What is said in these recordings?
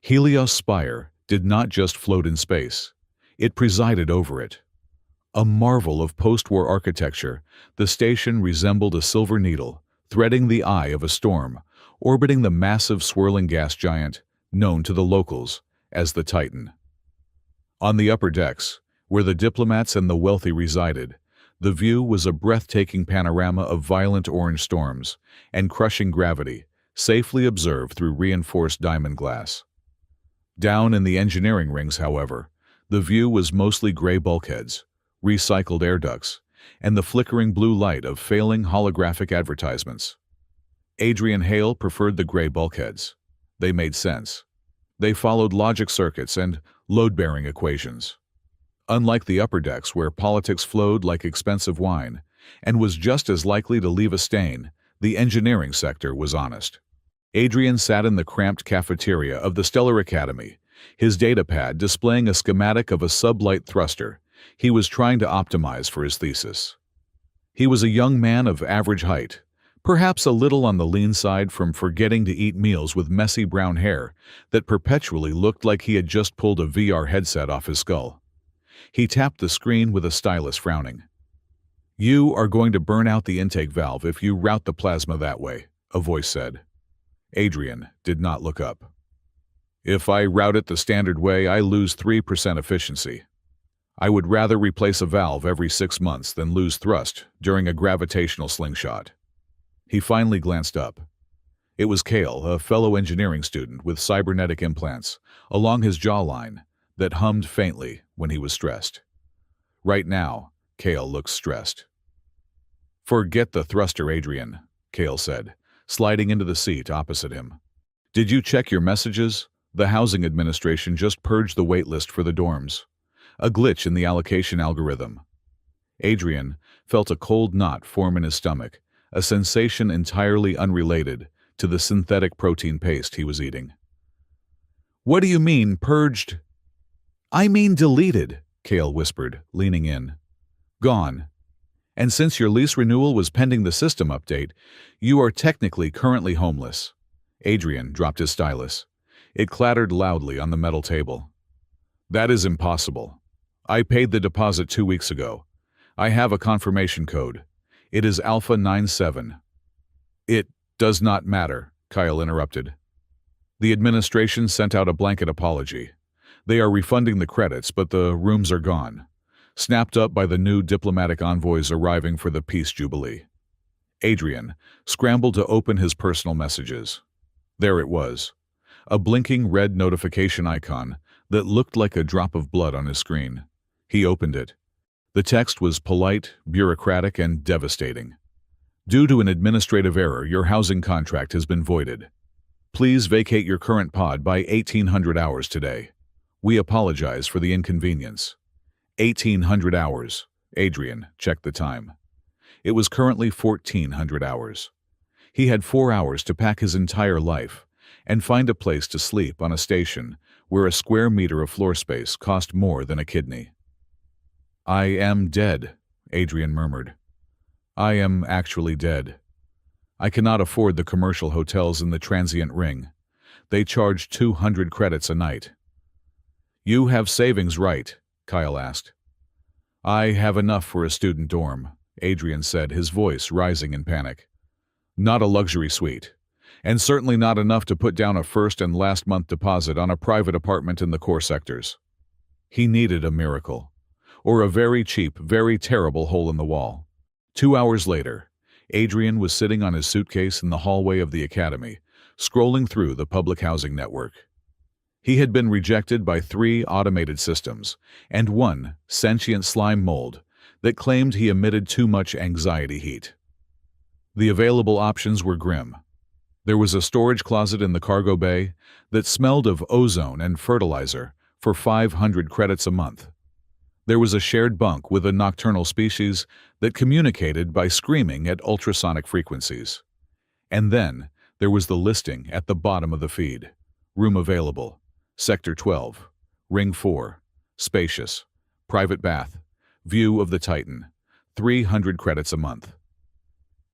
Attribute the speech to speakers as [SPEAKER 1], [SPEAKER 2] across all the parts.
[SPEAKER 1] Helios Spire did not just float in space. It presided over it. A marvel of post-war architecture, the station resembled a silver needle, threading the eye of a storm, orbiting the massive swirling gas giant, known to the locals as the Titan. On the upper decks, where the diplomats and the wealthy resided, the view was a breathtaking panorama of violent orange storms and crushing gravity, safely observed through reinforced diamond glass. Down in the engineering rings, however, the view was mostly gray bulkheads, recycled air ducts, and the flickering blue light of failing holographic advertisements. Adrian Hale preferred the gray bulkheads. They made sense. They followed logic circuits and load-bearing equations. Unlike the upper decks where politics flowed like expensive wine and was just as likely to leave a stain, the engineering sector was honest. Adrian sat in the cramped cafeteria of the Stellar Academy, his datapad displaying a schematic of a sublight thruster he was trying to optimize for his thesis. He was a young man of average height, perhaps a little on the lean side from forgetting to eat meals, with messy brown hair that perpetually looked like he had just pulled a VR headset off his skull. He tapped the screen with a stylus, frowning. "You are going to burn out the intake valve if you route the plasma that way," a voice said. Adrian did not look up. "If I route it the standard way, I lose 3% efficiency. I would rather replace a valve every 6 months than lose thrust during a gravitational slingshot." He finally glanced up. It was Cale, a fellow engineering student with cybernetic implants along his jawline that hummed faintly when he was stressed. Right now, Cale looked stressed. "Forget the thruster, Adrian," Cale said, sliding into the seat opposite him. "Did you check your messages? The housing administration just purged the wait list for the dorms. A glitch in the allocation algorithm." Adrian felt a cold knot form in his stomach, a sensation entirely unrelated to the synthetic protein paste he was eating. "What do you mean, purged?" "I mean deleted," Cale whispered, leaning in. "Gone. And since your lease renewal was pending the system update, you are technically currently homeless." Adrian dropped his stylus. It clattered loudly on the metal table. "That is impossible. I paid the deposit 2 weeks ago. I have a confirmation code. It is Alpha 97. "It does not matter," Kyle interrupted. "The administration sent out a blanket apology. They are refunding the credits, but the rooms are gone, snapped up by the new diplomatic envoys arriving for the Peace Jubilee." Adrian scrambled to open his personal messages. There it was, a blinking red notification icon that looked like a drop of blood on his screen. He opened it. The text was polite, bureaucratic, and devastating. "Due to an administrative error, your housing contract has been voided. Please vacate your current pod by 1800 hours today. We apologize for the inconvenience." 1800 hours. Adrian checked the time. It was currently 1400 hours. He had 4 hours to pack his entire life and find a place to sleep on a station where a square meter of floor space cost more than a kidney. "I am dead," Adrian murmured. "I am actually dead. I cannot afford the commercial hotels in the transient ring. They charge 200 credits a night." "You have savings, right?" Kyle asked. "I have enough for a student dorm," Adrian said, his voice rising in panic. "Not a luxury suite, and certainly not enough to put down a first and last month deposit on a private apartment in the core sectors." He needed a miracle, or a very cheap, very terrible hole in the wall. 2 hours later, Adrian was sitting on his suitcase in the hallway of the academy, scrolling through the public housing network. He had been rejected by 3 automated systems and 1 sentient slime mold that claimed he emitted too much anxiety heat. The available options were grim. There was a storage closet in the cargo bay that smelled of ozone and fertilizer for 500 credits a month. There was a shared bunk with a nocturnal species that communicated by screaming at ultrasonic frequencies. And then there was the listing at the bottom of the feed. Room available. Sector 12. Ring 4. Spacious. Private bath. View of the Titan. 300 credits a month.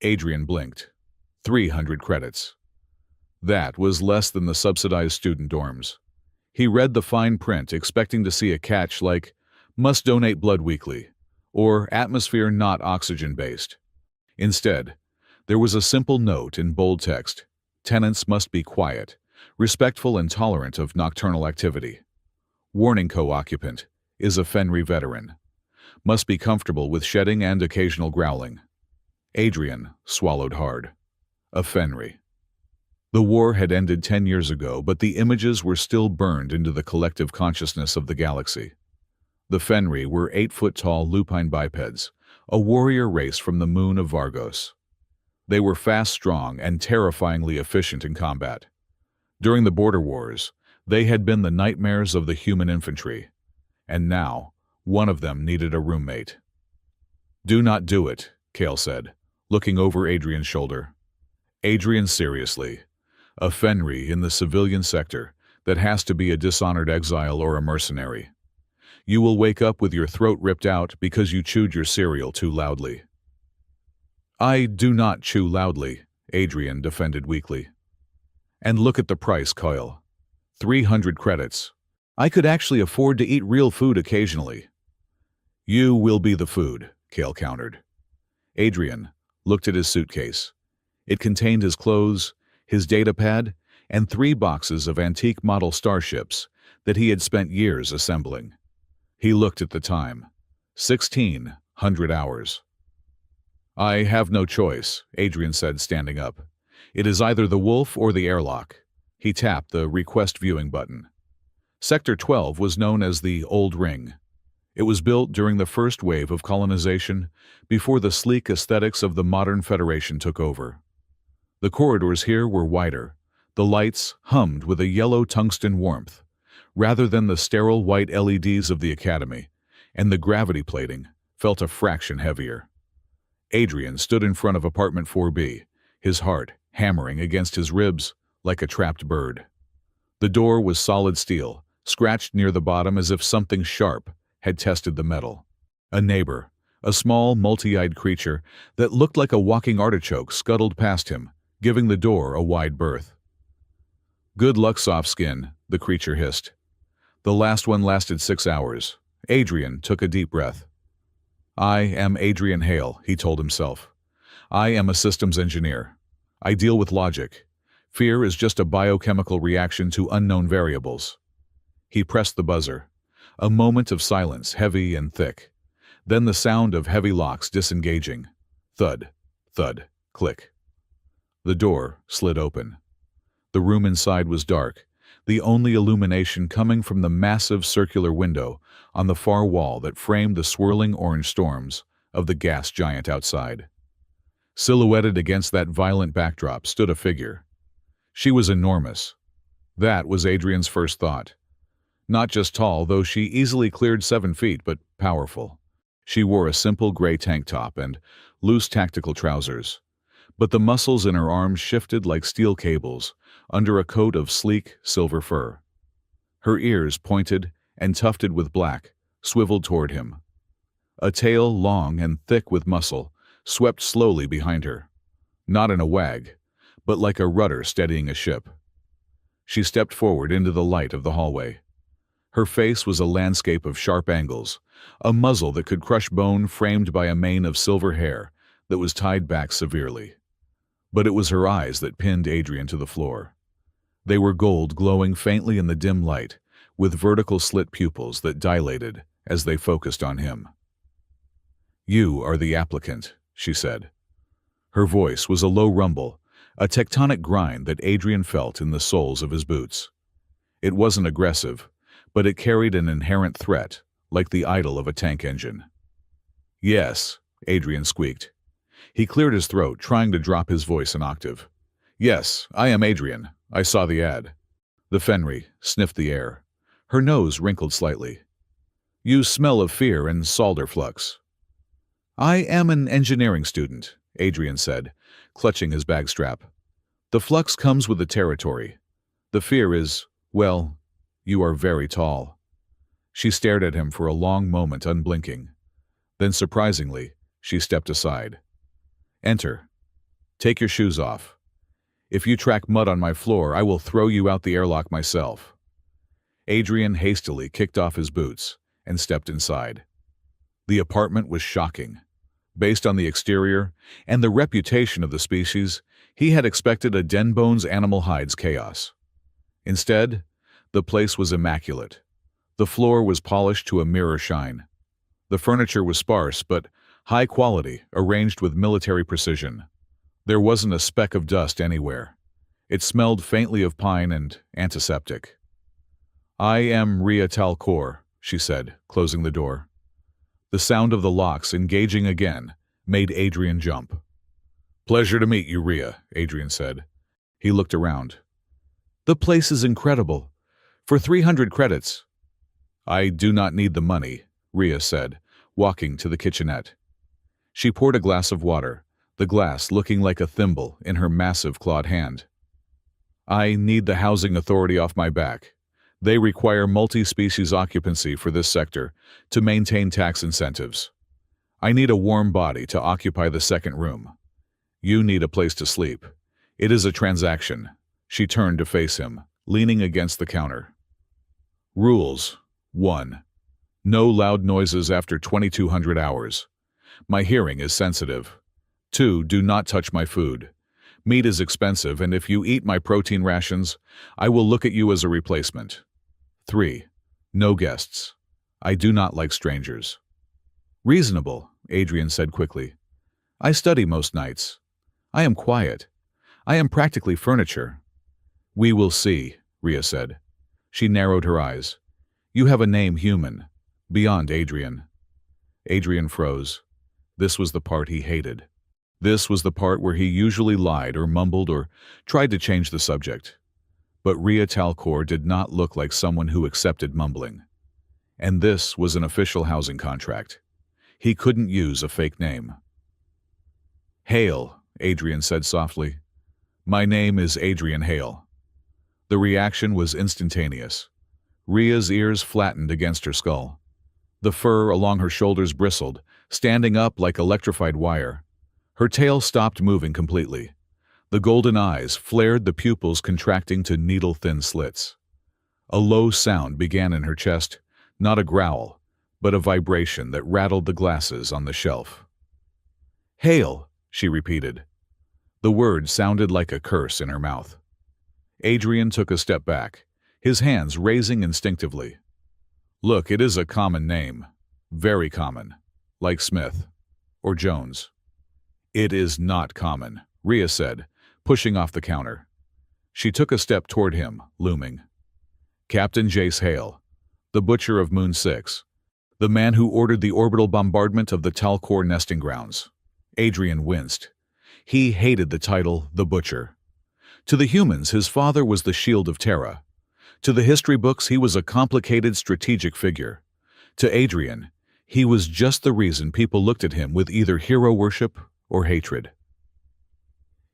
[SPEAKER 1] Adrian blinked. 300 credits. That was less than the subsidized student dorms. He read the fine print expecting to see a catch like, "Must donate blood weekly," or "Atmosphere not oxygen-based." Instead, there was a simple note in bold text: "Tenants must be quiet, respectful and tolerant of nocturnal activity. Warning: co-occupant is a Fenry veteran. Must be comfortable with shedding and occasional growling." Adrian swallowed hard. A Fenry. The war had ended 10 years ago, but the images were still burned into the collective consciousness of the galaxy. The Fenry were 8-foot-tall lupine bipeds, a warrior race from the moon of Vargos. They were fast, strong, and terrifyingly efficient in combat. During the border wars, they had been the nightmares of the human infantry. And now, one of them needed a roommate. "Do not do it," Kale said, looking over Adrian's shoulder. Adrian, seriously. A Fenry in the civilian sector, that has to be a dishonored exile or a mercenary. You will wake up with your throat ripped out because you chewed your cereal too loudly. "I do not chew loudly," Adrian defended weakly. "And look at the price, Kyle. 300 credits. I could actually afford to eat real food occasionally." "You will be the food," Kale countered. Adrian looked at his suitcase. It contained his clothes, his datapad, and 3 boxes of antique model starships that he had spent years assembling. He looked at the time. 1600 hours. "I have no choice," Adrian said, standing up. "It is either the wolf or the airlock." He tapped the request viewing button. Sector 12 was known as the Old Ring. It was built during the first wave of colonization, before the sleek aesthetics of the modern Federation took over. The corridors here were wider. The lights hummed with a yellow tungsten warmth, rather than the sterile white LEDs of the Academy, and the gravity plating felt a fraction heavier. Adrian stood in front of apartment 4B, his heart hammering against his ribs like a trapped bird. The door was solid steel, scratched near the bottom as if something sharp had tested the metal. A neighbor, a small, multi-eyed creature that looked like a walking artichoke, scuttled past him, giving the door a wide berth. "Good luck, soft skin," the creature hissed. "The last one lasted 6 hours." Adrian took a deep breath. "I am Adrian Hale," he told himself. "I am a systems engineer. I deal with logic. Fear is just a biochemical reaction to unknown variables." He pressed the buzzer. A moment of silence, heavy and thick. Then the sound of heavy locks disengaging. Thud, thud, click. The door slid open. The room inside was dark, the only illumination coming from the massive circular window on the far wall that framed the swirling orange storms of the gas giant outside. Silhouetted against that violent backdrop stood a figure. She was enormous. That was Adrian's first thought. Not just tall, though she easily cleared 7 feet, but powerful. She wore a simple gray tank top and loose tactical trousers, but the muscles in her arms shifted like steel cables under a coat of sleek silver fur. Her ears, pointed and tufted with black, swiveled toward him. A tail, long and thick with muscle, swept slowly behind her, not in a wag, but like a rudder steadying a ship. She stepped forward into the light of the hallway. Her face was a landscape of sharp angles, a muzzle that could crush bone framed by a mane of silver hair that was tied back severely. But it was her eyes that pinned Adrian to the floor. They were gold, glowing faintly in the dim light, with vertical slit pupils that dilated as they focused on him. "You are the applicant," she said. Her voice was a low rumble, a tectonic grind that Adrian felt in the soles of his boots. It wasn't aggressive, but it carried an inherent threat, like the idle of a tank engine. "Yes," Adrian squeaked. He cleared his throat, trying to drop his voice an octave. "Yes, I am Adrian. I saw the ad." The Fenry sniffed the air. Her nose wrinkled slightly. "You smell of fear and solder flux." "I am an engineering student," Adrian said, clutching his bag strap. "The flux comes with the territory. The fear is, well, you are very tall." She stared at him for a long moment, unblinking. Then, surprisingly, she stepped aside. "Enter. Take your shoes off. If you track mud on my floor, I will throw you out the airlock myself." Adrian hastily kicked off his boots and stepped inside. The apartment was shocking. Based on the exterior and the reputation of the species, he had expected a den bones animal hides chaos. Instead, the place was immaculate. The floor was polished to a mirror shine. The furniture was sparse but high quality, arranged with military precision. There wasn't a speck of dust anywhere. It smelled faintly of pine and antiseptic. "I am Ria Talcor," she said, closing the door. The sound of the locks engaging again made Adrian jump. "Pleasure to meet you, Ria," Adrian said. He looked around. "The place is incredible. For 300 credits." "I do not need the money," Ria said, walking to the kitchenette. She poured a glass of water, the glass looking like a thimble in her massive clawed hand. "I need the housing authority off my back. They require multi-species occupancy for this sector to maintain tax incentives. I need a warm body to occupy the second room. You need a place to sleep. It is a transaction." She turned to face him, leaning against the counter. "Rules. 1. No loud noises after 2200 hours. My hearing is sensitive. 2. Do not touch my food. Meat is expensive, and if you eat my protein rations, I will look at you as a replacement. 3. No guests. I do not like strangers." "Reasonable," Adrian said quickly. "I study most nights. I am quiet. I am practically furniture." "We will see," Ria said. She narrowed her eyes. "You have a name human, beyond Adrian." Adrian froze. This was the part he hated. This was the part where he usually lied or mumbled or tried to change the subject. But Ria Talcor did not look like someone who accepted mumbling. And this was an official housing contract. He couldn't use a fake name. "Hale," Adrian said softly. "My name is Adrian Hale." The reaction was instantaneous. Ria's ears flattened against her skull. The fur along her shoulders bristled, standing up like electrified wire. Her tail stopped moving completely. The golden eyes flared, the pupils contracting to needle-thin slits. A low sound began in her chest, not a growl, but a vibration that rattled the glasses on the shelf. "Hale," she repeated. The word sounded like a curse in her mouth. Adrian took a step back, his hands raising instinctively. "Look, it is a common name. Very common. Like Smith. Or Jones." "It is not common," Ria said, pushing off the counter. She took a step toward him, looming. "Captain Jace Hale, the butcher of Moon 6, the man who ordered the orbital bombardment of the Talcor nesting grounds." Adrian winced. He hated the title, the Butcher. To the humans, his father was the Shield of Terra. To the history books, he was a complicated strategic figure. To Adrian, he was just the reason people looked at him with either hero worship or hatred.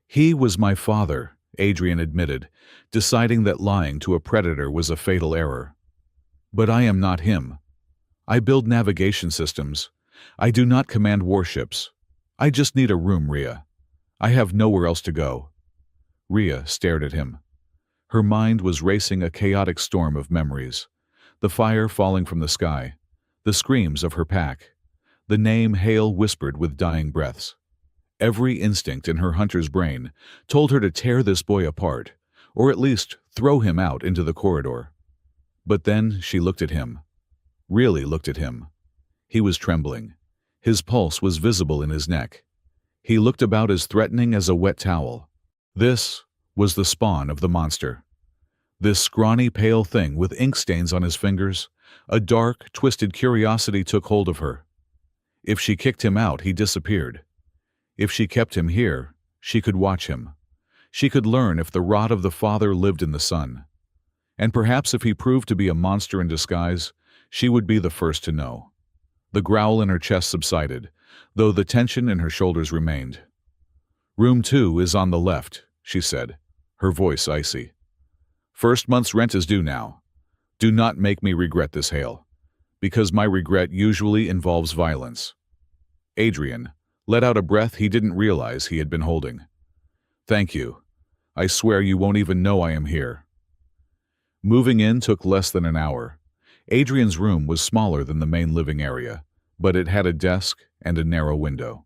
[SPEAKER 1] "He was my father," Adrian admitted, deciding that lying to a predator was a fatal error. "But I am not him. I build navigation systems. I do not command warships. I just need a room, Ria. I have nowhere else to go." Ria stared at him. Her mind was racing a chaotic storm of memories. The fire falling from the sky, the screams of her pack, the name Hale whispered with dying breaths. Every instinct in her hunter's brain told her to tear this boy apart, or at least throw him out into the corridor. But then she looked at him. Really looked at him. He was trembling. His pulse was visible in his neck. He looked about as threatening as a wet towel. This was the spawn of the monster. This scrawny, pale thing with ink stains on his fingers. A dark, twisted curiosity took hold of her. If she kicked him out, he disappeared. If she kept him here, she could watch him. She could learn if the rot of the father lived in the son. And perhaps if he proved to be a monster in disguise, she would be the first to know. The growl in her chest subsided, though the tension in her shoulders remained. "Room 2 is on the left," she said, her voice icy. "First month's rent is due now. Do not make me regret this, Hale, because my regret usually involves violence." Adrian let out a breath he didn't realize he had been holding. "Thank you. I swear you won't even know I am here." Moving in took less than an hour. Adrian's room was smaller than the main living area, but it had a desk and a narrow window.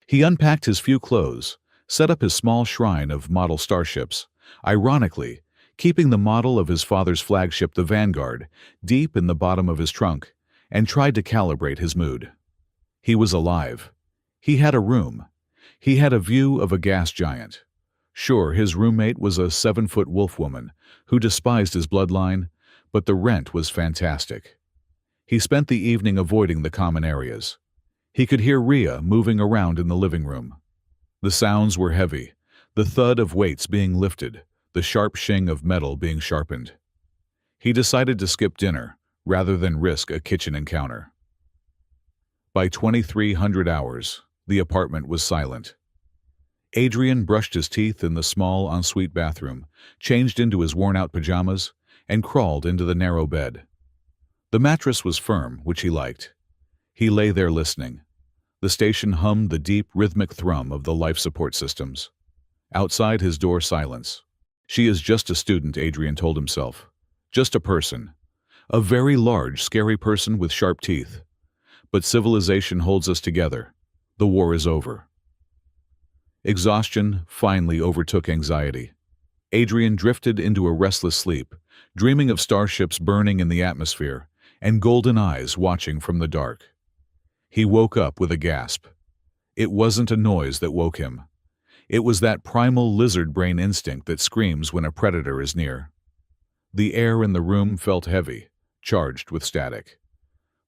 [SPEAKER 1] He unpacked his few clothes, set up his small shrine of model starships, ironically, keeping the model of his father's flagship, the Vanguard, deep in the bottom of his trunk, and tried to calibrate his mood. He was alive. He had a room. He had a view of a gas giant. Sure, his roommate was a 7-foot wolf woman who despised his bloodline, but the rent was fantastic. He spent the evening avoiding the common areas. He could hear Rhea moving around in the living room. The sounds were heavy, the thud of weights being lifted, the sharp shing of metal being sharpened. He decided to skip dinner rather than risk a kitchen encounter. By 2300 hours, the apartment was silent. Adrian brushed his teeth in the small ensuite bathroom, changed into his worn-out pajamas, and crawled into the narrow bed. The mattress was firm, which he liked. He lay there listening. The station hummed the deep, rhythmic thrum of the life support systems. Outside his door, silence. She is just a student, Adrian told himself. Just a person. A very large, scary person with sharp teeth. But civilization holds us together. The war is over. Exhaustion finally overtook anxiety. Adrian drifted into a restless sleep, dreaming of starships burning in the atmosphere and golden eyes watching from the dark. He woke up with a gasp. It wasn't a noise that woke him. It was that primal lizard brain instinct that screams when a predator is near. The air in the room felt heavy, charged with static.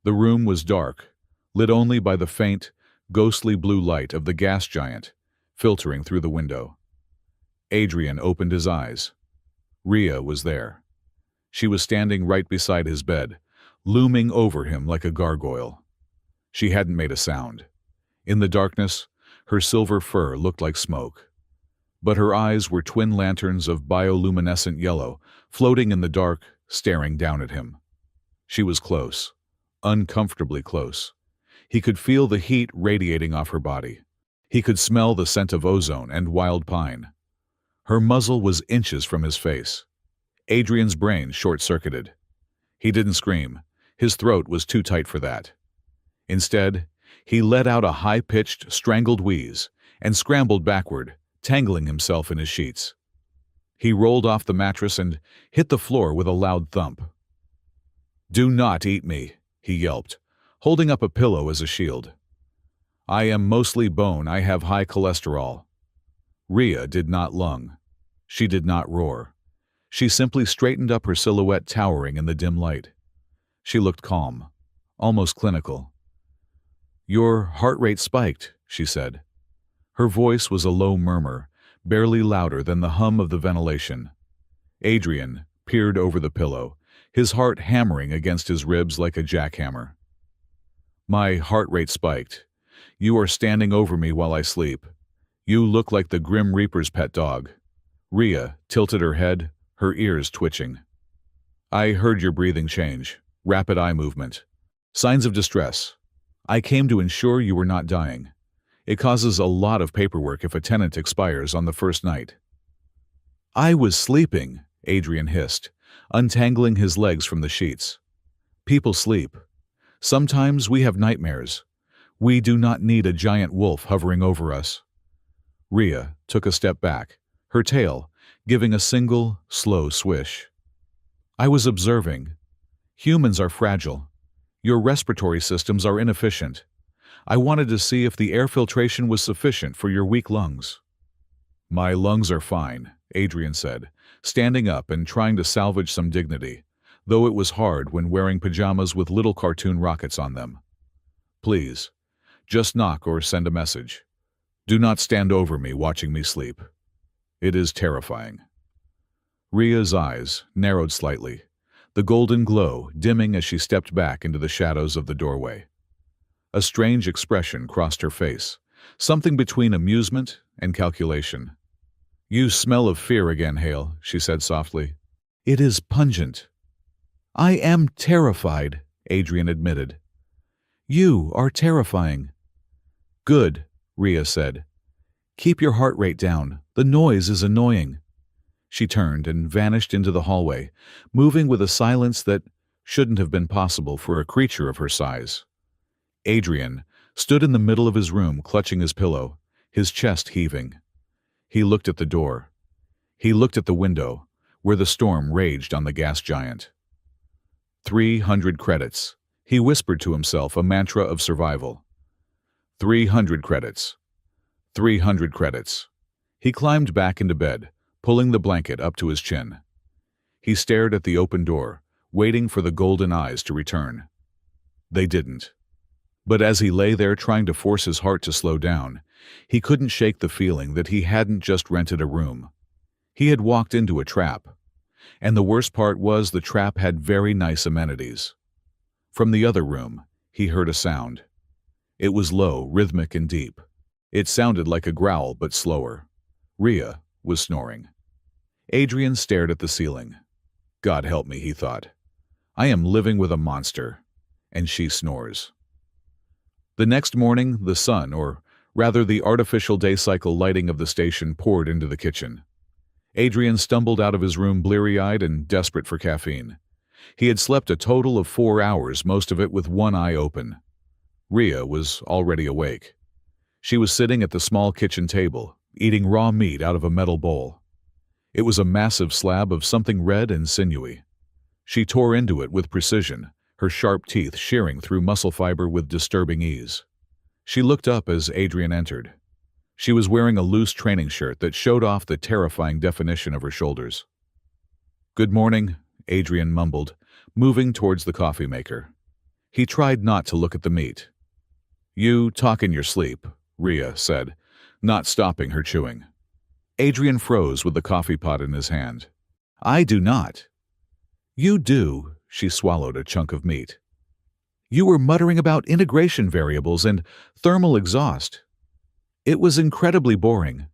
[SPEAKER 1] The room was dark, lit only by the faint, ghostly blue light of the gas giant, filtering through the window. Adrian opened his eyes. Rhea was there. She was standing right beside his bed, looming over him like a gargoyle. She hadn't made a sound. In the darkness, her silver fur looked like smoke. But her eyes were twin lanterns of bioluminescent yellow, floating in the dark, staring down at him. She was close, uncomfortably close. He could feel the heat radiating off her body. He could smell the scent of ozone and wild pine. Her muzzle was inches from his face. Adrian's brain short-circuited. He didn't scream. His throat was too tight for that. Instead, he let out a high-pitched, strangled wheeze and scrambled backward, tangling himself in his sheets. He rolled off the mattress and hit the floor with a loud thump. "Do not eat me," he yelped, holding up a pillow as a shield. "I am mostly bone. I have high cholesterol." Rhea did not lung. She did not roar. She simply straightened up, her silhouette towering in the dim light. She looked calm, almost clinical. "Your heart rate spiked," she said. Her voice was a low murmur, barely louder than the hum of the ventilation. Adrian peered over the pillow, his heart hammering against his ribs like a jackhammer. "My heart rate spiked. You are standing over me while I sleep. You look like the Grim Reaper's pet dog." Rhea tilted her head, her ears twitching. "I heard your breathing change, rapid eye movement. Signs of distress. I came to ensure you were not dying. It causes a lot of paperwork if a tenant expires on the first night." "I was sleeping," Adrian hissed, untangling his legs from the sheets. "People sleep. Sometimes we have nightmares. We do not need a giant wolf hovering over us." Rhea took a step back, her tail giving a single, slow swish. "I was observing. Humans are fragile. Your respiratory systems are inefficient. I wanted to see if the air filtration was sufficient for your weak lungs." "My lungs are fine," Adrian said, standing up and trying to salvage some dignity, though it was hard when wearing pajamas with little cartoon rockets on them. "Please, just knock or send a message. Do not stand over me watching me sleep. It is terrifying." Rhea's eyes narrowed slightly, the golden glow dimming as she stepped back into the shadows of the doorway. A strange expression crossed her face, something between amusement and calculation. "You smell of fear again, Hale," she said softly. "It is pungent." "I am terrified," Adrian admitted. "You are terrifying." "Good," Rhea said. "Keep your heart rate down. The noise is annoying." She turned and vanished into the hallway, moving with a silence that shouldn't have been possible for a creature of her size. Adrian stood in the middle of his room, clutching his pillow, his chest heaving. He looked at the door. He looked at the window, where the storm raged on the gas giant. 300 credits. He whispered to himself a mantra of survival. 300 credits. 300 credits. He climbed back into bed, pulling the blanket up to his chin. He stared at the open door, waiting for the golden eyes to return. They didn't. But as he lay there trying to force his heart to slow down, he couldn't shake the feeling that he hadn't just rented a room. He had walked into a trap. And the worst part was the trap had very nice amenities. From the other room, he heard a sound. It was low, rhythmic, and deep. It sounded like a growl, but slower. Rhea was snoring. Adrian stared at the ceiling. God help me, he thought. I am living with a monster, and she snores. The next morning, the sun, or rather the artificial day cycle lighting of the station, poured into the kitchen. Adrian stumbled out of his room bleary-eyed and desperate for caffeine. He had slept a total of 4 hours, most of it with one eye open. Rhea was already awake. She was sitting at the small kitchen table, eating raw meat out of a metal bowl. It was a massive slab of something red and sinewy. She tore into it with precision, her sharp teeth shearing through muscle fiber with disturbing ease. She looked up as Adrian entered. She was wearing a loose training shirt that showed off the terrifying definition of her shoulders. "Good morning," Adrian mumbled, moving towards the coffee maker. He tried not to look at the meat. "You talk in your sleep," Rhea said, not stopping her chewing. Adrian froze with the coffee pot in his hand. "I do not." "You do," she swallowed a chunk of meat. "You were muttering about integration variables and thermal exhaust. It was incredibly boring.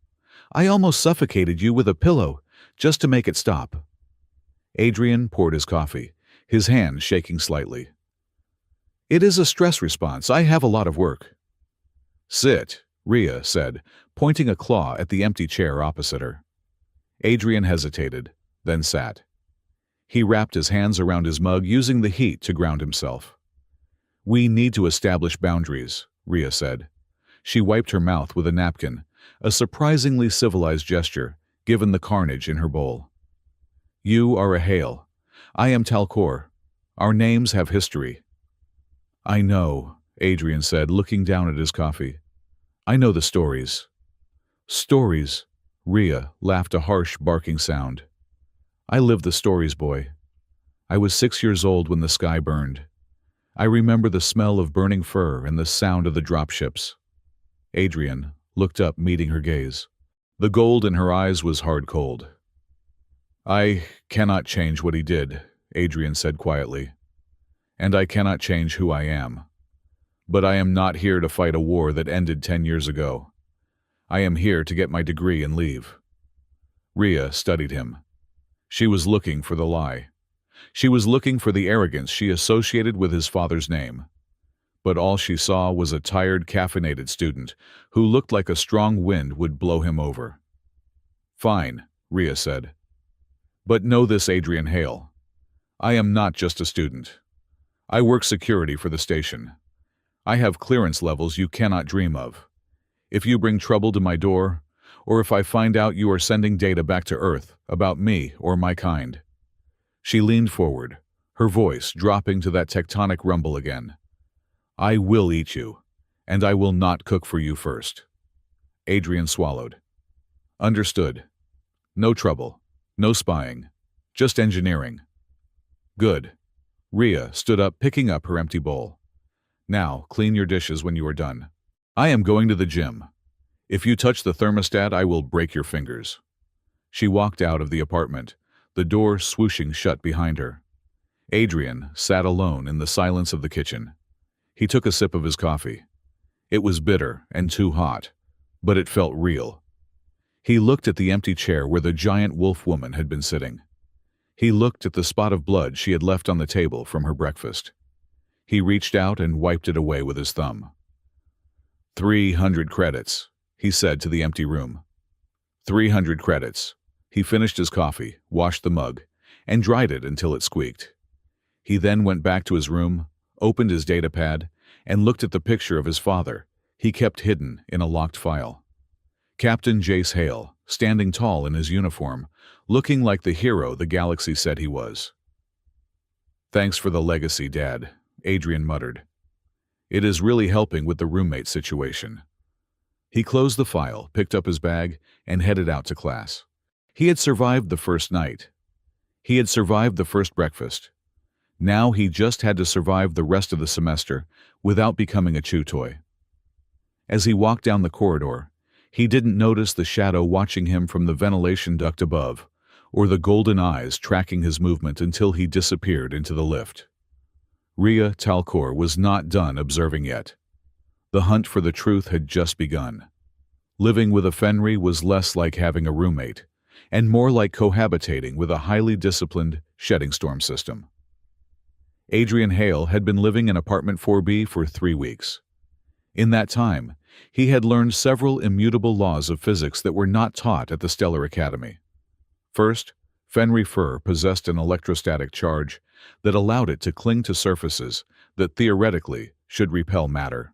[SPEAKER 1] I almost suffocated you with a pillow, just to make it stop." Adrian poured his coffee, his hand shaking slightly. "It is a stress response. I have a lot of work." "Sit," Rhea said, pointing a claw at the empty chair opposite her. Adrian hesitated, then sat. He wrapped his hands around his mug, using the heat to ground himself. "We need to establish boundaries," Rhea said. She wiped her mouth with a napkin, a surprisingly civilized gesture, given the carnage in her bowl. "You are a Hale. I am Talcor. Our names have history." "I know," Adrian said, looking down at his coffee. "I know the stories." "Stories?" Rhea laughed, a harsh, barking sound. "I live the stories, boy. I was 6 years old when the sky burned. I remember the smell of burning fur and the sound of the dropships." Adrian looked up, meeting her gaze. The gold in her eyes was hard cold. "I cannot change what he did," Adrian said quietly. "And I cannot change who I am. But I am not here to fight a war that ended 10 years ago. I am here to get my degree and leave." Rhea studied him. She was looking for the lie. She was looking for the arrogance she associated with his father's name. But all she saw was a tired, caffeinated student who looked like a strong wind would blow him over. "Fine," Rhea said. "But know this, Adrian Hale. I am not just a student. I work security for the station. I have clearance levels you cannot dream of. If you bring trouble to my door, or if I find out you are sending data back to Earth about me or my kind." She leaned forward, her voice dropping to that tectonic rumble again. "I will eat you, and I will not cook for you first." Adrian swallowed. "Understood. No trouble, no spying, just engineering." "Good." Rhea stood up, picking up her empty bowl. "Now, clean your dishes when you are done. I am going to the gym. If you touch the thermostat, I will break your fingers." She walked out of the apartment, the door swooshing shut behind her. Adrian sat alone in the silence of the kitchen. He took a sip of his coffee. It was bitter and too hot, but it felt real. He looked at the empty chair where the giant wolf woman had been sitting. He looked at the spot of blood she had left on the table from her breakfast. He reached out and wiped it away with his thumb. 300 credits, he said to the empty room. 300 credits. He finished his coffee, washed the mug, and dried it until it squeaked. He then went back to his room, opened his datapad, and looked at the picture of his father he kept hidden in a locked file. Captain Jace Hale, standing tall in his uniform, looking like the hero the galaxy said he was. "Thanks for the legacy, Dad," Adrian muttered. "It is really helping with the roommate situation." He closed the file, picked up his bag, and headed out to class. He had survived the first night. He had survived the first breakfast. Now he just had to survive the rest of the semester without becoming a chew toy. As he walked down the corridor, he didn't notice the shadow watching him from the ventilation duct above, or the golden eyes tracking his movement until he disappeared into the lift. Rhea Talcor was not done observing yet. The hunt for the truth had just begun. Living with a Fenry was less like having a roommate, and more like cohabitating with a highly disciplined shedding storm system. Adrian Hale had been living in apartment 4B for 3 weeks. In that time, he had learned several immutable laws of physics that were not taught at the Stellar Academy. First, Fenry fur possessed an electrostatic charge that allowed it to cling to surfaces that theoretically should repel matter.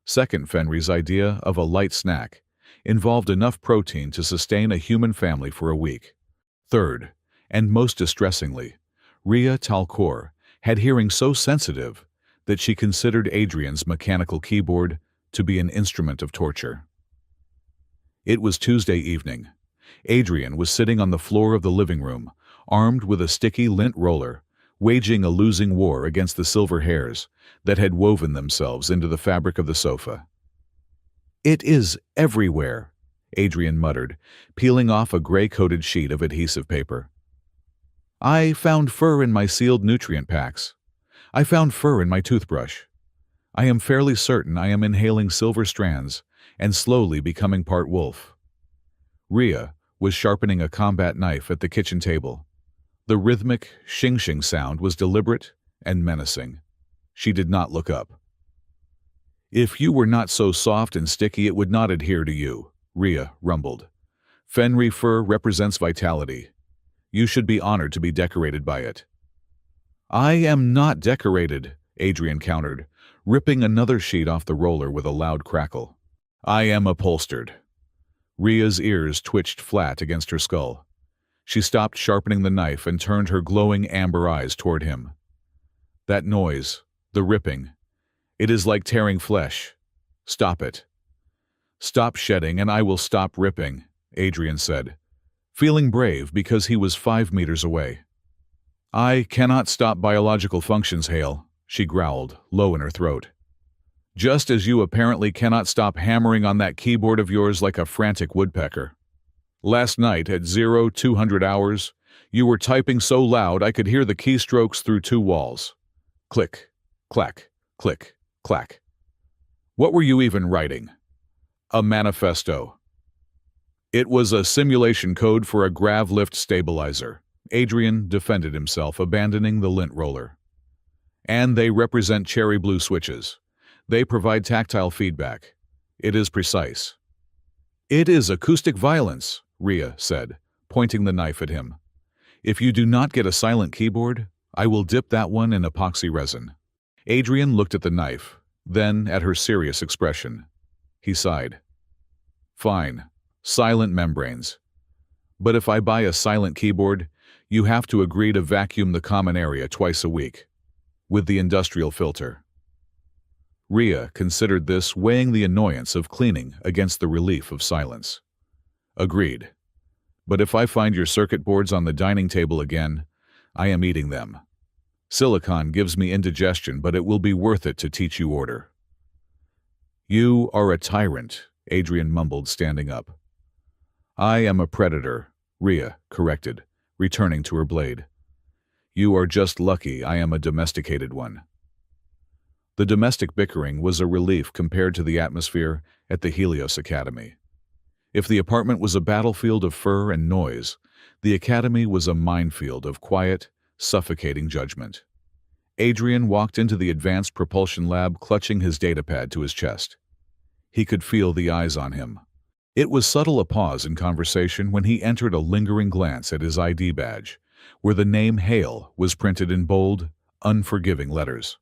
[SPEAKER 1] Second, Fenry's idea of a light snack involved enough protein to sustain a human family for a week. Third, and most distressingly, Rhea Talcor had hearing so sensitive that she considered Adrian's mechanical keyboard to be an instrument of torture. It was Tuesday evening. Adrian was sitting on the floor of the living room, armed with a sticky lint roller, waging a losing war against the silver hairs that had woven themselves into the fabric of the sofa. "It is everywhere," Adrian muttered, peeling off a gray-coated sheet of adhesive paper. "I found fur in my sealed nutrient packs. I found fur in my toothbrush. I am fairly certain I am inhaling silver strands and slowly becoming part wolf." Rhea was sharpening a combat knife at the kitchen table. The rhythmic shing-shing sound was deliberate and menacing. She did not look up. "If you were not so soft and sticky, it would not adhere to you," Rhea rumbled. "Fenry fur represents vitality. You should be honored to be decorated by it." "I am not decorated," Adrian countered, ripping another sheet off the roller with a loud crackle. "I am upholstered." Rhea's ears twitched flat against her skull. She stopped sharpening the knife and turned her glowing amber eyes toward him. "That noise, the ripping, it is like tearing flesh. Stop it." "Stop shedding and I will stop ripping," Adrian said, feeling brave because he was 5 meters away. "I cannot stop biological functions, Hale," she growled, low in her throat. "Just as you apparently cannot stop hammering on that keyboard of yours like a frantic woodpecker. Last night at 0200 hours, you were typing so loud I could hear the keystrokes through 2 walls. Click, clack, click, clack. What were you even writing?" "A manifesto." "It was a simulation code for a grav lift stabilizer," Adrian defended himself, abandoning the lint roller. "And they represent cherry blue switches. They provide tactile feedback. It is precise." "It is acoustic violence," Rhea said, pointing the knife at him. "If you do not get a silent keyboard, I will dip that one in epoxy resin." Adrian looked at the knife, then at her serious expression. He sighed. "Fine. Silent membranes. But if I buy a silent keyboard, you have to agree to vacuum the common area twice a week, with the industrial filter." Rhea considered this, weighing the annoyance of cleaning against the relief of silence. "Agreed. But if I find your circuit boards on the dining table again, I am eating them. Silicon gives me indigestion, but it will be worth it to teach you order." "You are a tyrant," Adrian mumbled, standing up. "I am a predator," Rhea corrected, returning to her blade. "You are just lucky I am a domesticated one." The domestic bickering was a relief compared to the atmosphere at the Helios Academy. If the apartment was a battlefield of fur and noise, the academy was a minefield of quiet, suffocating judgment. Adrian walked into the advanced propulsion lab clutching his datapad to his chest. He could feel the eyes on him. It was subtle a pause in conversation when he entered a lingering glance at his ID badge, where the name Hale was printed in bold, unforgiving letters.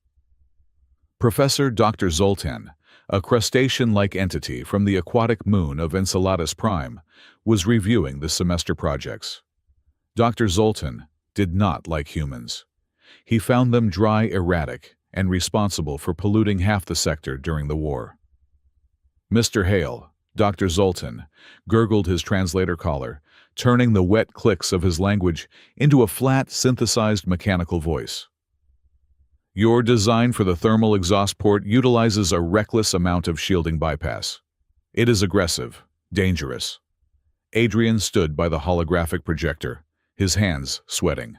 [SPEAKER 1] Professor Dr. Zoltan, a crustacean-like entity from the aquatic moon of Enceladus Prime, was reviewing the semester projects. Dr. Zoltan did not like humans. He found them dry, erratic, and responsible for polluting half the sector during the war. Mr. Hale, Dr. Zoltan, gurgled his translator collar, turning the wet clicks of his language into a flat, synthesized mechanical voice. Your design for the thermal exhaust port utilizes a reckless amount of shielding bypass. It is aggressive, dangerous. Adrian stood by the holographic projector, his hands sweating.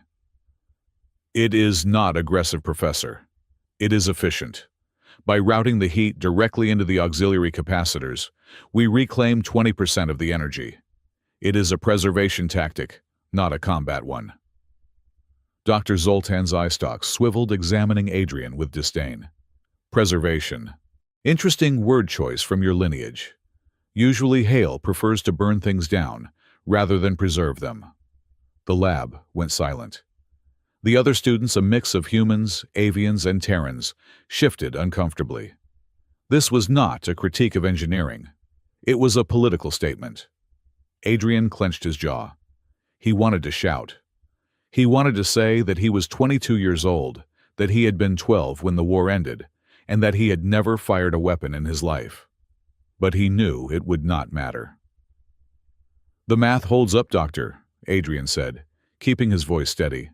[SPEAKER 1] It is not aggressive, Professor. It is efficient. By routing the heat directly into the auxiliary capacitors, we reclaim 20% of the energy. It is a preservation tactic, not a combat one. Dr. Zoltan's eye stalks swiveled, examining Adrian with disdain. Preservation. Interesting word choice from your lineage. Usually Hale prefers to burn things down, rather than preserve them. The lab went silent. The other students, a mix of humans, avians, and Terrans, shifted uncomfortably. This was not a critique of engineering. It was a political statement. Adrian clenched his jaw. He wanted to shout. He wanted to say that he was 22 years old, that he had been 12 when the war ended, and that he had never fired a weapon in his life. But he knew it would not matter. The math holds up, Doctor, Adrian said, keeping his voice steady.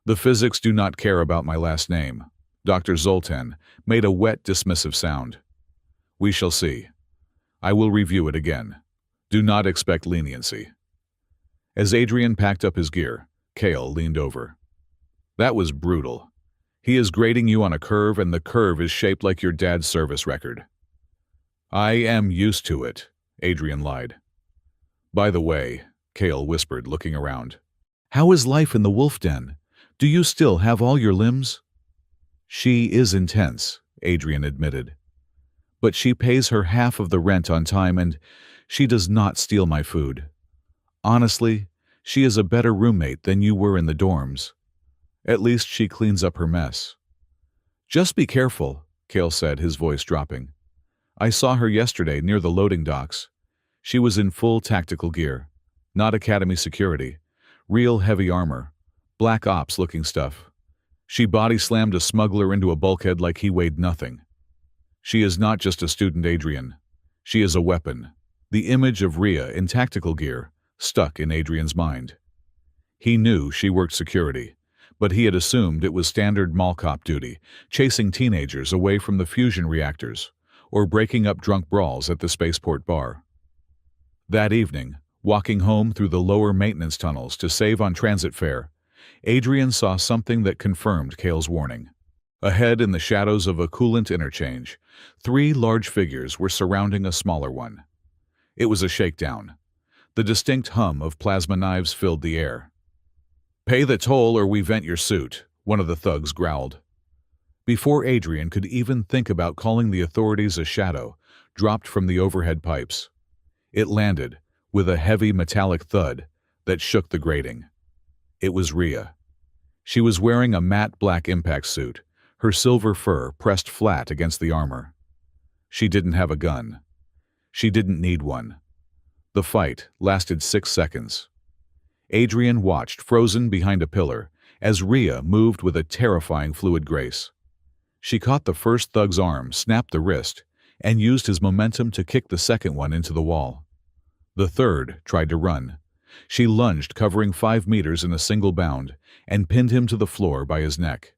[SPEAKER 1] The physics do not care about my last name. Dr. Zoltan made a wet, dismissive sound. We shall see. I will review it again. Do not expect leniency. As Adrian packed up his gear, Cale leaned over. That was brutal. He is grading you on a curve, and the curve is shaped like your dad's service record. I am used to it, Adrian lied. By the way, Cale whispered, looking around. How is life in the wolf den? Do you still have all your limbs? She is intense, Adrian admitted. But she pays her half of the rent on time, and she does not steal my food. Honestly, she is a better roommate than you were in the dorms. At least she cleans up her mess. Just be careful, Cale said, his voice dropping. I saw her yesterday near the loading docks. She was in full tactical gear, not Academy security, real heavy armor, black ops looking stuff. She body slammed a smuggler into a bulkhead like he weighed nothing. She is not just a student, Adrian. She is a weapon. The image of Rhea in tactical gear stuck in Adrian's mind. He knew she worked security, but he had assumed it was standard mall cop duty, chasing teenagers away from the fusion reactors, or breaking up drunk brawls at the spaceport bar. That evening, walking home through the lower maintenance tunnels to save on transit fare, Adrian saw something that confirmed Cale's warning. Ahead, in the shadows of a coolant interchange, 3 large figures were surrounding a smaller one. It was a shakedown. The distinct hum of plasma knives filled the air. Pay the toll or we vent your suit, one of the thugs growled. Before Adrian could even think about calling the authorities, a shadow dropped from the overhead pipes. It landed with a heavy metallic thud that shook the grating. It was Rhea. She was wearing a matte black impact suit, her silver fur pressed flat against the armor. She didn't have a gun. She didn't need one. The fight lasted 6 seconds. Adrian watched, frozen behind a pillar, as Rhea moved with a terrifying fluid grace. She caught the first thug's arm, snapped the wrist, and used his momentum to kick the second one into the wall. The third tried to run. She lunged, covering 5 meters in a single bound, and pinned him to the floor by his neck.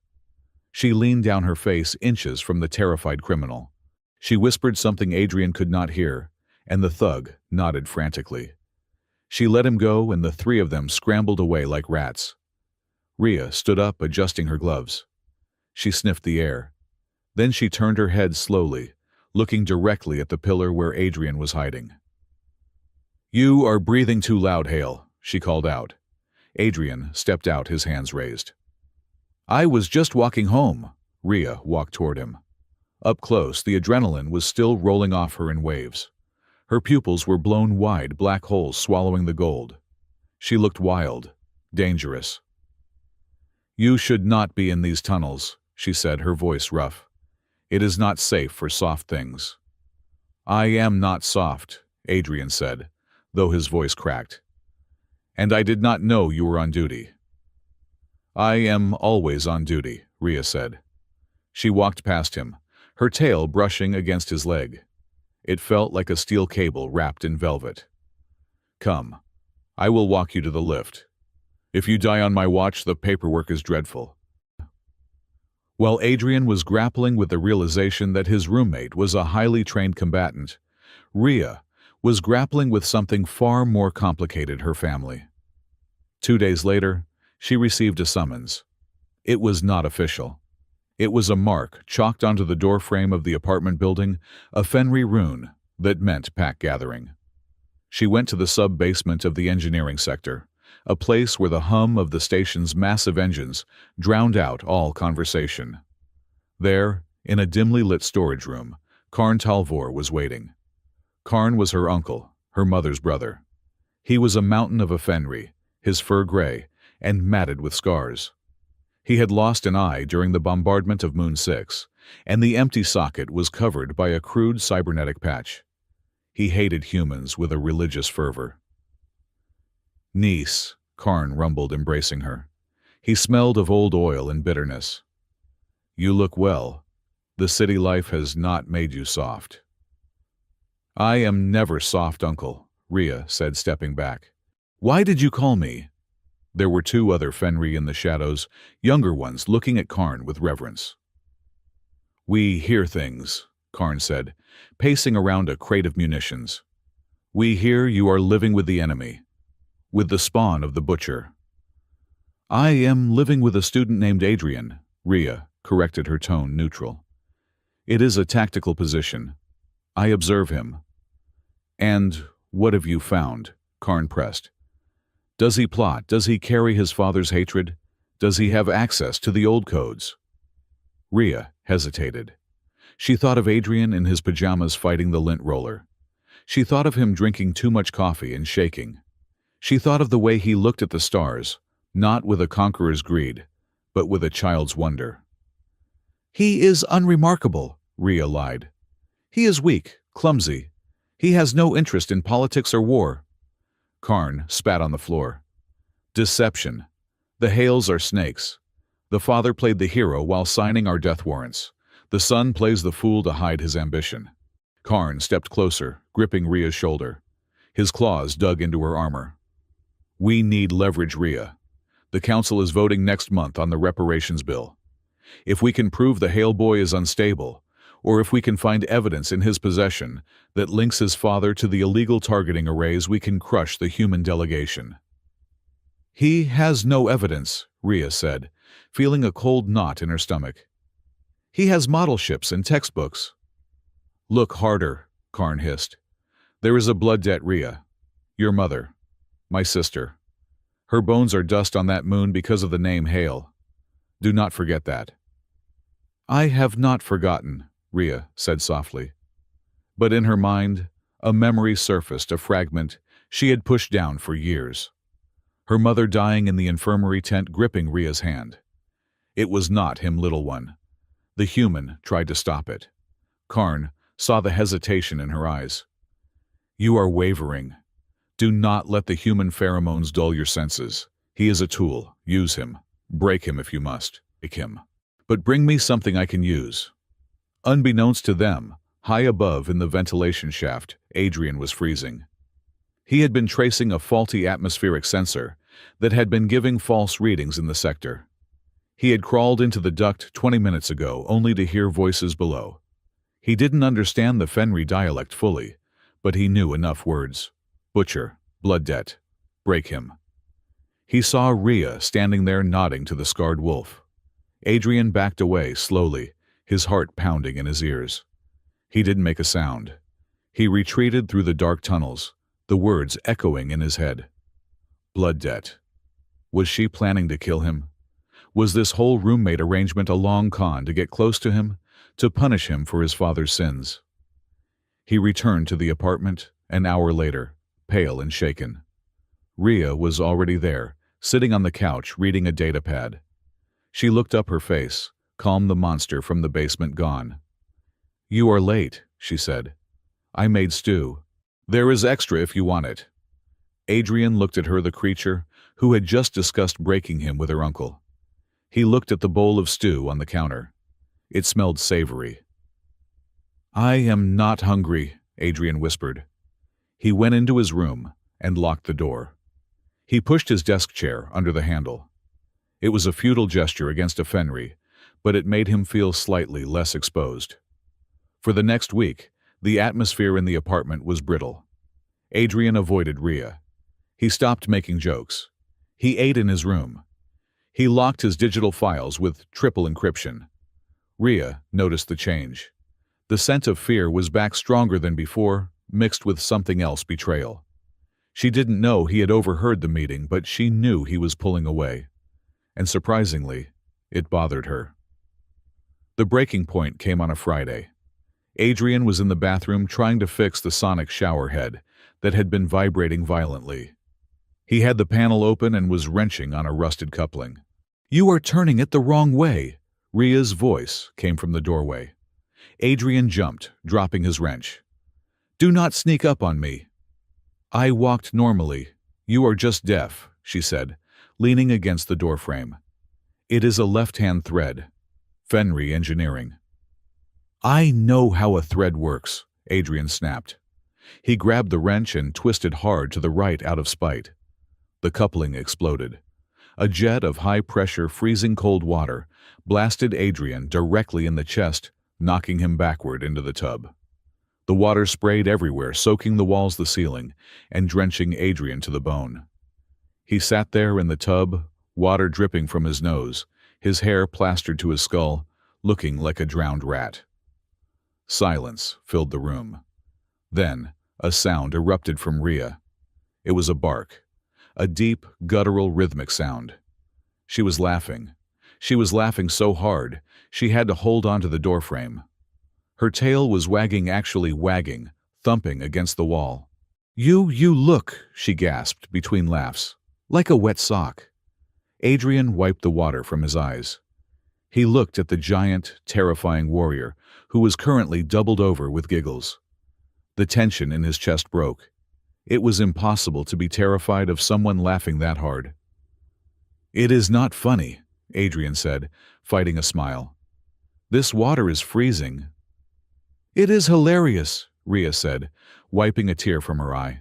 [SPEAKER 1] She leaned down, her face inches from the terrified criminal. She whispered something Adrian could not hear, and the thug nodded frantically. She let him go, and the 3 of them scrambled away like rats. Rhea stood up, adjusting her gloves. She sniffed the air. Then she turned her head slowly, looking directly at the pillar where Adrian was hiding. You are breathing too loud, Hale, she called out. Adrian stepped out, his hands raised. I was just walking home. Rhea walked toward him. Up close, the adrenaline was still rolling off her in waves. Her pupils were blown wide, black holes swallowing the gold. She looked wild, dangerous. "You should not be in these tunnels," she said, her voice rough. "It is not safe for soft things." "I am not soft," Adrian said, though his voice cracked. "And I did not know you were on duty." "I am always on duty," Rhea said. She walked past him, her tail brushing against his leg. It felt like a steel cable wrapped in velvet. "Come, I will walk you to the lift. If you die on my watch, the paperwork is dreadful." While Adrian was grappling with the realization that his roommate was a highly trained combatant, Rhea was grappling with something far more complicated: her family. 2 days later, she received a summons. It was not official. It was a mark chalked onto the doorframe of the apartment building, a Fenry rune that meant pack gathering. She went to the sub-basement of the engineering sector, a place where the hum of the station's massive engines drowned out all conversation. There, in a dimly lit storage room, Karn Talvor was waiting. Karn was her uncle, her mother's brother. He was a mountain of a Fenry, his fur gray and matted with scars. He had lost an eye during the bombardment of Moon 6, and the empty socket was covered by a crude cybernetic patch. He hated humans with a religious fervor. "Niece," Karn rumbled, embracing her. He smelled of old oil and bitterness. "You look well. The city life has not made you soft." "I am never soft, uncle," Rhea said, stepping back. "Why did you call me?" There were 2 other Fenry in the shadows, younger ones looking at Karn with reverence. "We hear things," Karn said, pacing around a crate of munitions. "We hear you are living with the enemy, with the spawn of the Butcher." "I am living with a student named Adrian," Rhea corrected, her tone neutral. "It is a tactical position. I observe him." "And what have you found?" Karn pressed. "Does he plot? Does he carry his father's hatred? Does he have access to the old codes?" Rhea hesitated. She thought of Adrian in his pajamas fighting the lint roller. She thought of him drinking too much coffee and shaking. She thought of the way he looked at the stars, not with a conqueror's greed, but with a child's wonder. "He is unremarkable," Rhea lied. "He is weak, clumsy. He has no interest in politics or war." Karn spat on the floor. "Deception. The Hales are snakes. The father played the hero while signing our death warrants. The son plays the fool to hide his ambition." Karn stepped closer, gripping Rhea's shoulder. His claws dug into her armor. "We need leverage, Rhea. The council is voting next month on the reparations bill. If we can prove the Hale boy is unstable, or if we can find evidence in his possession that links his father to the illegal targeting arrays, we can crush the human delegation." "He has no evidence," Rhea said, feeling a cold knot in her stomach. "He has model ships and textbooks." "Look harder," Karn hissed. "There is a blood debt, Rhea. Your mother. My sister. Her bones are dust on that moon because of the name Hale. Do not forget that." "I have not forgotten," Rhea said softly. But in her mind, a memory surfaced, a fragment she had pushed down for years. Her mother dying in the infirmary tent, gripping Rhea's hand. It was not him, little one. The human tried to stop it. Karn saw the hesitation in her eyes. "You are wavering. Do not let the human pheromones dull your senses. He is a tool. Use him. Break him if you must. Break him. But bring me something I can use." Unbeknownst to them, high above in the ventilation shaft, Adrian was freezing. He had been tracing a faulty atmospheric sensor that had been giving false readings in the sector. He had crawled into the duct 20 minutes ago, only to hear voices below. He didn't understand the Fenry dialect fully, but he knew enough words. Butcher, blood debt, break him. He saw Rhea standing there nodding to the scarred wolf. Adrian backed away slowly, his heart pounding in his ears. He didn't make a sound. He retreated through the dark tunnels, the words echoing in his head. Blood debt. Was she planning to kill him? Was this whole roommate arrangement a long con to get close to him, to punish him for his father's sins? He returned to the apartment, An hour later, pale and shaken, Rhea was already there, sitting on the couch reading a datapad. She looked up her face, calmed the monster from the basement gone. "You are late," she said. "I made stew. There is extra if you want it." Adrian looked at her, the creature, who had just discussed breaking him with her uncle. He looked at the bowl of stew on the counter. It smelled savory. "I am not hungry," Adrian whispered. He went into his room and locked the door. He pushed his desk chair under the handle. It was a futile gesture against a Fenry, but it made him feel slightly less exposed. For the next week, the atmosphere in the apartment was brittle. Adrian avoided Rhea. He stopped making jokes. He ate in his room. He locked his digital files with triple encryption. Rhea noticed the change. The scent of fear was back stronger than before, mixed with something else, betrayal. She didn't know he had overheard the meeting, but she knew he was pulling away. And surprisingly, it bothered her. The breaking point came on a Friday. Adrian was in the bathroom trying to fix the sonic shower head that had been vibrating violently. He had the panel open and was wrenching on a rusted coupling. "You are turning it the wrong way," Rhea's voice came from the doorway. Adrian jumped, dropping his wrench. "Do not sneak up on me." "I walked normally. You are just deaf," she said, leaning against the doorframe. "It is a left-hand thread. Fenry engineering." "I know how a thread works," Adrian snapped. He grabbed the wrench and twisted hard to the right out of spite. The coupling exploded. A jet of high-pressure, freezing cold water blasted Adrian directly in the chest, knocking him backward into the tub. The water sprayed everywhere, soaking the walls, the ceiling, and drenching Adrian to the bone. He sat there in the tub, water dripping from his nose, his hair plastered to his skull, looking like a drowned rat. Silence filled the room. Then, a sound erupted from Rhea. It was a bark. A deep, guttural, rhythmic sound. She was laughing. She was laughing so hard, she had to hold onto the doorframe. Her tail was wagging, actually wagging, thumping against the wall. You look," she gasped between laughs, "like a wet sock." Adrian wiped the water from his eyes. He looked at the giant, terrifying warrior, who was currently doubled over with giggles. The tension in his chest broke. It was impossible to be terrified of someone laughing that hard. "It is not funny," Adrian said, fighting a smile. "This water is freezing." "It is hilarious," Rhea said, wiping a tear from her eye.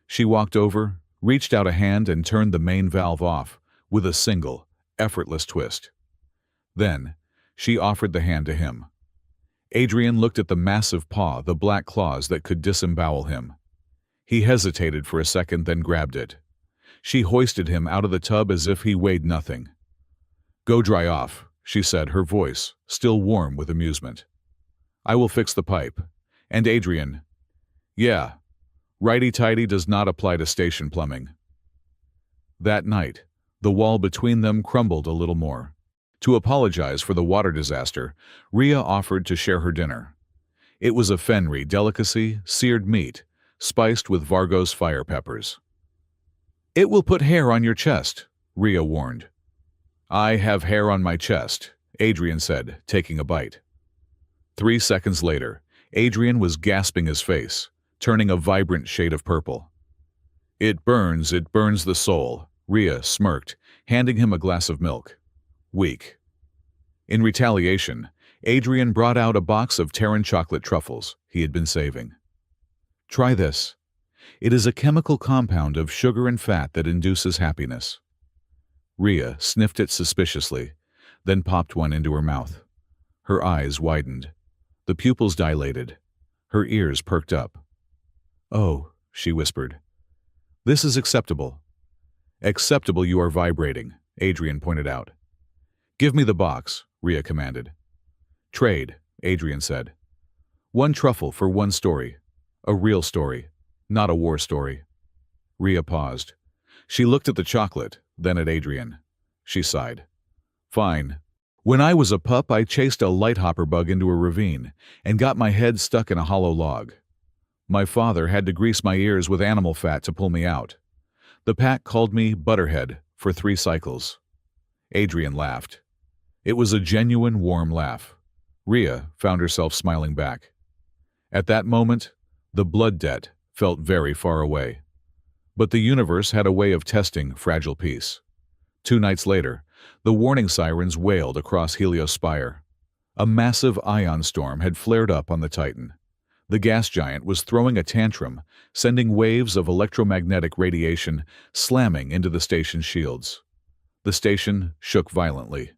[SPEAKER 1] She walked over, reached out a hand and turned the main valve off with a single, effortless twist. Then, she offered the hand to him. Adrian looked at the massive paw, the black claws that could disembowel him. He hesitated for a second, then grabbed it. She hoisted him out of the tub as if he weighed nothing. "Go dry off," she said, her voice still warm with amusement. "I will fix the pipe." And Adrian, "Yeah, righty-tighty does not apply to station plumbing." That night, the wall between them crumbled a little more. To apologize for the water disaster, Rhea offered to share her dinner. It was a Fenry delicacy, seared meat, spiced with Vargos fire peppers. "It will put hair on your chest," Rhea warned. "I have hair on my chest," Adrian said, taking a bite. 3 seconds later, Adrian was gasping his face, turning a vibrant shade of purple. It burns the soul," Rhea smirked, handing him a glass of milk. Weak. In retaliation, Adrian brought out a box of Terran chocolate truffles he had been saving. "Try this. It is a chemical compound of sugar and fat that induces happiness." Rhea sniffed it suspiciously, then popped one into her mouth. Her eyes widened. The pupils dilated. Her ears perked up. "Oh," she whispered. "This is acceptable." "Acceptable you are vibrating," Adrian pointed out. "Give me the box," Rhea commanded. "Trade," Adrian said. "1 truffle for 1 story. A real story, not a war story." Rhea paused. She looked at the chocolate, then at Adrian. She sighed. "Fine. When I was a pup, I chased a lighthopper bug into a ravine and got my head stuck in a hollow log. My father had to grease my ears with animal fat to pull me out. The pack called me Butterhead for 3 cycles. Adrian laughed. It was a genuine warm laugh. Rhea found herself smiling back. At that moment, the blood debt felt very far away. But the universe had a way of testing fragile peace. 2 nights later, the warning sirens wailed across Helios Spire. A massive ion storm had flared up on the Titan. The gas giant was throwing a tantrum, sending waves of electromagnetic radiation slamming into the station's shields. The station shook violently.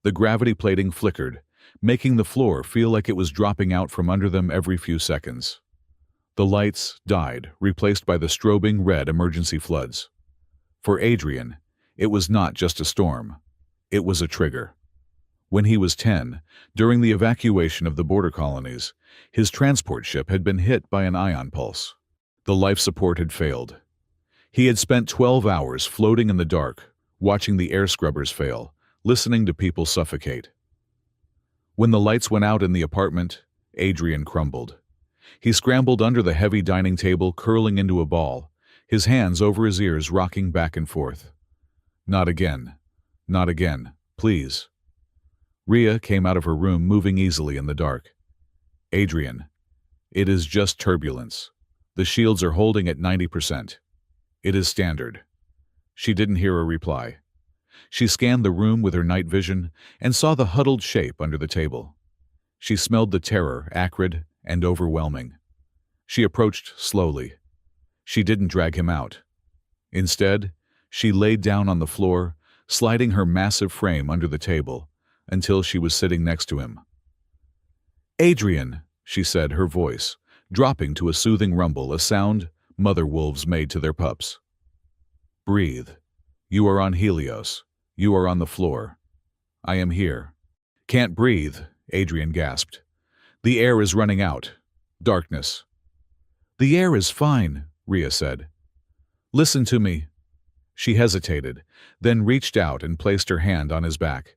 [SPEAKER 1] The gravity plating flickered, making the floor feel like it was dropping out from under them every few seconds. The lights died, replaced by the strobing red emergency floods. For Adrian, it was not just a storm. It was a trigger. When he was 10, during the evacuation of the border colonies, his transport ship had been hit by an ion pulse. The life support had failed. He had spent 12 hours floating in the dark, watching the air scrubbers fail, listening to people suffocate. When the lights went out in the apartment, Adrian crumbled. He scrambled under the heavy dining table, curling into a ball, his hands over his ears rocking back and forth. Not again. Not again. Please. Rhea came out of her room, moving easily in the dark. Adrian, it is just turbulence. The shields are holding at 90%. It is standard. She didn't hear a reply. She scanned the room with her night vision and saw the huddled shape under the table. She smelled the terror, acrid and overwhelming. She approached slowly. She didn't drag him out. Instead, she laid down on the floor, sliding her massive frame under the table, until she was sitting next to him. Adrian, she said, her voice dropping to a soothing rumble, a sound mother wolves made to their pups. Breathe. You are on Helios. You are on the floor. I am here. Can't breathe, Adrian gasped. The air is running out. Darkness. The air is fine, Rhea said. Listen to me. She hesitated, then reached out and placed her hand on his back.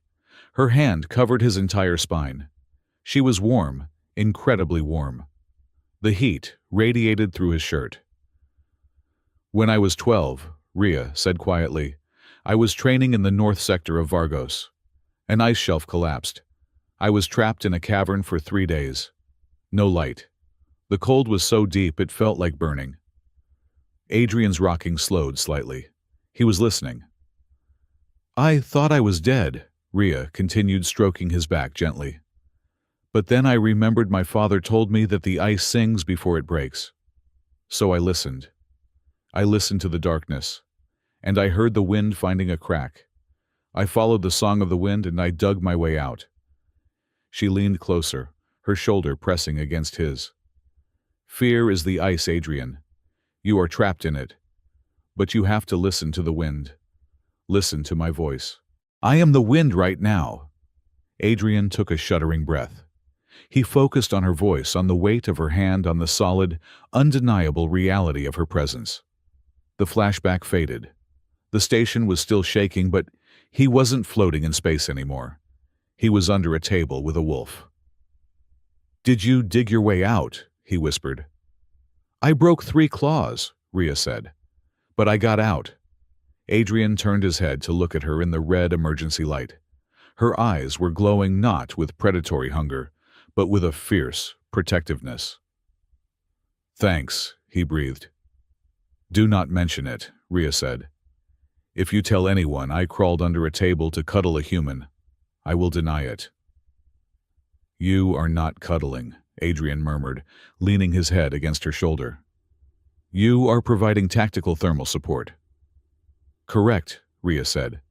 [SPEAKER 1] Her hand covered his entire spine. She was warm, incredibly warm. The heat radiated through his shirt. When I was 12, Rhea said quietly, I was training in the north sector of Vargos. An ice shelf collapsed. I was trapped in a cavern for 3 days. No light. The cold was so deep it felt like burning. Adrian's rocking slowed slightly. He was listening. I thought I was dead, Rhea continued, stroking his back gently. But then I remembered my father told me that the ice sings before it breaks. So I listened. I listened to the darkness, and I heard the wind finding a crack. I followed the song of the wind and I dug my way out. She leaned closer, her shoulder pressing against his. Fear is the ice, Adrian. You are trapped in it. But you have to listen to the wind. Listen to my voice. I am the wind right now. Adrian took a shuddering breath. He focused on her voice, on the weight of her hand, on the solid, undeniable reality of her presence. The flashback faded. The station was still shaking, but he wasn't floating in space anymore. He was under a table with a wolf. Did you dig your way out? He whispered. I broke 3 claws, Rhea said. But I got out. Adrian turned his head to look at her in the red emergency light. Her eyes were glowing not with predatory hunger, but with a fierce protectiveness. Thanks, he breathed. Do not mention it, Rhea said. If you tell anyone I crawled under a table to cuddle a human, I will deny it. You are not cuddling, Adrian murmured, leaning his head against her shoulder. You are providing tactical thermal support. Correct, Rhea said.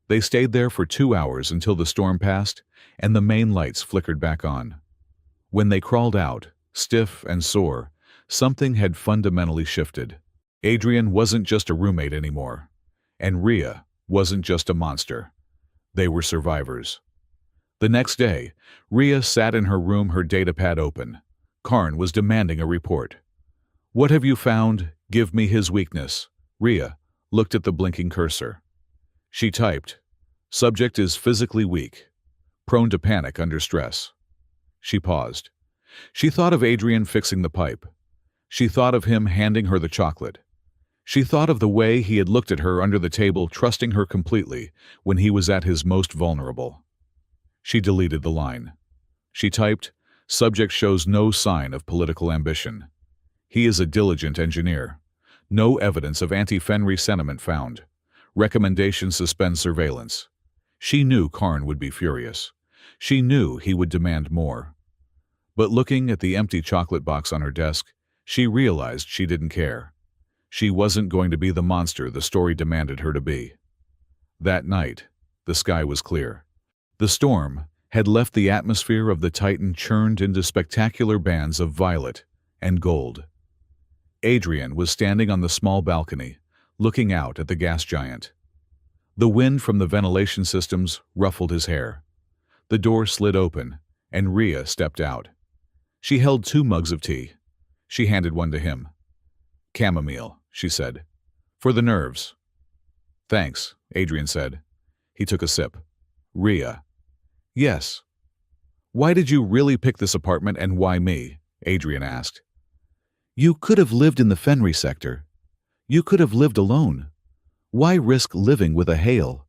[SPEAKER 1] They stayed there for 2 hours until the storm passed and the main lights flickered back on. When they crawled out, stiff and sore, something had fundamentally shifted. Adrian wasn't just a roommate anymore, and Rhea wasn't just a monster. They were survivors. The next day, Rhea sat in her room, her datapad open. Karn was demanding a report. What have you found? Give me his weakness. Rhea looked at the blinking cursor. She typed, Subject is physically weak, prone to panic under stress. She paused. She thought of Adrian fixing the pipe. She thought of him handing her the chocolate. She thought of the way he had looked at her under the table, trusting her completely when he was at his most vulnerable. She deleted the line. She typed, "Subject shows no sign of political ambition. He is a diligent engineer. No evidence of anti-Fenry sentiment found. Recommendation suspend surveillance." She knew Karn would be furious. She knew he would demand more. But looking at the empty chocolate box on her desk, she realized she didn't care. She wasn't going to be the monster the story demanded her to be. That night, the sky was clear. The storm had left the atmosphere of the Titan churned into spectacular bands of violet and gold. Adrian was standing on the small balcony, looking out at the gas giant. The wind from the ventilation systems ruffled his hair. The door slid open, and Rhea stepped out. She held 2 mugs of tea. She handed one to him. "Chamomile," she said. "For the nerves." "Thanks," Adrian said. He took a sip. "Rhea." "Yes." "Why did you really pick this apartment and why me?" Adrian asked. "You could have lived in the Fenry sector. You could have lived alone. Why risk living with a Hale?"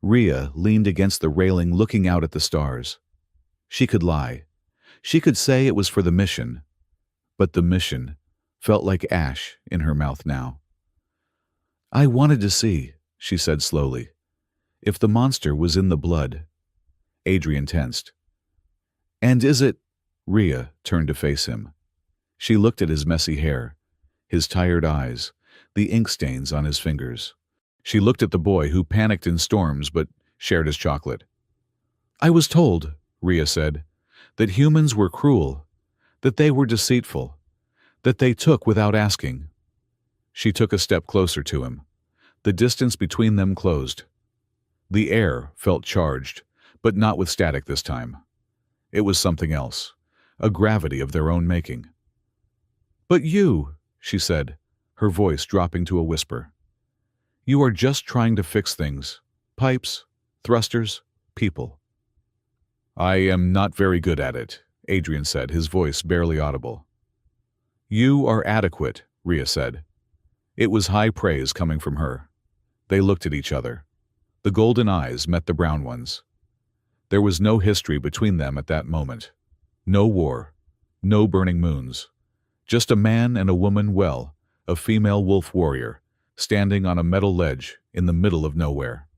[SPEAKER 1] Rhea leaned against the railing looking out at the stars. She could lie. She could say it was for the mission. But the mission felt like ash in her mouth now. "I wanted to see," she said slowly, "if the monster was in the blood." Adrian tensed. "And is it—" Rhea turned to face him. She looked at his messy hair, his tired eyes, the ink stains on his fingers. She looked at the boy who panicked in storms but shared his chocolate. "I was told," Rhea said, "that humans were cruel, that they were deceitful, that they took without asking." She took a step closer to him. The distance between them closed. The air felt charged, but not with static this time. It was something else, a gravity of their own making. "But you," she said, her voice dropping to a whisper. "You are just trying to fix things. Pipes, thrusters, people." "I am not very good at it," Adrian said, his voice barely audible. "You are adequate," Rhea said. It was high praise coming from her. They looked at each other. The golden eyes met the brown ones. There was no history between them at that moment. No war, no burning moons. Just a man and a woman, well, a female wolf warrior, standing on a metal ledge in the middle of nowhere.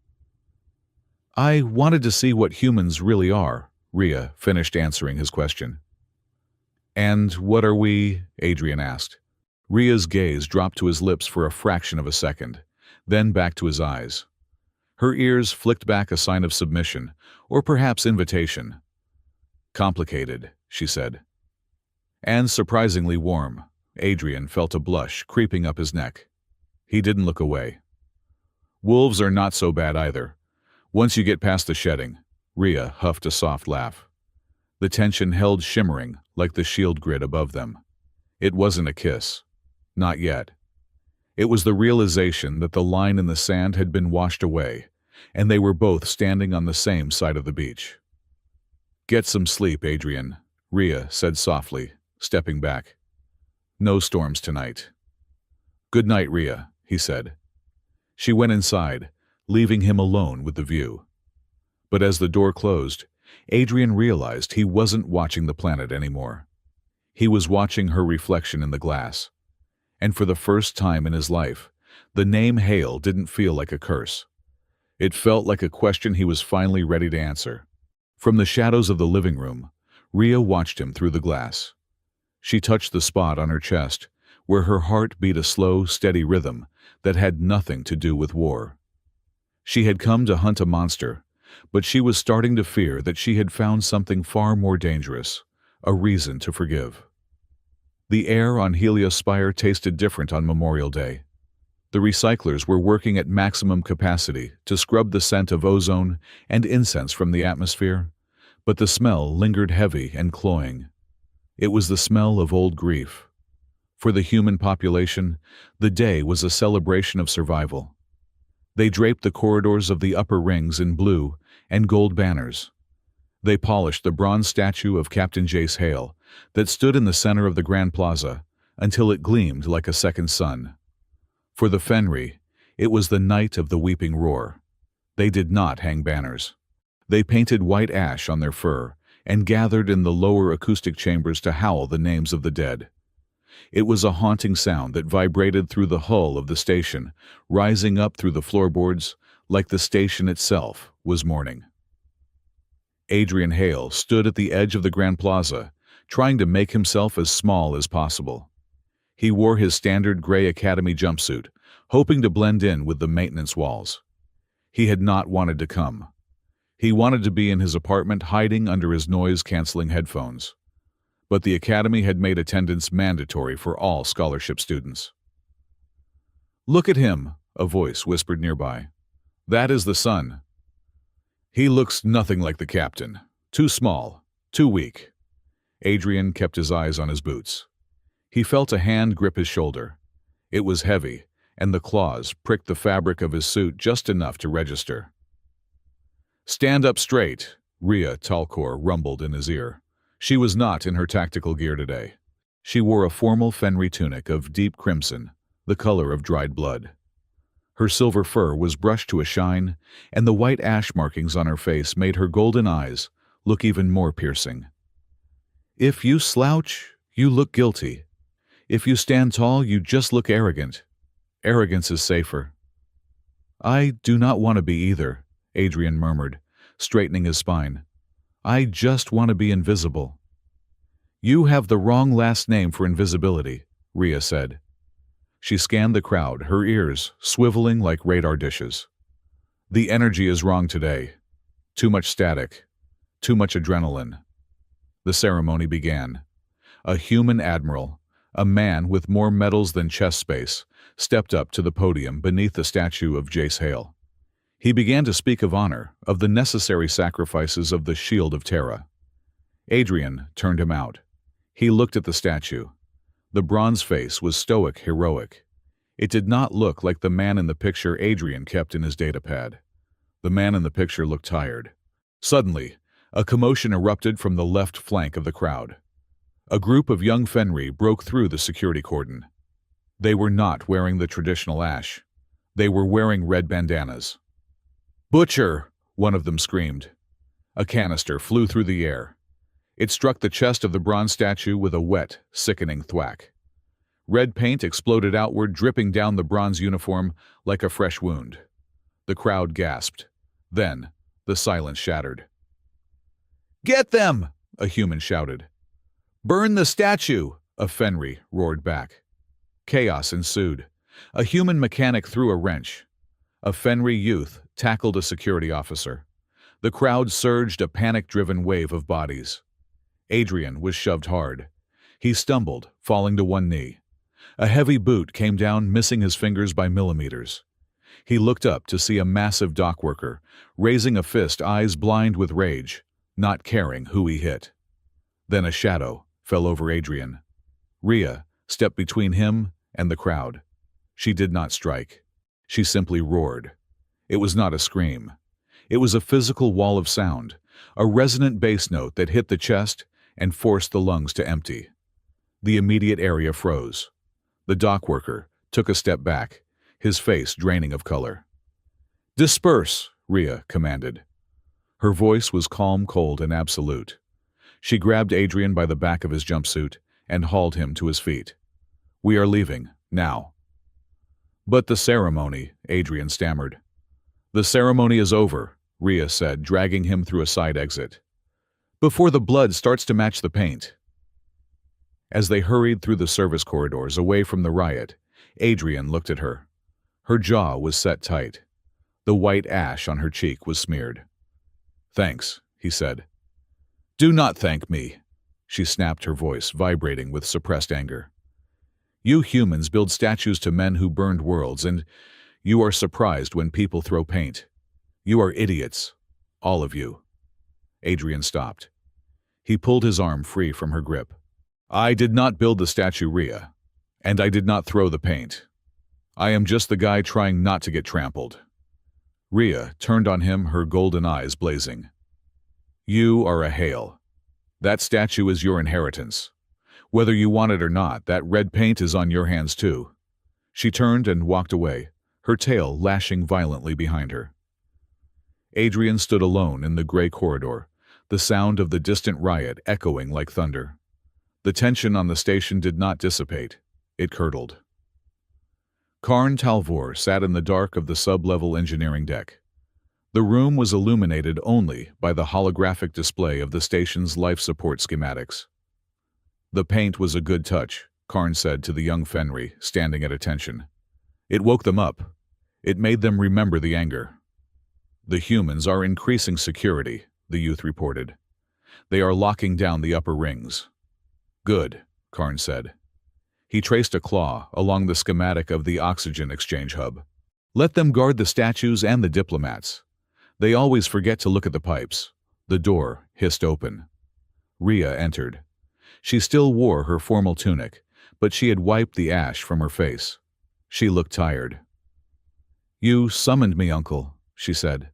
[SPEAKER 1] "I wanted to see what humans really are," Rhea finished answering his question. "And what are we?" Adrian asked. Rhea's gaze dropped to his lips for a fraction of a second, then back to his eyes. Her ears flicked back a sign of submission, or perhaps invitation. "Complicated," she said. "And surprisingly warm." Adrian felt a blush creeping up his neck. He didn't look away. "Wolves are not so bad either. Once you get past the shedding." Rhea huffed a soft laugh. The tension held shimmering like the shield grid above them. It wasn't a kiss. Not yet. It was the realization that the line in the sand had been washed away, and they were both standing on the same side of the beach. "Get some sleep, Adrian," Rhea said softly, stepping back. "No storms tonight." "Good night, Rhea," he said. She went inside, leaving him alone with the view. But as the door closed, Adrian realized he wasn't watching the planet anymore. He was watching her reflection in the glass. And for the first time in his life, the name Hale didn't feel like a curse. It felt like a question he was finally ready to answer. From the shadows of the living room, Rhea watched him through the glass. She touched the spot on her chest, where her heart beat a slow, steady rhythm that had nothing to do with war. She had come to hunt a monster, but she was starting to fear that she had found something far more dangerous, a reason to forgive. The air on Heliospire tasted different on Memorial Day. The recyclers were working at maximum capacity to scrub the scent of ozone and incense from the atmosphere, but the smell lingered heavy and cloying. It was the smell of old grief. For the human population, the day was a celebration of survival. They draped the corridors of the upper rings in blue and gold banners. They polished the bronze statue of Captain Jace Hale that stood in the center of the Grand Plaza, until it gleamed like a second sun. For the Fenri, it was the night of the weeping roar. They did not hang banners. They painted white ash on their fur and gathered in the lower acoustic chambers to howl the names of the dead. It was a haunting sound that vibrated through the hull of the station, rising up through the floorboards like the station itself was mourning. Adrian Hale stood at the edge of the Grand Plaza, trying to make himself as small as possible. He wore his standard gray academy jumpsuit, hoping to blend in with the maintenance walls. He had not wanted to come. He wanted to be in his apartment hiding under his noise-canceling headphones. But the academy had made attendance mandatory for all scholarship students. "Look at him," a voice whispered nearby. "That is the son. He looks nothing like the captain. Too small, too weak." Adrian kept his eyes on his boots. He felt a hand grip his shoulder. It was heavy, and the claws pricked the fabric of his suit just enough to register. "Stand up straight," Rhea Talcor rumbled in his ear. She was not in her tactical gear today. She wore a formal Fenri tunic of deep crimson, the color of dried blood. Her silver fur was brushed to a shine, and the white ash markings on her face made her golden eyes look even more piercing. "If you slouch, you look guilty. If you stand tall, you just look arrogant. Arrogance is safer." "I do not want to be either," Adrian murmured, straightening his spine. "I just want to be invisible." "You have the wrong last name for invisibility," Rhea said. She scanned the crowd, her ears swiveling like radar dishes. "The energy is wrong today. Too much static. Too much adrenaline." The ceremony began. A human admiral, a man with more medals than chest space, stepped up to the podium beneath the statue of Jace Hale. He began to speak of honor, of the necessary sacrifices of the Shield of Terra. Adrian turned him out. He looked at the statue. The bronze face was stoic, heroic. It did not look like the man in the picture Adrian kept in his datapad. The man in the picture looked tired. Suddenly, a commotion erupted from the left flank of the crowd. A group of young Fenri broke through the security cordon. They were not wearing the traditional ash. They were wearing red bandanas. "Butcher!" one of them screamed. A canister flew through the air. It struck the chest of the bronze statue with a wet, sickening thwack. Red paint exploded outward, dripping down the bronze uniform like a fresh wound. The crowd gasped. Then, the silence shattered. "Get them!" a human shouted. "Burn the statue!" a Fenri roared back. Chaos ensued. A human mechanic threw a wrench. A Fenri youth tackled a security officer. The crowd surged, a panic-driven wave of bodies. Adrian was shoved hard. He stumbled, falling to one knee. A heavy boot came down, missing his fingers by millimeters. He looked up to see a massive dock worker, raising a fist, eyes blind with rage, not caring who he hit. Then a shadow fell over Adrian. Rhea stepped between him and the crowd. She did not strike. She simply roared. It was not a scream. It was a physical wall of sound, a resonant bass note that hit the chest and forced the lungs to empty. The immediate area froze. The dock worker took a step back, his face draining of color. "Disperse," Rhea commanded. Her voice was calm, cold, and absolute. She grabbed Adrian by the back of his jumpsuit and hauled him to his feet. "We are leaving, now." "But the ceremony," Adrian stammered. "The ceremony is over," Rhea said, dragging him through a side exit. "Before the blood starts to match the paint." As they hurried through the service corridors away from the riot, Adrian looked at her. Her jaw was set tight. The white ash on her cheek was smeared. "Thanks," he said. "Do not thank me," she snapped, her voice vibrating with suppressed anger. "You humans build statues to men who burned worlds, and you are surprised when people throw paint. You are idiots. All of you." Adrian stopped. He pulled his arm free from her grip. "I did not build the statue, Rhea, and I did not throw the paint. I am just the guy trying not to get trampled." Rhea turned on him, her golden eyes blazing. "You are a Hale. That statue is your inheritance. Whether you want it or not, that red paint is on your hands too." She turned and walked away, her tail lashing violently behind her. Adrian stood alone in the gray corridor, the sound of the distant riot echoing like thunder. The tension on the station did not dissipate. It curdled. Karn Talvor sat in the dark of the sub-level engineering deck. The room was illuminated only by the holographic display of the station's life support schematics. "The paint was a good touch," Karn said to the young Fenry, standing at attention. "It woke them up. It made them remember the anger." "The humans are increasing security," the youth reported. "They are locking down the upper rings." "Good," Karn said. He traced a claw along the schematic of the oxygen exchange hub. "Let them guard the statues and the diplomats. They always forget to look at the pipes." The door hissed open. Rhea entered. She still wore her formal tunic, but she had wiped the ash from her face. She looked tired. "You summoned me, Uncle," she said.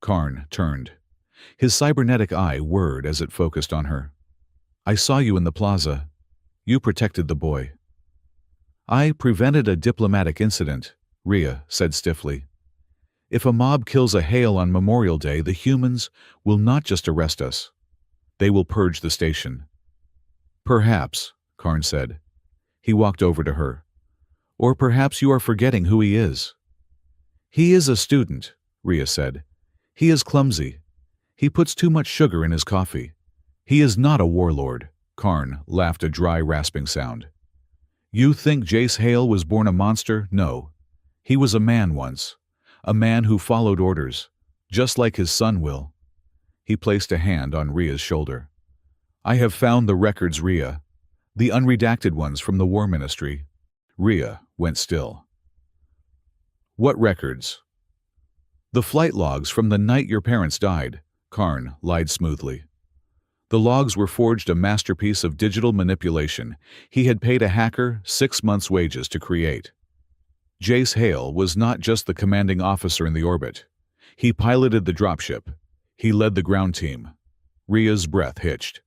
[SPEAKER 1] Karn turned. His cybernetic eye whirred as it focused on her. "I saw you in the plaza. You protected the boy." "I prevented a diplomatic incident," Rhea said stiffly. "If a mob kills a Hale on Memorial Day, the humans will not just arrest us. They will purge the station." "Perhaps," Karn said. He walked over to her. "Or perhaps you are forgetting who he is." "He is a student," Rhea said. "He is clumsy. He puts too much sugar in his coffee. He is not a warlord." Karn laughed a dry, rasping sound. "You think Jace Hale was born a monster? No. He was a man once. A man who followed orders, just like his son will." He placed a hand on Rhea's shoulder. "I have found the records, Rhea. The unredacted ones from the War Ministry." Rhea went still. "What records?" "The flight logs from the night your parents died," Karn lied smoothly. The logs were forged a masterpiece of digital manipulation he had paid a hacker 6 months' wages to create. Jace Hale was not just the commanding officer in the orbit. He piloted the dropship. He led the ground team. Rhea's breath hitched.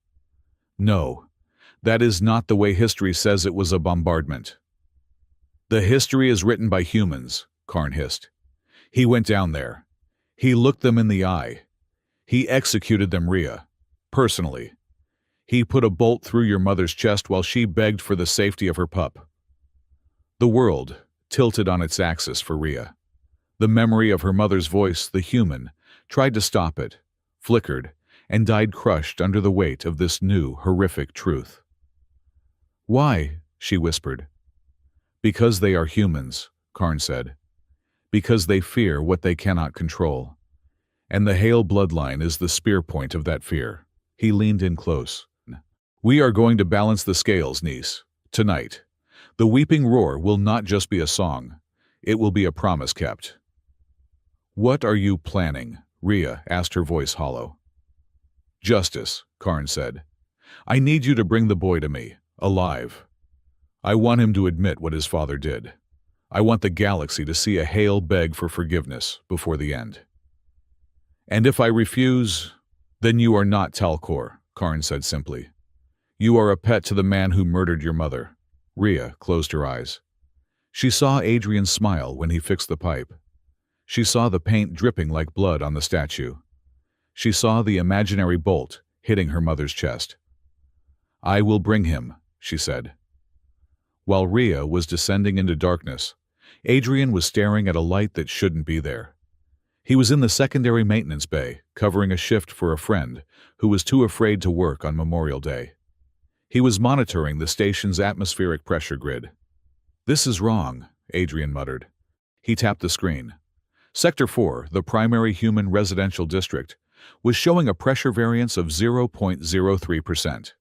[SPEAKER 1] "No, that is not the way history says it was a bombardment." "The history is written by humans," Karn hissed. "He went down there. He looked them in the eye. He executed them, Rhea. Personally. He put a bolt through your mother's chest while she begged for the safety of her pup." The world tilted on its axis for Rhea. The memory of her mother's voice, the human, tried to stop it, flickered, and died crushed under the weight of this new, horrific truth. "Why?" she whispered. "Because they are humans," Karn said. "Because they fear what they cannot control. And the Hale bloodline is the spear point of that fear." He leaned in close. "We are going to balance the scales, niece. Tonight. The weeping roar will not just be a song. It will be a promise kept." "What are you planning?" Rhea asked, her voice hollow. "Justice," Karn said. "I need you to bring the boy to me, alive. I want him to admit what his father did. I want the galaxy to see a Hale beg for forgiveness before the end." "And if I refuse, then you are not Talcor," Karn said simply. "You are a pet to the man who murdered your mother." Rhea closed her eyes. She saw Adrian smile when he fixed the pipe. She saw the paint dripping like blood on the statue. She saw the imaginary bolt hitting her mother's chest. "I will bring him," she said. While Rhea was descending into darkness, Adrian was staring at a light that shouldn't be there. He was in the secondary maintenance bay, covering a shift for a friend who was too afraid to work on Memorial Day. He was monitoring the station's atmospheric pressure grid. "This is wrong," Adrian muttered. He tapped the screen. Sector 4, the primary human residential district, was showing a pressure variance of 0.03%.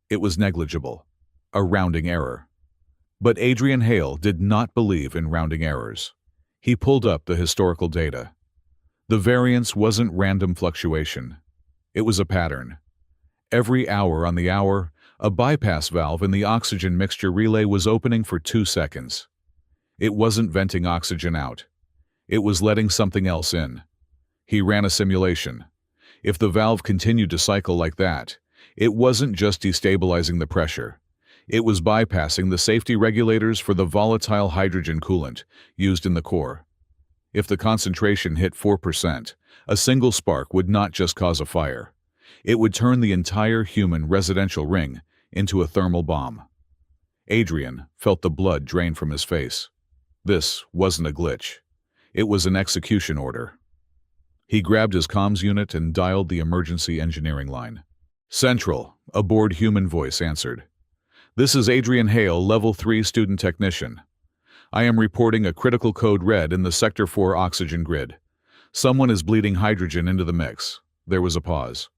[SPEAKER 1] It was negligible, a rounding error. But Adrian Hale did not believe in rounding errors. He pulled up the historical data. The variance wasn't random fluctuation. It was a pattern. Every hour on the hour, a bypass valve in the oxygen mixture relay was opening for 2 seconds. It wasn't venting oxygen out. It was letting something else in. He ran a simulation. If the valve continued to cycle like that, it wasn't just destabilizing the pressure. It was bypassing the safety regulators for the volatile hydrogen coolant used in the core. If the concentration hit 4%, a single spark would not just cause a fire. It would turn the entire human residential ring into a thermal bomb. Adrian felt the blood drain from his face. This wasn't a glitch. It was an execution order. He grabbed his comms unit and dialed the emergency engineering line. "Central," a bored human voice answered. "This is Adrian Hale, Level 3 student technician. I am reporting a critical code red in the Sector 4 oxygen grid. Someone is bleeding hydrogen into the mix." There was a pause.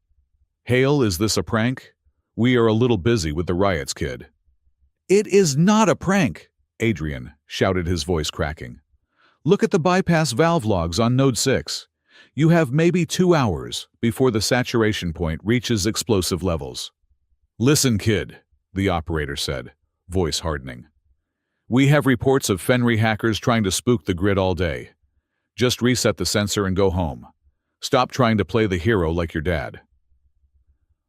[SPEAKER 1] "Hale, is this a prank? We are a little busy with the riots, kid." "It is not a prank," Adrian shouted, his voice cracking. "Look at the bypass valve logs on Node 6. You have maybe 2 hours before the saturation point reaches explosive levels." "Listen, kid," the operator said, voice hardening. "We have reports of Fenry hackers trying to spook the grid all day. Just reset the sensor and go home. Stop trying to play the hero like your dad."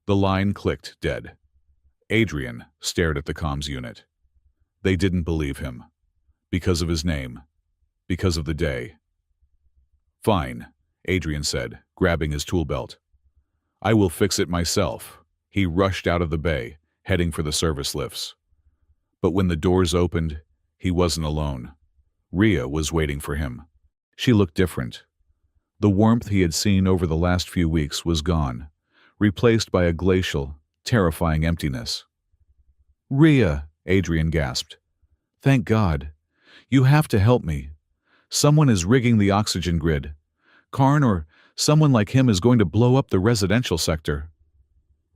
[SPEAKER 1] The line clicked dead. Adrian stared at the comms unit. They didn't believe him. Because of his name. Because of the day. "Fine," Adrian said, grabbing his tool belt. "I will fix it myself." He rushed out of the bay, heading for the service lifts. But when the doors opened, he wasn't alone. Rhea was waiting for him. She looked different. The warmth he had seen over the last few weeks was gone, replaced by a glacial, terrifying emptiness. "Rhea," Adrian gasped. "Thank God. You have to help me. Someone is rigging the oxygen grid. Karn or someone like him is going to blow up the residential sector."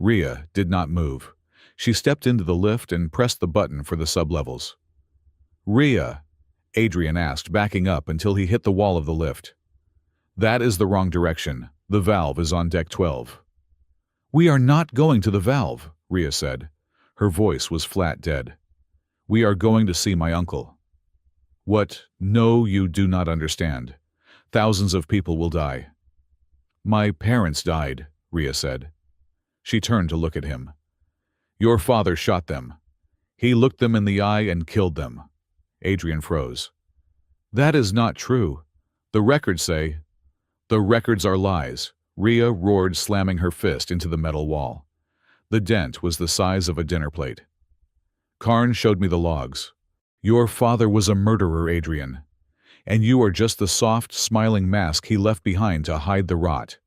[SPEAKER 1] Rhea did not move. She stepped into the lift and pressed the button for the sublevels. "Rhea," Adrian asked, backing up until he hit the wall of the lift. "That is the wrong direction. The valve is on deck 12. "We are not going to the valve," Rhea said. Her voice was flat dead. "We are going to see my uncle." "What? No, you do not understand. Thousands of people will die." "My parents died," Rhea said. She turned to look at him. "Your father shot them. He looked them in the eye and killed them." Adrian froze. "That is not true. The records say—" "The records are lies," Rhea roared, slamming her fist into the metal wall. The dent was the size of a dinner plate. "Karn showed me the logs. Your father was a murderer, Adrian. And you are just the soft, smiling mask he left behind to hide the rot."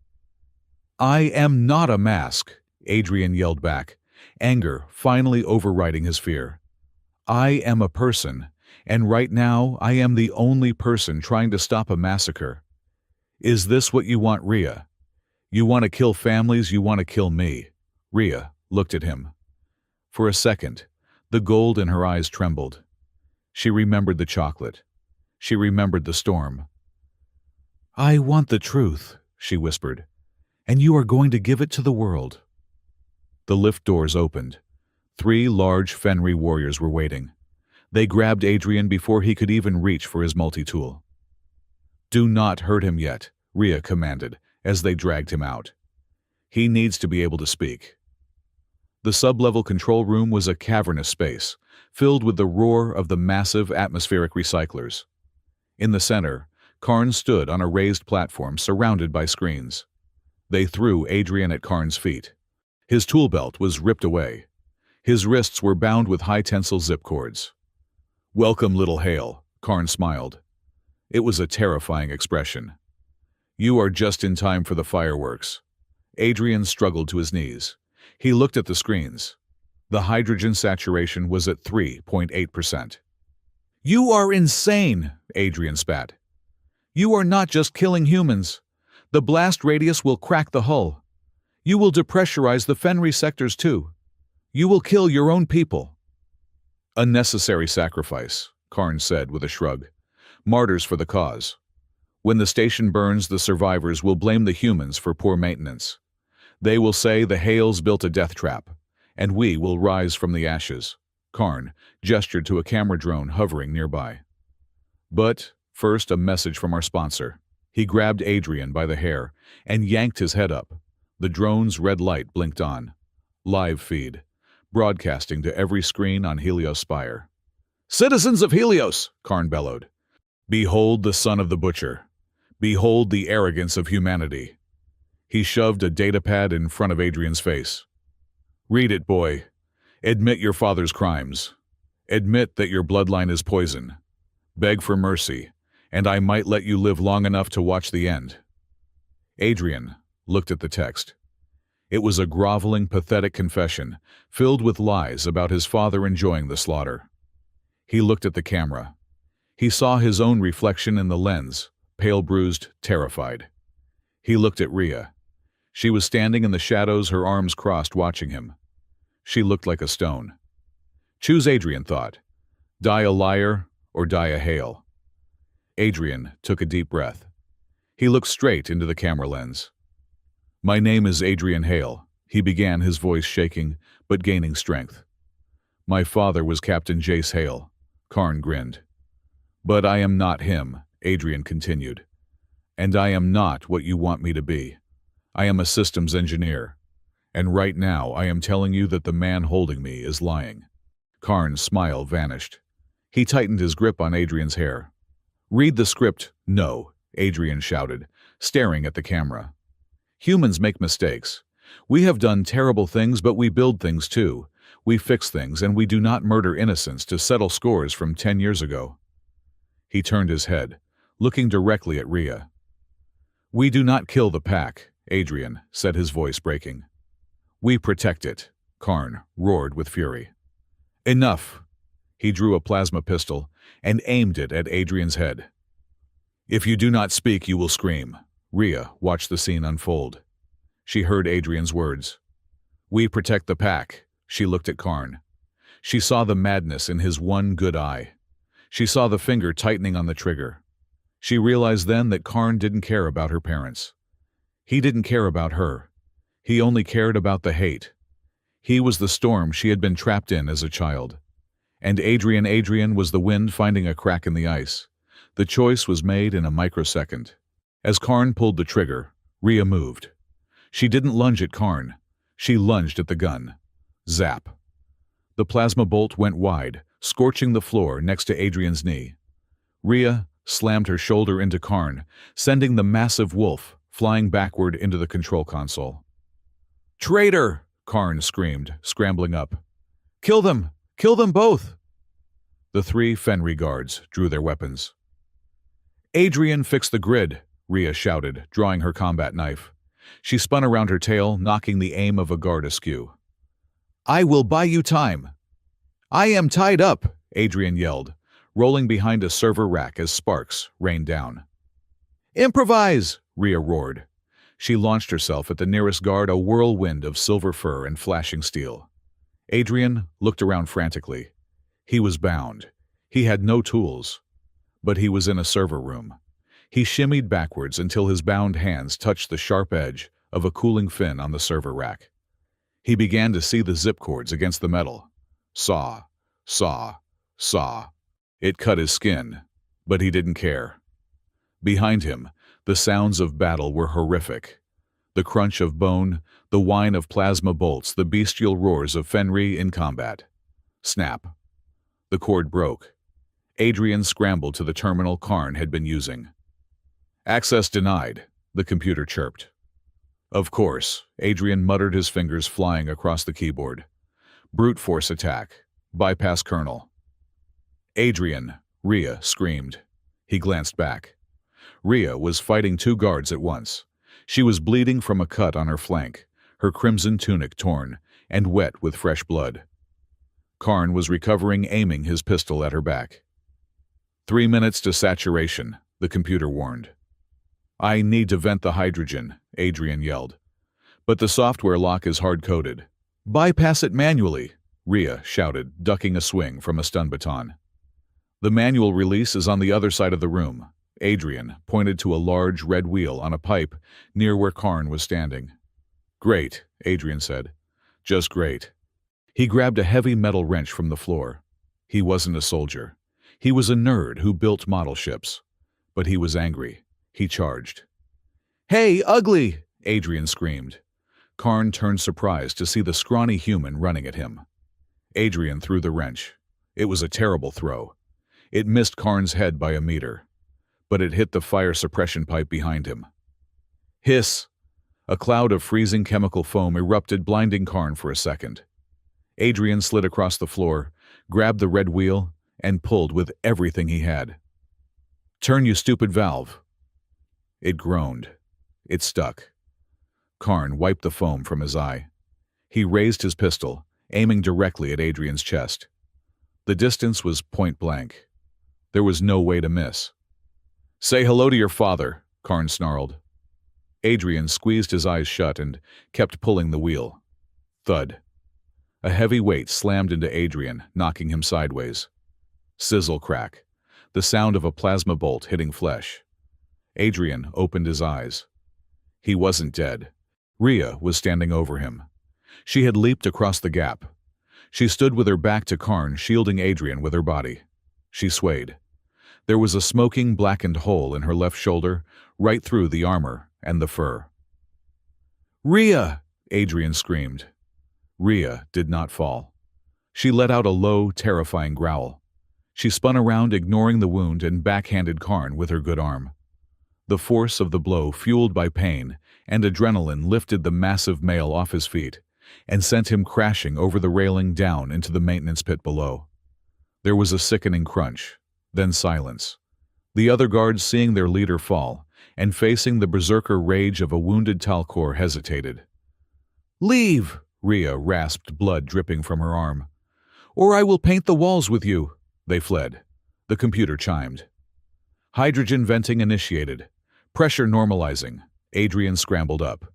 [SPEAKER 1] "I am not a mask," Adrian yelled back, anger finally overriding his fear. "I am a person, and right now I am the only person trying to stop a massacre. Is this what you want, Rhea? You want to kill families, you want to kill me." Rhea looked at him. For a second, the gold in her eyes trembled. She remembered the chocolate. She remembered the storm. "I want the truth," she whispered, "and you are going to give it to the world." The lift doors opened. 3 large Fenry warriors were waiting. They grabbed Adrian before he could even reach for his multi-tool. "Do not hurt him yet," Rhea commanded as they dragged him out. "He needs to be able to speak." The sub-level control room was a cavernous space, filled with the roar of the massive atmospheric recyclers. In the center, Karn stood on a raised platform surrounded by screens. They threw Adrian at Karn's feet. His tool belt was ripped away. His wrists were bound with high-tensile zip cords. "Welcome, little Hale," Karn smiled. It was a terrifying expression. "You are just in time for the fireworks." Adrian struggled to his knees. He looked at the screens. The hydrogen saturation was at 3.8%. "You are insane," Adrian spat. "You are not just killing humans. The blast radius will crack the hull. You will depressurize the Fenry sectors too. You will kill your own people." "A necessary sacrifice," Karn said with a shrug. "Martyrs for the cause. When the station burns, the survivors will blame the humans for poor maintenance. They will say the Hales built a death trap, and we will rise from the ashes." Karn gestured to a camera drone hovering nearby. "But first, a message from our sponsor." He grabbed Adrian by the hair and yanked his head up. The drone's red light blinked on. Live feed. broadcasting to every screen on Helios Spire. "Citizens of Helios!" Karn bellowed. "Behold the son of the butcher. Behold the arrogance of humanity." He shoved a datapad in front of Adrian's face. "Read it, boy. Admit your father's crimes. Admit that your bloodline is poison. Beg for mercy, and I might let you live long enough to watch the end." Adrian looked at the text. It was a groveling, pathetic confession, filled with lies about his father enjoying the slaughter. He looked at the camera. He saw his own reflection in the lens, pale, bruised, terrified. He looked at Rhea. She was standing in the shadows, her arms crossed, watching him. She looked like a stone. Choose, Adrian thought. Die a liar or die a Hale. Adrian took a deep breath. He looked straight into the camera lens. "My name is Adrian Hale," he began, his voice shaking, but gaining strength. "My father was Captain Jace Hale." Karn grinned. "But I am not him," Adrian continued. "And I am not what you want me to be. I am a systems engineer. And right now I am telling you that the man holding me is lying." Karn's smile vanished. He tightened his grip on Adrian's hair. "Read the script." "No," Adrian shouted, staring at the camera. "Humans make mistakes. We have done terrible things, but we build things too. We fix things, and we do not murder innocents to settle scores from 10 years ago." He turned his head, looking directly at Rhea. "We do not kill the pack," Adrian said, his voice breaking. "We protect it," Karn roared with fury. "Enough!" He drew a plasma pistol and aimed it at Adrian's head. "If you do not speak, you will scream." Rhea watched the scene unfold. She heard Adrian's words. "We protect the pack." She looked at Karn. She saw the madness in his one good eye. She saw the finger tightening on the trigger. She realized then that Karn didn't care about her parents. He didn't care about her. He only cared about the hate. He was the storm she had been trapped in as a child. And Adrian was the wind finding a crack in the ice. The choice was made in a microsecond. As Karn pulled the trigger, Rhea moved. She didn't lunge at Karn. She lunged at the gun. Zap. The plasma bolt went wide, scorching the floor next to Adrian's knee. Rhea slammed her shoulder into Karn, sending the massive wolf flying backward into the control console. "Traitor!" Karn screamed, scrambling up. "Kill them! Kill them both!" The 3 Fenry guards drew their weapons. "Adrian, fix the grid!" Rhea shouted, drawing her combat knife. She spun around her tail, knocking the aim of a guard askew. "I will buy you time!" "I am tied up!" Adrian yelled, rolling behind a server rack as sparks rained down. "Improvise!" Rhea roared. She launched herself at the nearest guard, a whirlwind of silver fur and flashing steel. Adrian looked around frantically. He was bound. He had no tools. But he was in a server room. He shimmied backwards until his bound hands touched the sharp edge of a cooling fin on the server rack. He began to see the zip cords against the metal. Saw, saw, saw. It cut his skin, but he didn't care. Behind him, the sounds of battle were horrific. The crunch of bone, the whine of plasma bolts, the bestial roars of Fenry in combat. Snap. The cord broke. Adrian scrambled to the terminal Karn had been using. "Access denied," the computer chirped. "Of course," Adrian muttered, his fingers flying across the keyboard. "Brute force attack. Bypass kernel." "Adrian!" Rhea screamed. He glanced back. Rhea was fighting 2 guards at once. She was bleeding from a cut on her flank, her crimson tunic torn and wet with fresh blood. Karn was recovering, aiming his pistol at her back. 3 minutes to saturation, the computer warned. "I need to vent the hydrogen," Adrian yelled. "But the software lock is hard-coded." "Bypass it manually," Rhea shouted, ducking a swing from a stun baton. "The manual release is on the other side of the room." Adrian pointed to a large red wheel on a pipe near where Karn was standing. "Great," Adrian said. "Just great." He grabbed a heavy metal wrench from the floor. He wasn't a soldier. He was a nerd who built model ships. But he was angry. He charged. "Hey, ugly!" Adrian screamed. Karn turned surprised to see the scrawny human running at him. Adrian threw the wrench. It was a terrible throw. It missed Karn's head by a meter, but it hit the fire suppression pipe behind him. Hiss! A cloud of freezing chemical foam erupted, blinding Karn for a second. Adrian slid across the floor, grabbed the red wheel, and pulled with everything he had. "Turn, you stupid valve!" It groaned. It stuck. Karn wiped the foam from his eye. He raised his pistol, aiming directly at Adrian's chest. The distance was point blank. There was no way to miss. "Say hello to your father," Karn snarled. Adrian squeezed his eyes shut and kept pulling the wheel. Thud. A heavy weight slammed into Adrian, knocking him sideways. Sizzle crack. The sound of a plasma bolt hitting flesh. Adrian opened his eyes. He wasn't dead. Rhea was standing over him. She had leaped across the gap. She stood with her back to Karn, shielding Adrian with her body. She swayed. There was a smoking, blackened hole in her left shoulder, right through the armor and the fur. "Rhea!" Adrian screamed. Rhea did not fall. She let out a low, terrifying growl. She spun around, ignoring the wound, and backhanded Karn with her good arm. The force of the blow, fueled by pain and adrenaline, lifted the massive male off his feet and sent him crashing over the railing down into the maintenance pit below. There was a sickening crunch, then silence. The other guards, seeing their leader fall and facing the berserker rage of a wounded Talcor, hesitated. "Leave!" Rhea rasped, blood dripping from her arm. "Or I will paint the walls with you." They fled. The computer chimed. Hydrogen venting initiated. Pressure normalizing. Adrian scrambled up.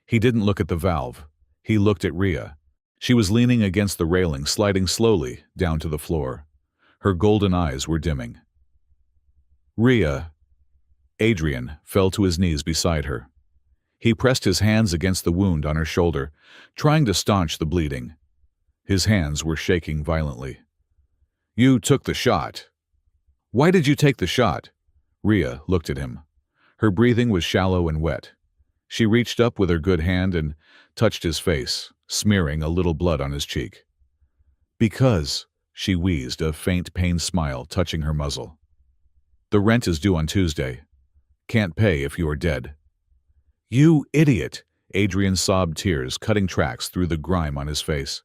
[SPEAKER 1] He didn't look at the valve. He looked at Rhea. She was leaning against the railing, sliding slowly down to the floor. Her golden eyes were dimming. "Rhea." Adrian fell to his knees beside her. He pressed his hands against the wound on her shoulder, trying to staunch the bleeding. His hands were shaking violently. "You took the shot." "Why did you take the shot?" Rhea looked at him. Her breathing was shallow and wet. She reached up with her good hand and touched his face, smearing a little blood on his cheek. "Because," she wheezed, a faint pain smile touching her muzzle. "The rent is due on Tuesday. Can't pay if you are dead." "You idiot!" Adrian sobbed, tears cutting tracks through the grime on his face.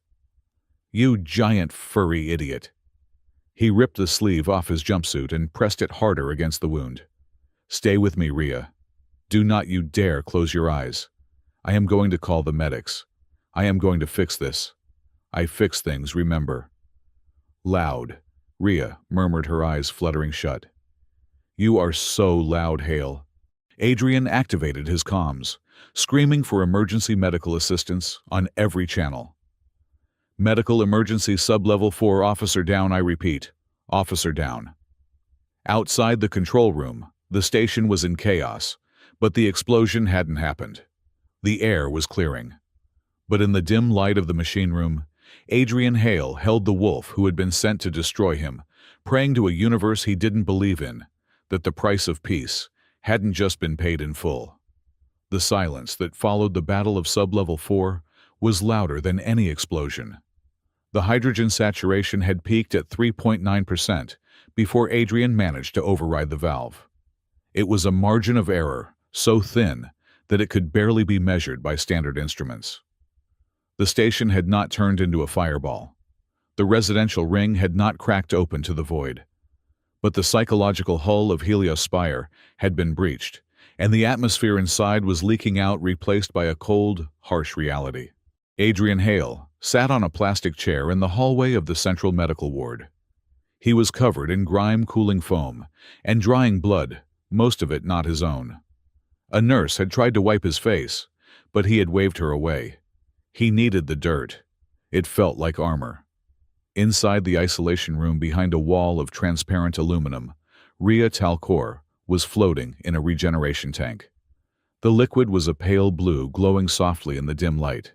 [SPEAKER 1] "You giant furry idiot." He ripped the sleeve off his jumpsuit and pressed it harder against the wound. "Stay with me, Rhea. Do not you dare close your eyes. I am going to call the medics. I am going to fix this. I fix things, remember." "Loud," Rhea murmured, her eyes fluttering shut. "You are so loud, Hale." Adrian activated his comms, screaming for emergency medical assistance on every channel. "Medical emergency, sub-level 4, officer down, I repeat, officer down." Outside the control room, the station was in chaos, but the explosion hadn't happened. The air was clearing. But in the dim light of the machine room, Adrian Hale held the wolf who had been sent to destroy him, praying to a universe he didn't believe in, that the price of peace hadn't just been paid in full. The silence that followed the Battle of Sub-Level 4 was louder than any explosion. The hydrogen saturation had peaked at 3.9% before Adrian managed to override the valve. It was a margin of error so thin that it could barely be measured by standard instruments. The station had not turned into a fireball. The residential ring had not cracked open to the void. But the psychological hull of Helios Spire had been breached, and the atmosphere inside was leaking out, replaced by a cold, harsh reality. Adrian Hale sat on a plastic chair in the hallway of the Central Medical Ward. He was covered in grime-cooling foam and drying blood, most of it not his own. A nurse had tried to wipe his face, but he had waved her away. He needed the dirt. It felt like armor. Inside the isolation room, behind a wall of transparent aluminum, Rhea Talcor was floating in a regeneration tank. The liquid was a pale blue, glowing softly in the dim light.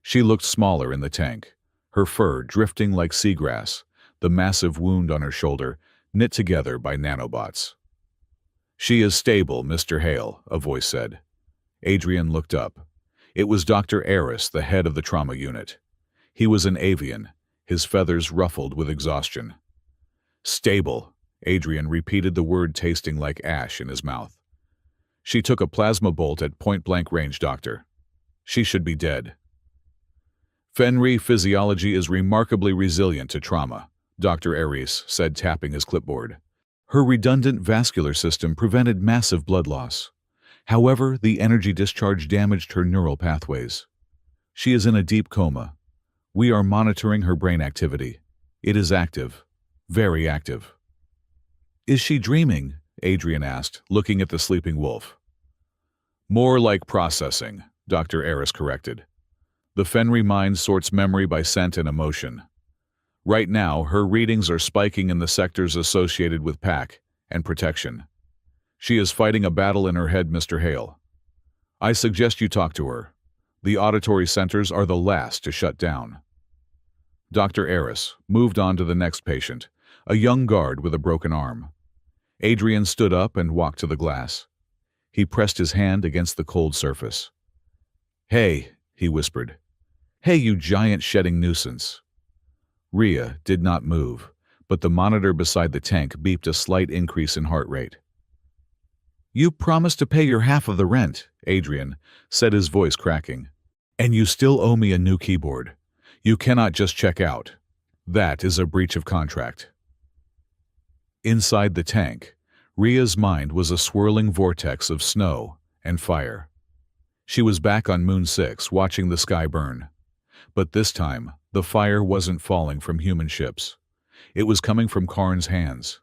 [SPEAKER 1] She looked smaller in the tank, her fur drifting like seagrass, the massive wound on her shoulder knit together by nanobots. "She is stable, Mr. Hale," a voice said. Adrian looked up. It was Dr. Aris, the head of the trauma unit. He was an avian, his feathers ruffled with exhaustion. Stable, Adrian repeated the word, tasting like ash in his mouth. She took a plasma bolt at point-blank range, Doctor. She should be dead. Fenry physiology is remarkably resilient to trauma, Dr. Aries said, tapping his clipboard. Her redundant vascular system prevented massive blood loss. However, the energy discharge damaged her neural pathways. She is in a deep coma. We are monitoring her brain activity. It is active. Very active. Is she dreaming? Adrian asked, looking at the sleeping wolf. More like processing, Dr. Aris corrected. The Fenry mind sorts memory by scent and emotion. Right now, her readings are spiking in the sectors associated with pack and protection. She is fighting a battle in her head, Mr. Hale. I suggest you talk to her. The auditory centers are the last to shut down. Dr. Aris moved on to the next patient, a young guard with a broken arm. Adrian stood up and walked to the glass. He pressed his hand against the cold surface. Hey, he whispered. Hey, you giant shedding nuisance. Rhea did not move, but the monitor beside the tank beeped a slight increase in heart rate. You promised to pay your half of the rent, Adrian said, his voice cracking. And you still owe me a new keyboard. You cannot just check out. That is a breach of contract. Inside the tank, Rhea's mind was a swirling vortex of snow and fire. She was back on Moon 6 watching the sky burn. But this time, the fire wasn't falling from human ships. It was coming from Karn's hands.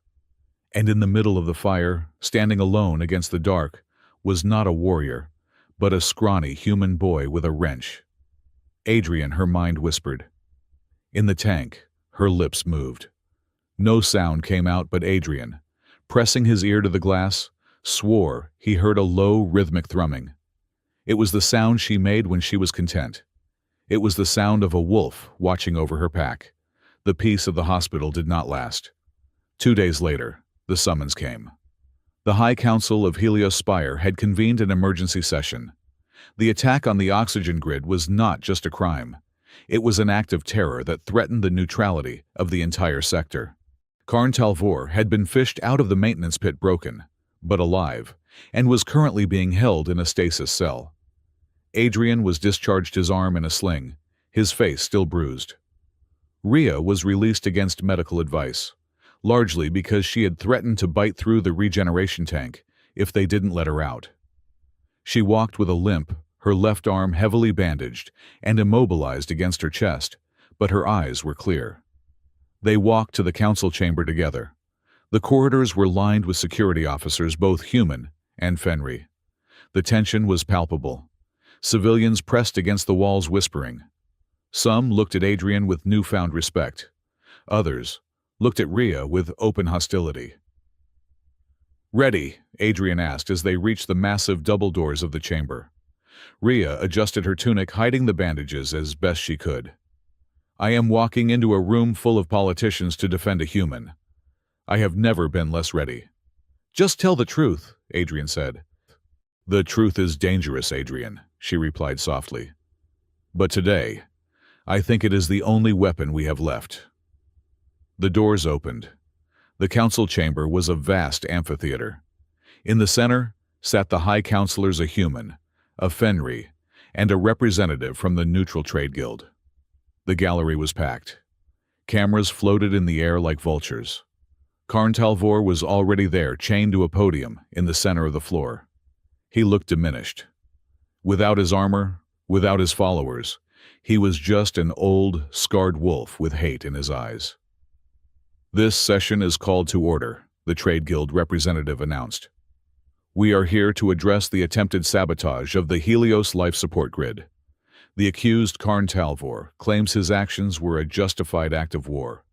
[SPEAKER 1] And in the middle of the fire, standing alone against the dark, was not a warrior, but a scrawny human boy with a wrench. Adrian, her mind whispered. In the tank, her lips moved. No sound came out, but Adrian, pressing his ear to the glass, swore he heard a low, rhythmic thrumming. It was the sound she made when she was content. It was the sound of a wolf watching over her pack. The peace of the hospital did not last. 2 days later, the summons came. The High Council of Helios Spire had convened an emergency session. The attack on the oxygen grid was not just a crime. It was an act of terror that threatened the neutrality of the entire sector. Karn Talvor had been fished out of the maintenance pit broken, but alive, and was currently being held in a stasis cell. Adrian was discharged his arm in a sling, his face still bruised. Rhea was released against medical advice, largely because she had threatened to bite through the regeneration tank if they didn't let her out. She walked with a limp, her left arm heavily bandaged and immobilized against her chest, but her eyes were clear. They walked to the council chamber together. The corridors were lined with security officers, both human and Fenry. The tension was palpable. Civilians pressed against the walls whispering. Some looked at Adrian with newfound respect. Others looked at Rhea with open hostility. Ready? Adrian asked as they reached the massive double doors of the chamber. Rhea adjusted her tunic, hiding the bandages as best she could. I am walking into a room full of politicians to defend a human. I have never been less ready. Just tell the truth, Adrian said. The truth is dangerous, Adrian, she replied softly. But today, I think it is the only weapon we have left. The doors opened. The council chamber was a vast amphitheater. In the center sat the High Counselors, a human, a Fenry, and a representative from the Neutral Trade Guild. The gallery was packed. Cameras floated in the air like vultures. Karn Talvor was already there, chained to a podium in the center of the floor. He looked diminished. Without his armor, without his followers, he was just an old, scarred wolf with hate in his eyes. This session is called to order, the Trade Guild representative announced. We are here to address the attempted sabotage of the Helios life support grid. The accused, Karn Talvor, claims his actions were a justified act of war.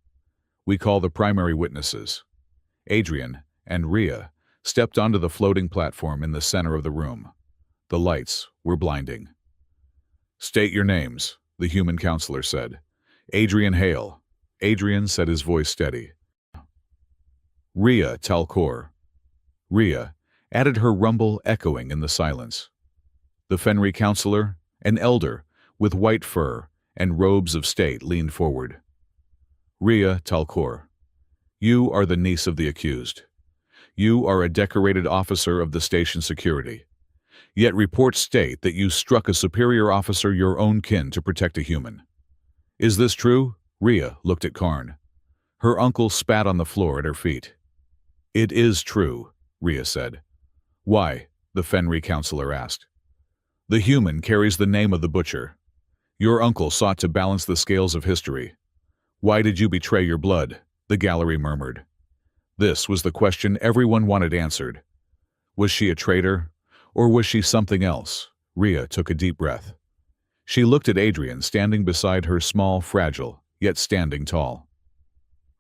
[SPEAKER 1] We call the primary witnesses. Adrian and Rhea stepped onto the floating platform in the center of the room. The lights were blinding. State your names, the human counselor said. Adrian Hale. Adrian said, his voice steady. Rhea Talcor. Rhea added, her rumble echoing in the silence. The Fenry counselor, an elder with white fur and robes of state, leaned forward. Ria Talcor, you are the niece of the accused. You are a decorated officer of the station security. Yet reports state that you struck a superior officer your own kin to protect a human. Is this true? Ria looked at Karn. Her uncle spat on the floor at her feet. It is true, Ria said. Why? The Fenry counselor asked. The human carries the name of the butcher. Your uncle sought to balance the scales of history. Why did you betray your blood? The gallery murmured. This was the question everyone wanted answered. Was she a traitor, or was she something else? Ria took a deep breath. She looked at Adrian standing beside her, small, fragile, yet standing tall.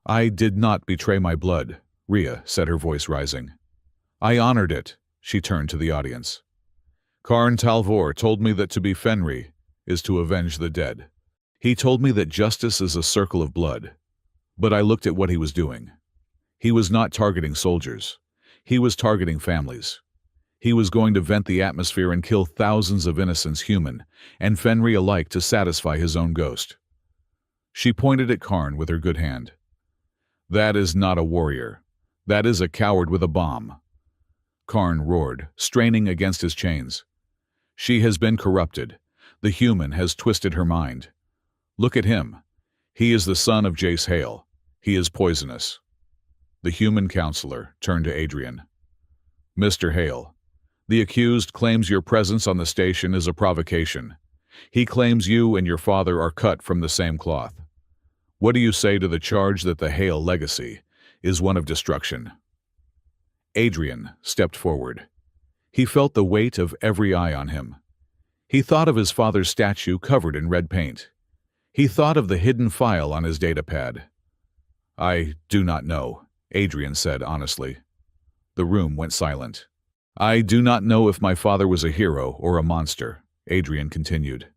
[SPEAKER 1] I did not betray my blood, Ria said, her voice rising. I honored it. She turned to the audience. Karn Talvor told me that to be Fenry is to avenge the dead. He told me that justice is a circle of blood. But I looked at what he was doing. He was not targeting soldiers. He was targeting families. He was going to vent the atmosphere and kill thousands of innocents, human and Fenry alike, to satisfy his own ghost. She pointed at Karn with her good hand. That is not a warrior. That is a coward with a bomb. Karn roared, straining against his chains. She has been corrupted. The human has twisted her mind. Look at him. He is the son of Jace Hale. He is poisonous. The human counselor turned to Adrian. Mr. Hale, the accused claims your presence on the station is a provocation. He claims you and your father are cut from the same cloth. What do you say to the charge that the Hale legacy is one of destruction? Adrian stepped forward. He felt the weight of every eye on him. He thought of his father's statue covered in red paint. He thought of the hidden file on his datapad. I do not know, Adrian said honestly. The room went silent. I do not know if my father was a hero or a monster, Adrian continued.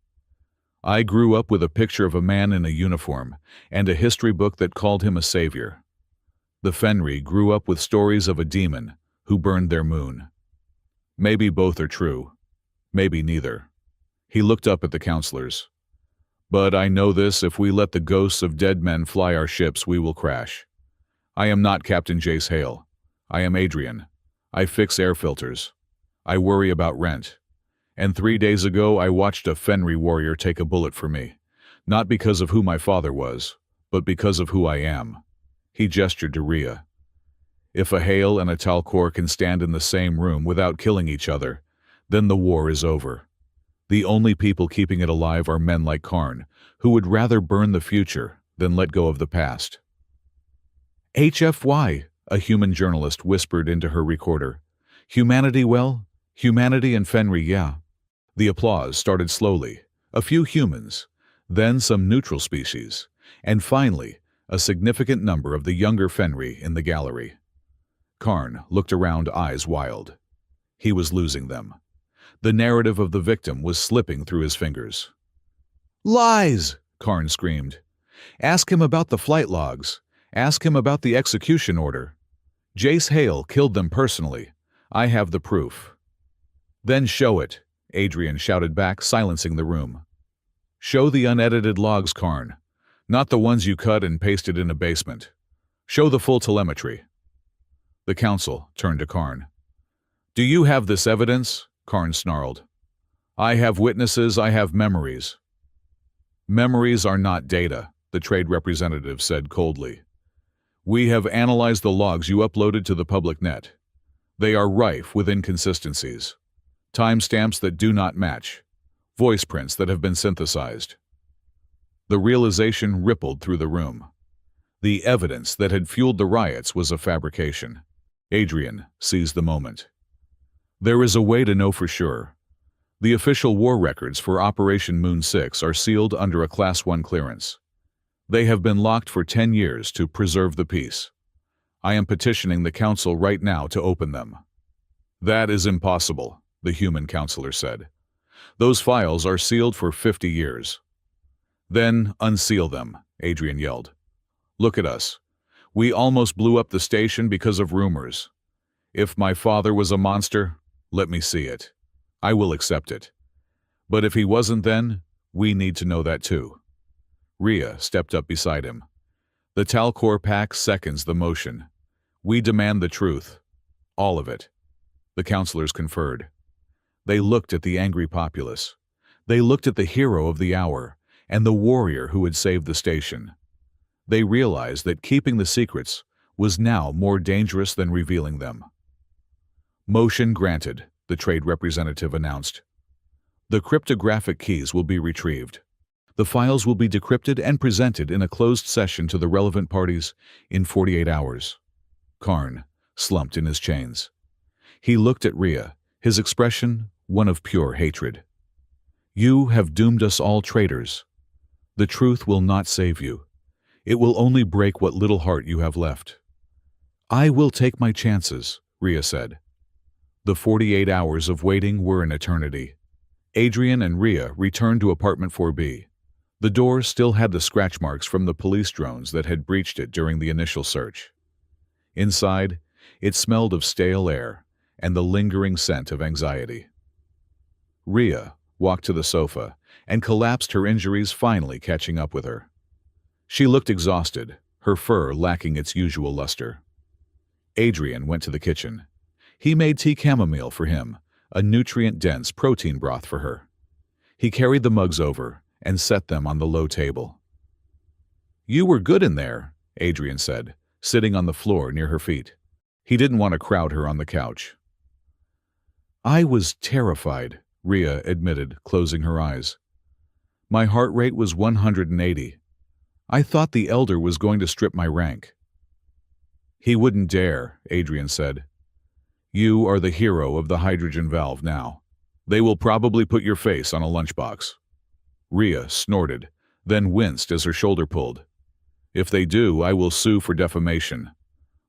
[SPEAKER 1] I grew up with a picture of a man in a uniform and a history book that called him a savior. The Fenry grew up with stories of a demon who burned their moon. Maybe both are true. Maybe neither. He looked up at the counselors. But I know this: if we let the ghosts of dead men fly our ships, we will crash. I am not Captain Jace Hale. I am Adrian. I fix air filters. I worry about rent. And 3 days ago I watched a Fenry warrior take a bullet for me, not because of who my father was, but because of who I am. He gestured to Ria. If a Hale and a Talcor can stand in the same room without killing each other, then the war is over. The only people keeping it alive are men like Karn, who would rather burn the future than let go of the past. HFY, a human journalist whispered into her recorder. Humanity, well, humanity and Fenry, yeah. The applause started slowly. A few humans, then some neutral species, and finally, a significant number of the younger Fenry in the gallery. Karn looked around, eyes wild. He was losing them. The narrative of the victim was slipping through his fingers. Lies! Karn screamed. Ask him about the flight logs. Ask him about the execution order. Jace Hale killed them personally. I have the proof. Then show it, Adrian shouted back, silencing the room. Show the unedited logs, Karn. Not the ones you cut and pasted in a basement. Show the full telemetry. The council turned to Karn. Do you have this evidence? Karn snarled. I have witnesses, I have memories. Memories are not data, the trade representative said coldly. We have analyzed the logs you uploaded to the public net. They are rife with inconsistencies. Timestamps that do not match. Voice prints that have been synthesized. The realization rippled through the room. The evidence that had fueled the riots was a fabrication. Adrian seized the moment. There is a way to know for sure. The official war records for Operation Moon 6 are sealed under a Class 1 clearance. They have been locked for 10 years to preserve the peace. I am petitioning the council right now to open them. That is impossible, the human counselor said. Those files are sealed for 50 years. Then unseal them, Adrian yelled. Look at us. We almost blew up the station because of rumors. If my father was a monster, let me see it. I will accept it. But if he wasn't, then we need to know that too. Ria stepped up beside him. The Talcor Pack seconds the motion. We demand the truth. All of it. The councillors conferred. They looked at the angry populace. They looked at the hero of the hour and the warrior who had saved the station. They realized that keeping the secrets was now more dangerous than revealing them. Motion granted, the trade representative announced. The cryptographic keys will be retrieved. The files will be decrypted and presented in a closed session to the relevant parties in 48 hours. Karn slumped in his chains. He looked at Rhea, his expression one of pure hatred. You have doomed us all traitors. The truth will not save you. It will only break what little heart you have left. I will take my chances, Rhea said. The 48 hours of waiting were an eternity. Adrian and Rhea returned to apartment 4B. The door still had the scratch marks from the police drones that had breached it during the initial search. Inside, it smelled of stale air and the lingering scent of anxiety. Rhea walked to the sofa and collapsed, her injuries finally catching up with her. She looked exhausted, her fur lacking its usual luster. Adrian went to the kitchen. He made tea chamomile for him, a nutrient-dense protein broth for her. He carried the mugs over and set them on the low table. You were good in there, Adrian said, sitting on the floor near her feet. He didn't want to crowd her on the couch. I was terrified, Rhea admitted, closing her eyes. My heart rate was 180. I thought the elder was going to strip my rank. He wouldn't dare, Adrian said. You are the hero of the hydrogen valve now. They will probably put your face on a lunchbox. Rhea snorted, then winced as her shoulder pulled. If they do, I will sue for defamation.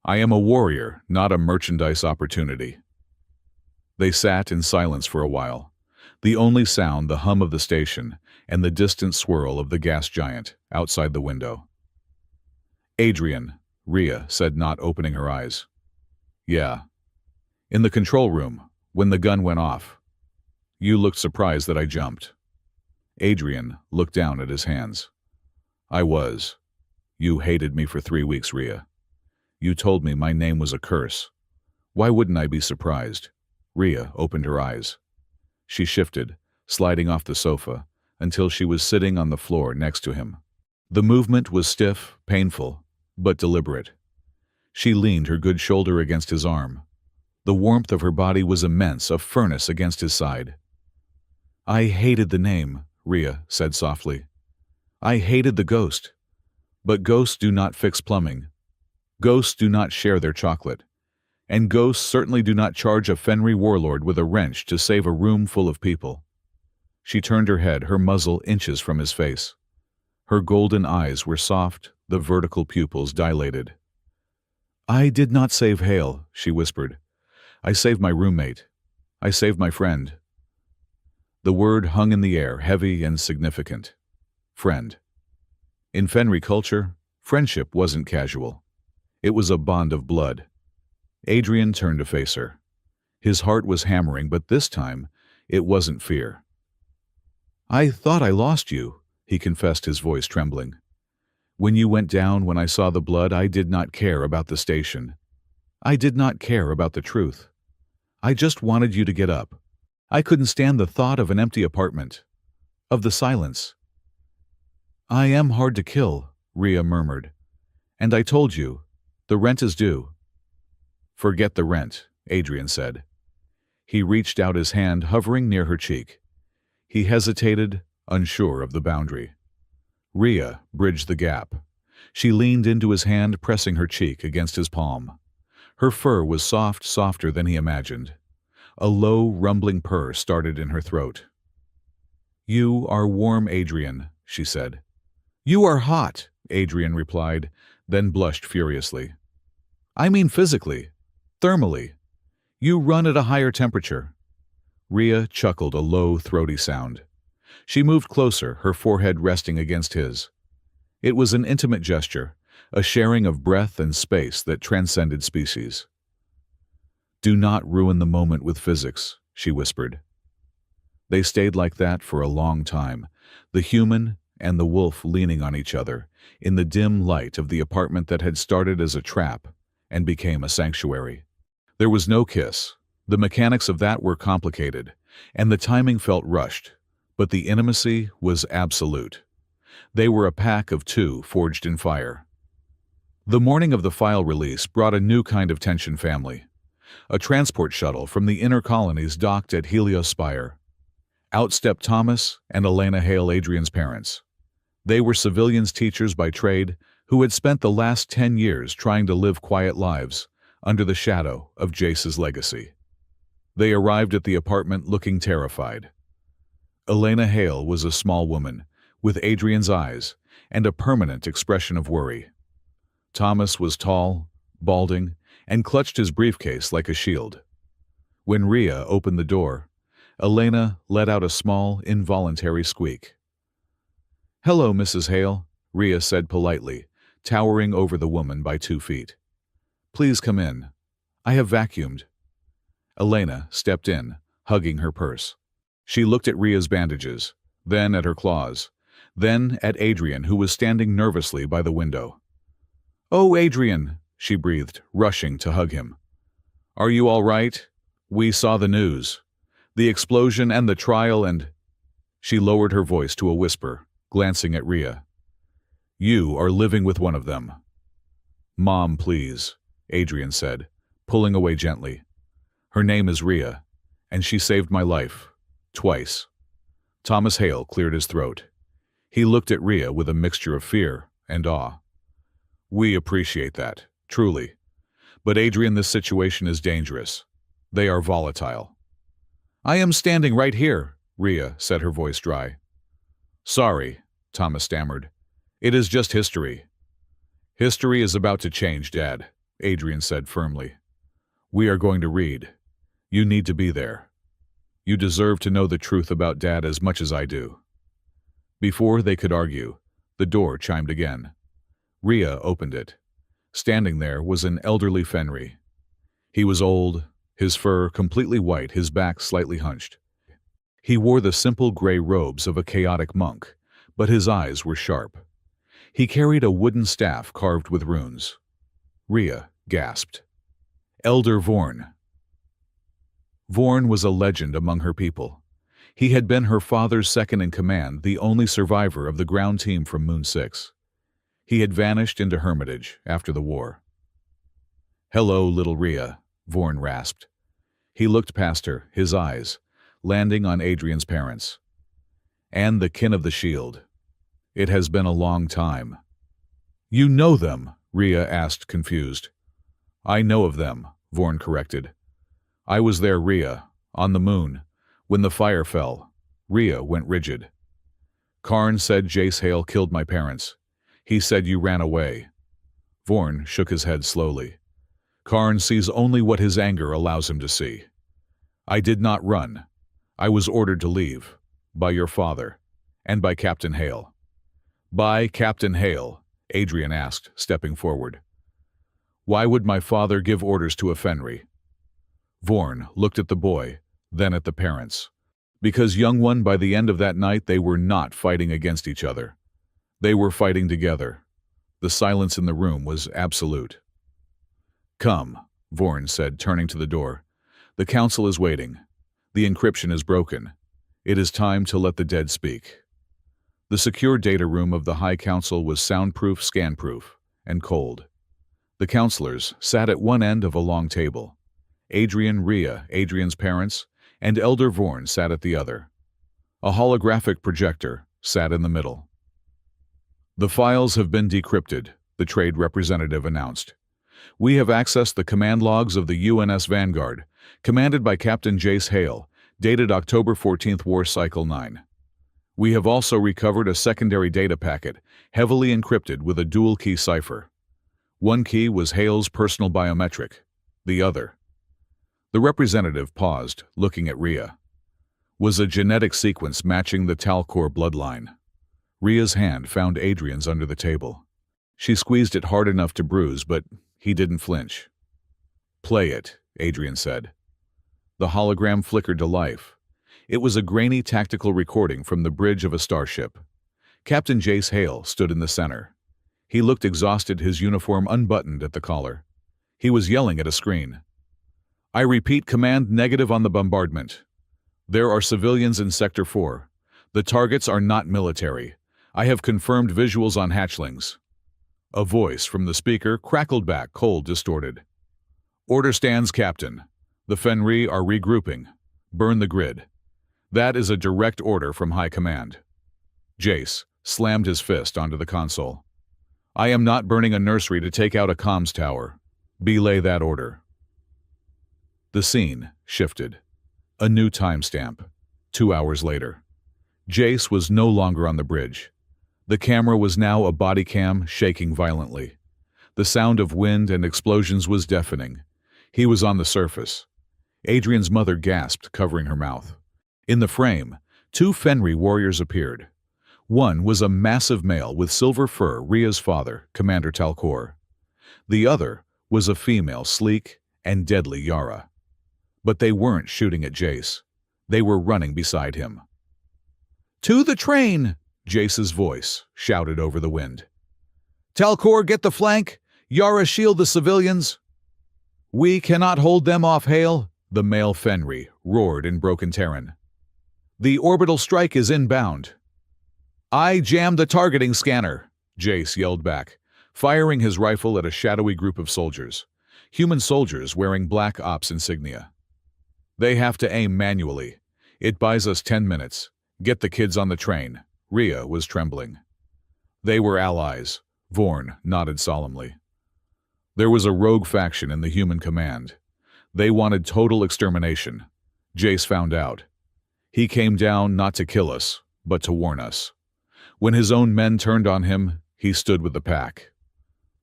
[SPEAKER 1] I am a warrior, not a merchandise opportunity. They sat in silence for a while, the only sound the hum of the station and the distant swirl of the gas giant outside the window. Adrian, Rhea said, not opening her eyes. Yeah. In the control room, when the gun went off. You looked surprised that I jumped. Adrian looked down at his hands. I was. You hated me for 3 weeks, Rhea. You told me my name was a curse. Why wouldn't I be surprised? Rhea opened her eyes. She shifted, sliding off the sofa, until she was sitting on the floor next to him. The movement was stiff, painful, but deliberate. She leaned her good shoulder against his arm. The warmth of her body was immense, a furnace against his side. I hated the name, Rhea said softly. I hated the ghost. But ghosts do not fix plumbing. Ghosts do not share their chocolate. And ghosts certainly do not charge a Fenry warlord with a wrench to save a room full of people. She turned her head, her muzzle inches from his face. Her golden eyes were soft, the vertical pupils dilated. I did not save Hale, she whispered. I saved my roommate. I saved my friend. The word hung in the air, heavy and significant. Friend. In Fenry culture, friendship wasn't casual. It was a bond of blood. Adrian turned to face her. His heart was hammering, but this time, it wasn't fear. I thought I lost you, he confessed, his voice trembling. When you went down, when I saw the blood, I did not care about the station. I did not care about the truth. I just wanted you to get up. I couldn't stand the thought of an empty apartment. Of the silence. I am hard to kill, Rhea murmured. And I told you, the rent is due. Forget the rent, Adrian said. He reached out his hand, hovering near her cheek. He hesitated, unsure of the boundary. Rhea bridged the gap. She leaned into his hand, pressing her cheek against his palm. Her fur was soft, softer than he imagined. A low, rumbling purr started in her throat. You are warm, Adrian, she said. You are hot, Adrian replied, then blushed furiously. I mean physically, thermally. You run at a higher temperature. Rhea chuckled, a low, throaty sound. She moved closer, her forehead resting against his. It was an intimate gesture, a sharing of breath and space that transcended species. Do not ruin the moment with physics, she whispered. They stayed like that for a long time, the human and the wolf leaning on each other in the dim light of the apartment that had started as a trap and became a sanctuary. There was no kiss. The mechanics of that were complicated, and the timing felt rushed, but the intimacy was absolute. They were a pack of two forged in fire. The morning of the file release brought a new kind of tension family. A transport shuttle from the inner colonies docked at Heliospire. Out stepped Thomas and Elena Hale, Adrian's parents. They were civilians teachers by trade who had spent the last 10 years trying to live quiet lives under the shadow of Jace's legacy. They arrived at the apartment looking terrified. Elena Hale was a small woman, with Adrian's eyes and a permanent expression of worry. Thomas was tall, balding, and clutched his briefcase like a shield. When Rhea opened the door, Elena let out a small, involuntary squeak. "Hello, Mrs. Hale," Rhea said politely, towering over the woman by 2 feet. "Please come in. I have vacuumed." Elena stepped in, hugging her purse. She looked at Rhea's bandages, then at her claws, then at Adrian, who was standing nervously by the window. "Oh, Adrian," she breathed, rushing to hug him. "Are you all right? We saw the news. The explosion and the trial and—" She lowered her voice to a whisper, glancing at Rhea. "You are living with one of them." "Mom, please," Adrian said, pulling away gently. "Her name is Rhea, and she saved my life. Twice." Thomas Hale cleared his throat. He looked at Rhea with a mixture of fear and awe. "We appreciate that, truly. But Adrian, this situation is dangerous. They are volatile." "I am standing right here," Rhea said, her voice dry. "Sorry," Thomas stammered. "It is just history." "History is about to change, Dad," Adrian said firmly. "We are going to read. You need to be there. You deserve to know the truth about Dad as much as I do." Before they could argue, the door chimed again. Rhea opened it. Standing there was an elderly Fenry. He was old, his fur completely white, his back slightly hunched. He wore the simple gray robes of a chaotic monk, but his eyes were sharp. He carried a wooden staff carved with runes. Rhea gasped. "Elder Vorn." Vorn was a legend among her people. He had been her father's second-in-command, the only survivor of the ground team from Moon 6. He had vanished into hermitage after the war. "Hello, little Rhea," Vorn rasped. He looked past her, his eyes landing on Adrian's parents. "And the kin of the shield. It has been a long time." "You know them?" Rhea asked, confused. "I know of them," Vorn corrected. "I was there, Rhea, on the moon. When the fire fell." Rhea went rigid. "Karn said Jace Hale killed my parents. He said you ran away." Vorn shook his head slowly. "Karn sees only what his anger allows him to see. I did not run. I was ordered to leave. By your father. And by Captain Hale." "By Captain Hale?" Adrian asked, stepping forward. "Why would my father give orders to a Fenry?" Vorn looked at the boy, then at the parents. "Because, young one, by the end of that night they were not fighting against each other. They were fighting together." The silence in the room was absolute. "Come," Vorn said, turning to the door. "The council is waiting. The encryption is broken. It is time to let the dead speak." The secure data room of the High Council was soundproof, scan-proof, and cold. The councilors sat at one end of a long table. Adrian, Rhea, Adrian's parents, and Elder Vorn sat at the other. A holographic projector sat in the middle. "The files have been decrypted," the trade representative announced. "We have accessed the command logs of the UNS Vanguard, commanded by Captain Jace Hale, dated October 14th, War Cycle 9. We have also recovered a secondary data packet, heavily encrypted with a dual-key cipher. One key was Hale's personal biometric, the other—" The representative paused, looking at Rhea. "Was a genetic sequence matching the Talcor bloodline." Rhea's hand found Adrian's under the table. She squeezed it hard enough to bruise, but he didn't flinch. "Play it," Adrian said. The hologram flickered to life. It was a grainy tactical recording from the bridge of a starship. Captain Jace Hale stood in the center. He looked exhausted, his uniform unbuttoned at the collar. He was yelling at a screen. "I repeat, command negative on the bombardment. There are civilians in Sector 4. The targets are not military. I have confirmed visuals on hatchlings." A voice from the speaker crackled back, cold, distorted. "Order stands, Captain. The Fenri are regrouping. Burn the grid." "That is a direct order from High Command." Jace slammed his fist onto the console. "I am not burning a nursery to take out a comms tower. Belay that order." The scene shifted. A new timestamp. 2 hours later. Jace was no longer on the bridge. The camera was now a body cam shaking violently. The sound of wind and explosions was deafening. He was on the surface. Adrian's mother gasped, covering her mouth. In the frame, 2 Fenri warriors appeared. One was a massive male with silver fur, Rhea's father, Commander Talcor. The other was a female, sleek and deadly Yara. But they weren't shooting at Jace. They were running beside him. "To the train!" Jace's voice shouted over the wind. "Talcor, get the flank! Yara, shield the civilians!" "We cannot hold them off, Hale," the male Fenri roared in broken Terran. "The orbital strike is inbound." "I jammed the targeting scanner," Jace yelled back, firing his rifle at a shadowy group of soldiers. Human soldiers wearing Black Ops insignia. "They have to aim manually. It buys us 10 minutes. Get the kids on the train." Rhea was trembling. "They were allies," Vorn nodded solemnly. "There was a rogue faction in the human command. They wanted total extermination. Jace found out. He came down not to kill us, but to warn us. When his own men turned on him, he stood with the pack."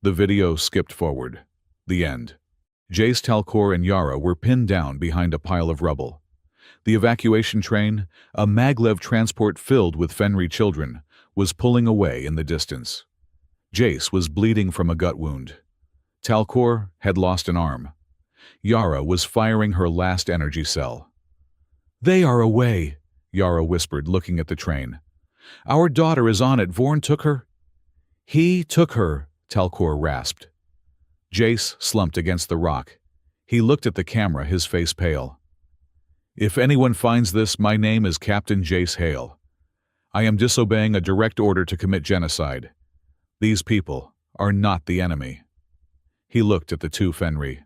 [SPEAKER 1] The video skipped forward. The end. Jace, Talcor, and Yara were pinned down behind a pile of rubble. The evacuation train, a maglev transport filled with Fenri children, was pulling away in the distance. Jace was bleeding from a gut wound. Talcor had lost an arm. Yara was firing her last energy cell. "They are away," Yara whispered, looking at the train. "Our daughter is on it. Vorn took her." "He took her," Talcor rasped. Jace slumped against the rock. He looked at the camera, his face pale. "If anyone finds this, my name is Captain Jace Hale. I am disobeying a direct order to commit genocide. These people are not the enemy." He looked at the 2 Fenri.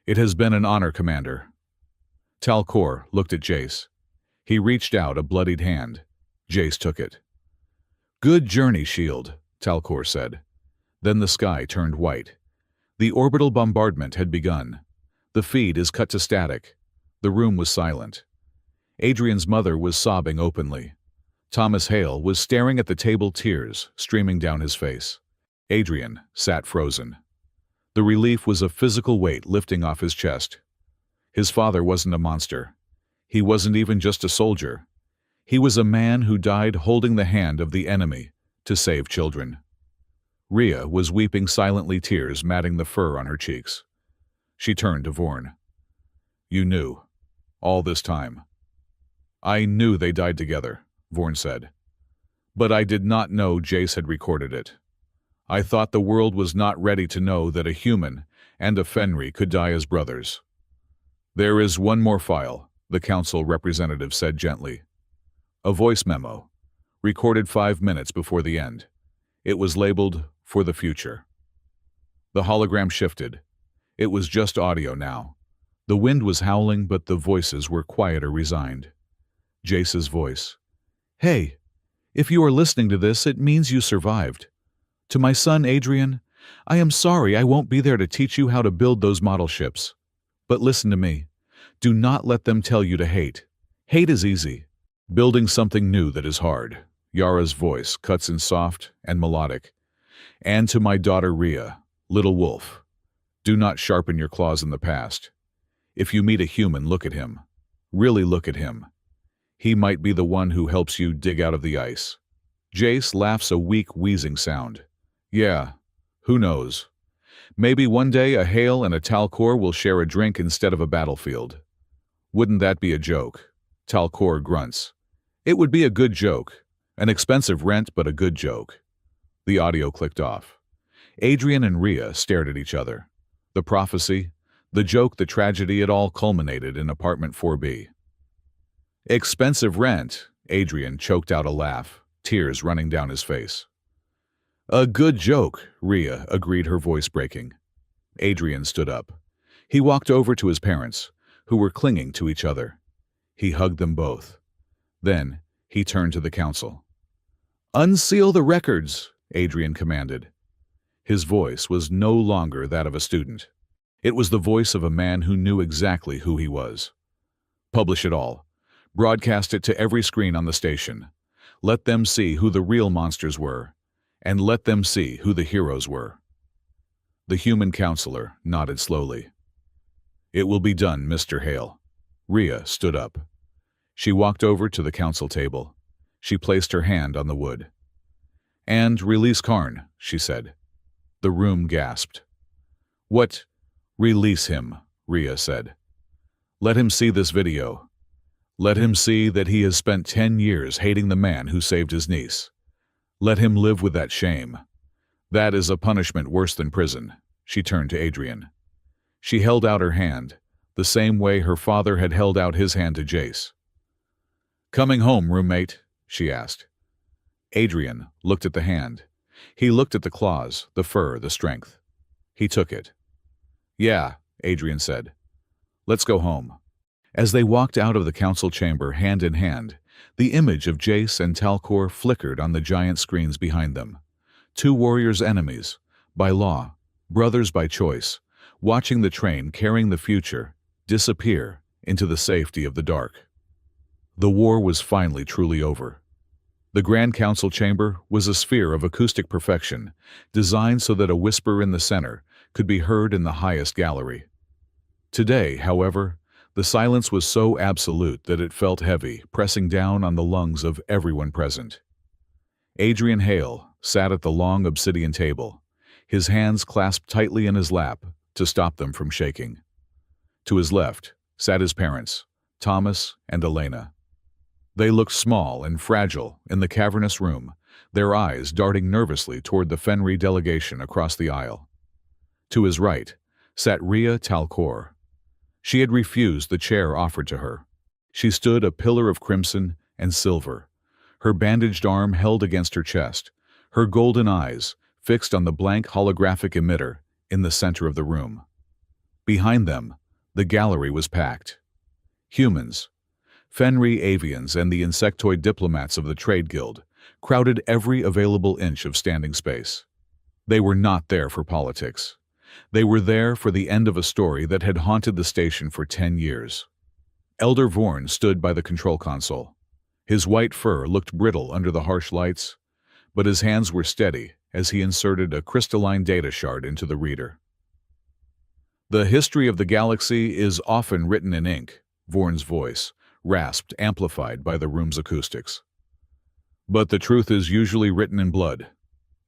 [SPEAKER 1] "It has been an honor, Commander." Talcor looked at Jace. He reached out a bloodied hand. Jace took it. "Good journey, Shield," Talcor said. Then the sky turned white. The orbital bombardment had begun. The feed is cut to static. The room was silent. Adrian's mother was sobbing openly. Thomas Hale was staring at the table, tears streaming down his face. Adrian sat frozen. The relief was a physical weight lifting off his chest. His father wasn't a monster. He wasn't even just a soldier. He was a man who died holding the hand of the enemy to save children. Rhea was weeping silently, tears matting the fur on her cheeks. She turned to Vorn. "You knew. All this time." "I knew they died together," Vorn said. "But I did not know Jace had recorded it. I thought the world was not ready to know that a human and a Fenri could die as brothers." "There is one more file," the council representative said gently. A voice memo, recorded 5 minutes before the end. It was labeled, "For the Future." The hologram shifted. It was just audio now. The wind was howling, but the voices were quieter, resigned. Jace's voice. "Hey, if you are listening to this, it means you survived. To my son, Adrian, I am sorry I won't be there to teach you how to build those model ships. But listen to me. Do not let them tell you to hate. Hate is easy. Building something new that is hard." Yara's voice cuts in soft and melodic. "And to my daughter Rhea, little wolf, do not sharpen your claws in the past. If you meet a human, look at him. Really look at him. He might be the one who helps you dig out of the ice." Jace laughs a weak, wheezing sound. "Yeah, who knows? Maybe one day a Hale and a Talcor will share a drink instead of a battlefield. Wouldn't that be a joke?" Talcor grunts. "It would be a good joke. An expensive rent, but a good joke. The audio clicked off. Adrian and Rhea stared at each other. The prophecy, the joke, the tragedy, it all culminated in apartment 4B. Expensive rent, Adrian choked out a laugh, tears running down his face. A good joke, Rhea agreed, her voice breaking. Adrian stood up. He walked over to his parents, who were clinging to each other. He hugged them both. Then, he turned to the council. Unseal the records, Adrian commanded. His voice was no longer that of a student. It was the voice of a man who knew exactly who he was. Publish it all. Broadcast it to every screen on the station. Let them see who the real monsters were, and let them see who the heroes were. The human counselor nodded slowly. It will be done, Mr. Hale. Rhea stood up. She walked over to the council table. She placed her hand on the wood. And release Karn, she said. The room gasped. What? Release him, Rhea said. Let him see this video. Let him see that he has spent 10 years hating the man who saved his niece. Let him live with that shame. That is a punishment worse than prison. She turned to Adrian. She held out her hand, the same way her father had held out his hand to Jace. Coming home, roommate? She asked. Adrian looked at the hand. He looked at the claws, the fur, the strength. He took it. Yeah, Adrian said. Let's go home. As they walked out of the council chamber hand in hand, the image of Jace and Talcor flickered on the giant screens behind them. Two warriors' enemies, by law, brothers by choice, watching the train carrying the future disappear into the safety of the dark. The war was finally truly over. The Grand Council chamber was a sphere of acoustic perfection, designed so that a whisper in the center could be heard in the highest gallery. Today, however, the silence was so absolute that it felt heavy, pressing down on the lungs of everyone present. Adrian Hale sat at the long obsidian table, his hands clasped tightly in his lap to stop them from shaking. To his left sat his parents, Thomas and Elena. They looked small and fragile in the cavernous room, their eyes darting nervously toward the Fenry delegation across the aisle. To his right sat Rhea Talcor. She had refused the chair offered to her. She stood a pillar of crimson and silver, her bandaged arm held against her chest, her golden eyes fixed on the blank holographic emitter in the center of the room. Behind them, the gallery was packed. Humans, Fenry avians and the insectoid diplomats of the Trade Guild crowded every available inch of standing space. They were not there for politics. They were there for the end of a story that had haunted the station for 10 years. Elder Vorn stood by the control console. His white fur looked brittle under the harsh lights, but his hands were steady as he inserted a crystalline data shard into the reader. The history of the galaxy is often written in ink, Vorn's voice rasped, amplified by the room's acoustics. But the truth is usually written in blood.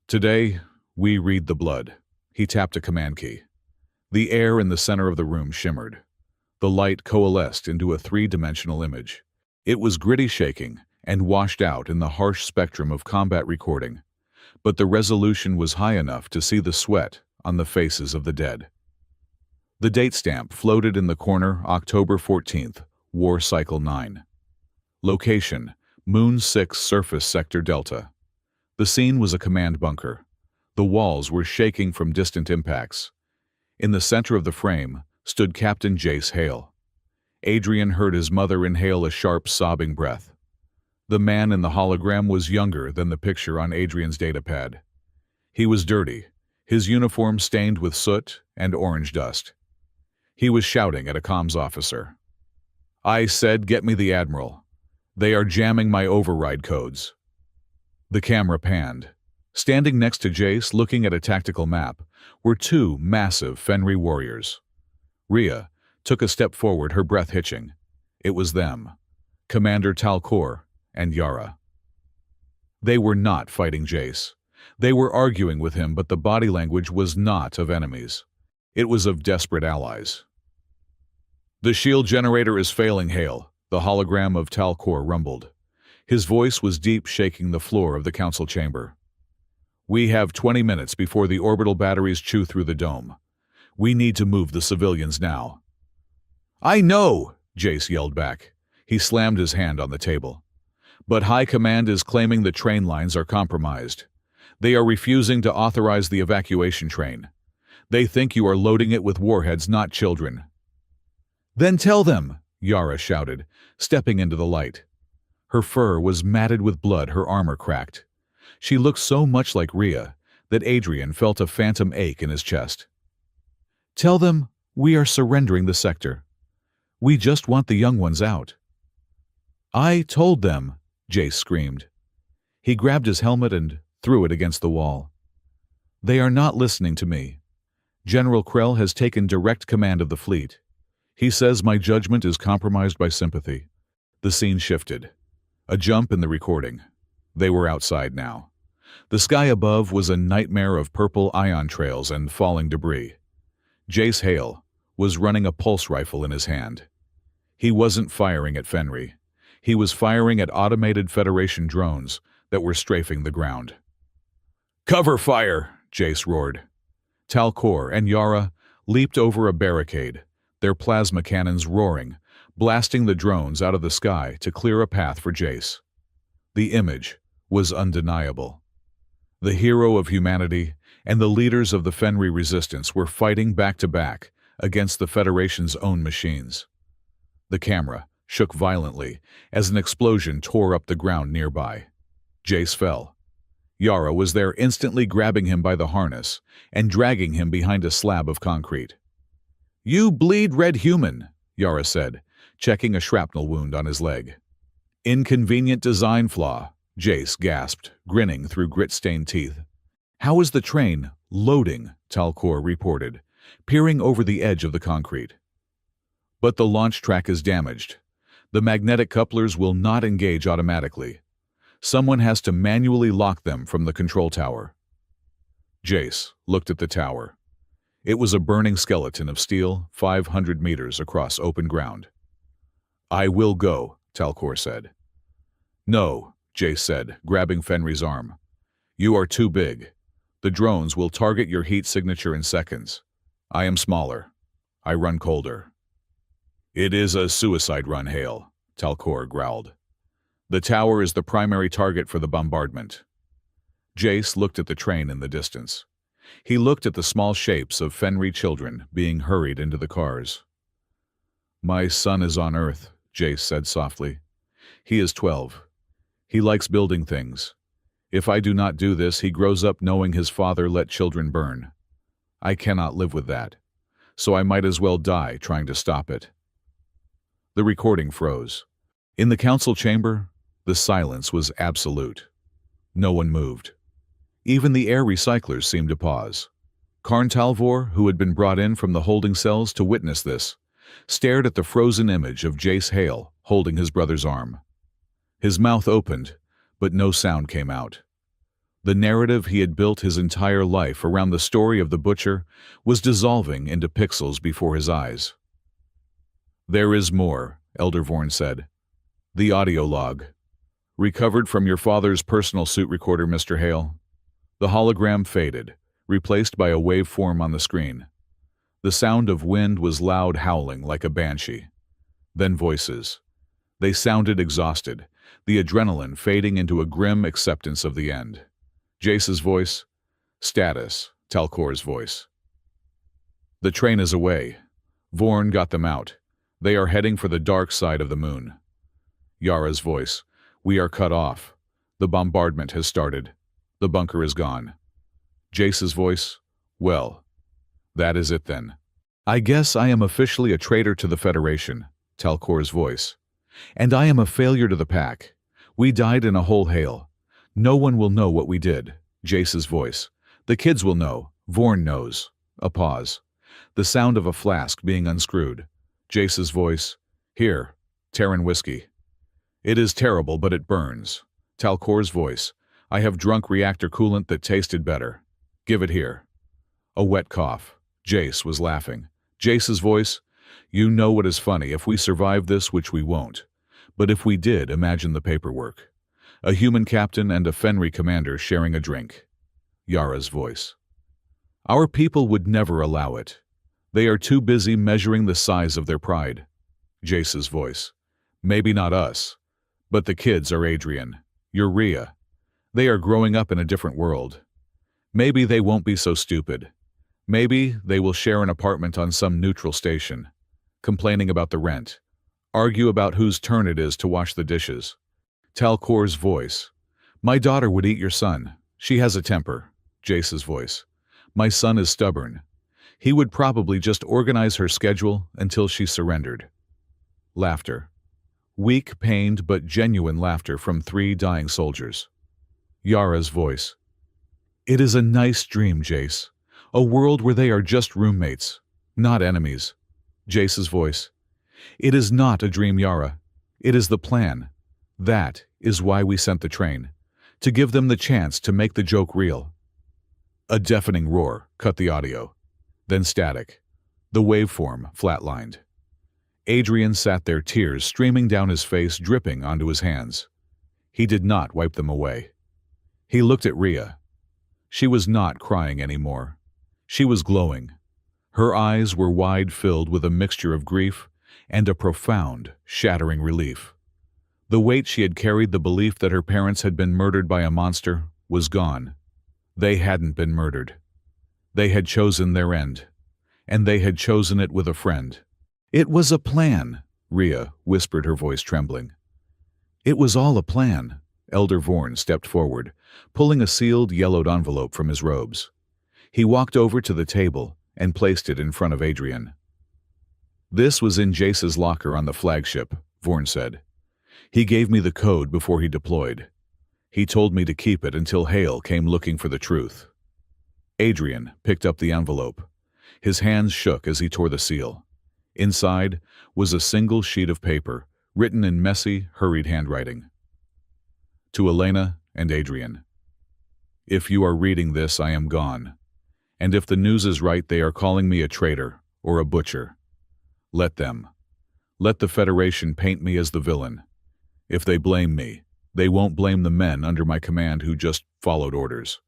[SPEAKER 1] Today, we read the blood. He tapped a command key. The air in the center of the room shimmered. The light coalesced into a three-dimensional image. It was gritty, shaking, and washed out in the harsh spectrum of combat recording, but the resolution was high enough to see the sweat on the faces of the dead. The date stamp floated in the corner, October 14th, War Cycle 9. Location, Moon 6 Surface Sector Delta. The scene was a command bunker. The walls were shaking from distant impacts. In the center of the frame stood Captain Jace Hale. Adrian heard his mother inhale a sharp, sobbing breath. The man in the hologram was younger than the picture on Adrian's datapad. He was dirty, his uniform stained with soot and orange dust. He was shouting at a comms officer. I said, get me the Admiral. They are jamming my override codes. The camera panned. Standing next to Jace, looking at a tactical map, were two massive Fenry warriors. Rhea took a step forward, her breath hitching. It was them, Commander Talcor and Yara. They were not fighting Jace. They were arguing with him, but the body language was not of enemies. It was of desperate allies. The shield generator is failing, Hale, the hologram of Talcor rumbled. His voice was deep, shaking the floor of the council chamber. "We have 20 minutes before the orbital batteries chew through the dome. We need to move the civilians now." "I know," Jace yelled back. He slammed his hand on the table. "But High Command is claiming the train lines are compromised. They are refusing to authorize the evacuation train. They think you are loading it with warheads, not children." "Then tell them," Yara shouted, stepping into the light. Her fur was matted with blood, her armor cracked. She looked so much like Rhea that Adrian felt a phantom ache in his chest. "Tell them we are surrendering the sector. We just want the young ones out." "I told them," Jace screamed. He grabbed his helmet and threw it against the wall. "They are not listening to me. General Krell has taken direct command of the fleet. He says my judgment is compromised by sympathy." The scene shifted. A jump in the recording. They were outside now. The sky above was a nightmare of purple ion trails and falling debris. Jace Hale was running a pulse rifle in his hand. He wasn't firing at Fenry. He was firing at automated Federation drones that were strafing the ground. "Cover fire!" Jace roared. Talcor and Yara leaped over a barricade, their plasma cannons roaring, blasting the drones out of the sky to clear a path for Jace. The image was undeniable. The hero of humanity and the leaders of the Fenry resistance were fighting back-to-back against the Federation's own machines. The camera shook violently as an explosion tore up the ground nearby. Jace fell. Yara was there, instantly grabbing him by the harness and dragging him behind a slab of concrete. "You bleed red human," Yara said, checking a shrapnel wound on his leg. "Inconvenient design flaw," Jace gasped, grinning through grit-stained teeth. "How is the train loading?" Talcor reported, peering over the edge of the concrete. "But the launch track is damaged. The magnetic couplers will not engage automatically. Someone has to manually lock them from the control tower." Jace looked at the tower. It was a burning skeleton of steel, 500 meters across open ground. "I will go," Talcor said. "No," Jace said, grabbing Fenry's arm. "You are too big. The drones will target your heat signature in seconds. I am smaller. I run colder." "It is a suicide run, Hale," Talcor growled. "The tower is the primary target for the bombardment." Jace looked at the train in the distance. He looked at the small shapes of Fenry children being hurried into the cars. "My son is on Earth," Jace said softly. "He is 12. He likes building things. If I do not do this, he grows up knowing his father let children burn. I cannot live with that, so I might as well die trying to stop it." The recording froze. In the council chamber, the silence was absolute. No one moved. Even the air recyclers seemed to pause. Karn Talvor, who had been brought in from the holding cells to witness this, stared at the frozen image of Jace Hale holding his brother's arm. His mouth opened, but no sound came out. The narrative he had built his entire life around the story of the Butcher was dissolving into pixels before his eyes. "There is more," Elder Vorn said. "The audio log. Recovered from your father's personal suit recorder, Mr. Hale." The hologram faded, replaced by a waveform on the screen. The sound of wind was loud howling like a banshee. Then voices. They sounded exhausted, the adrenaline fading into a grim acceptance of the end. Jace's voice. "Status," Talcor's voice. "The train is away. Vorn got them out. They are heading for the dark side of the moon." Yara's voice. "We are cut off. The bombardment has started. The bunker is gone." Jace's voice. "Well, that is it then. I guess I am officially a traitor to the Federation," Talcor's voice. "And I am a failure to the pack. We died in a hole, Hale. No one will know what we did." Jace's voice. "The kids will know. Vorn knows." A pause. The sound of a flask being unscrewed. Jace's voice. "Here, Terran whiskey. It is terrible, but it burns." Talcor's voice. "I have drunk reactor coolant that tasted better. Give it here." A wet cough. Jace was laughing. Jace's voice. "You know what is funny? If we survive this, which we won't. But if we did, imagine the paperwork. A human captain and a Fenri commander sharing a drink. Yara's voice. Our people would never allow it. They are too busy measuring the size of their pride. Jace's voice. Maybe not us. But the kids are Adrian. You're Rhea. They are growing up in a different world. Maybe they won't be so stupid. Maybe they will share an apartment on some neutral station, complaining about the rent, argue about whose turn it is to wash the dishes. Talcor's voice. My daughter would eat your son. She has a temper. Jace's voice. My son is stubborn. He would probably just organize her schedule until she surrendered. Laughter. Weak, pained, but genuine laughter from 3 dying soldiers. Yara's voice. It is a nice dream, Jace. A world where they are just roommates, not enemies. Jace's voice. It is not a dream, Yara. It is the plan. That is why we sent the train. To give them the chance to make the joke real. A deafening roar cut the audio. Then static. The waveform flatlined. Adrian sat there, tears streaming down his face, dripping onto his hands. He did not wipe them away. He looked at Rhea. She was not crying anymore. She was glowing. Her eyes were wide, filled with a mixture of grief and a profound, shattering relief. The weight she had carried, the belief that her parents had been murdered by a monster, was gone. They hadn't been murdered. They had chosen their end. And they had chosen it with a friend. It was a plan, Rhea whispered, her voice trembling. It was all a plan. Elder Vorn stepped forward, pulling a sealed, yellowed envelope from his robes. He walked over to the table and placed it in front of Adrian. This was in Jace's locker on the flagship, Vorn said. He gave me the code before he deployed. He told me to keep it until Hale came looking for the truth. Adrian picked up the envelope. His hands shook as he tore the seal. Inside was a single sheet of paper, written in messy, hurried handwriting. To Elena and Adrian. If you are reading this, I am gone. And if the news is right, they are calling me a traitor or a butcher. Let them. Let the Federation paint me as the villain. If they blame me, they won't blame the men under my command who just followed orders.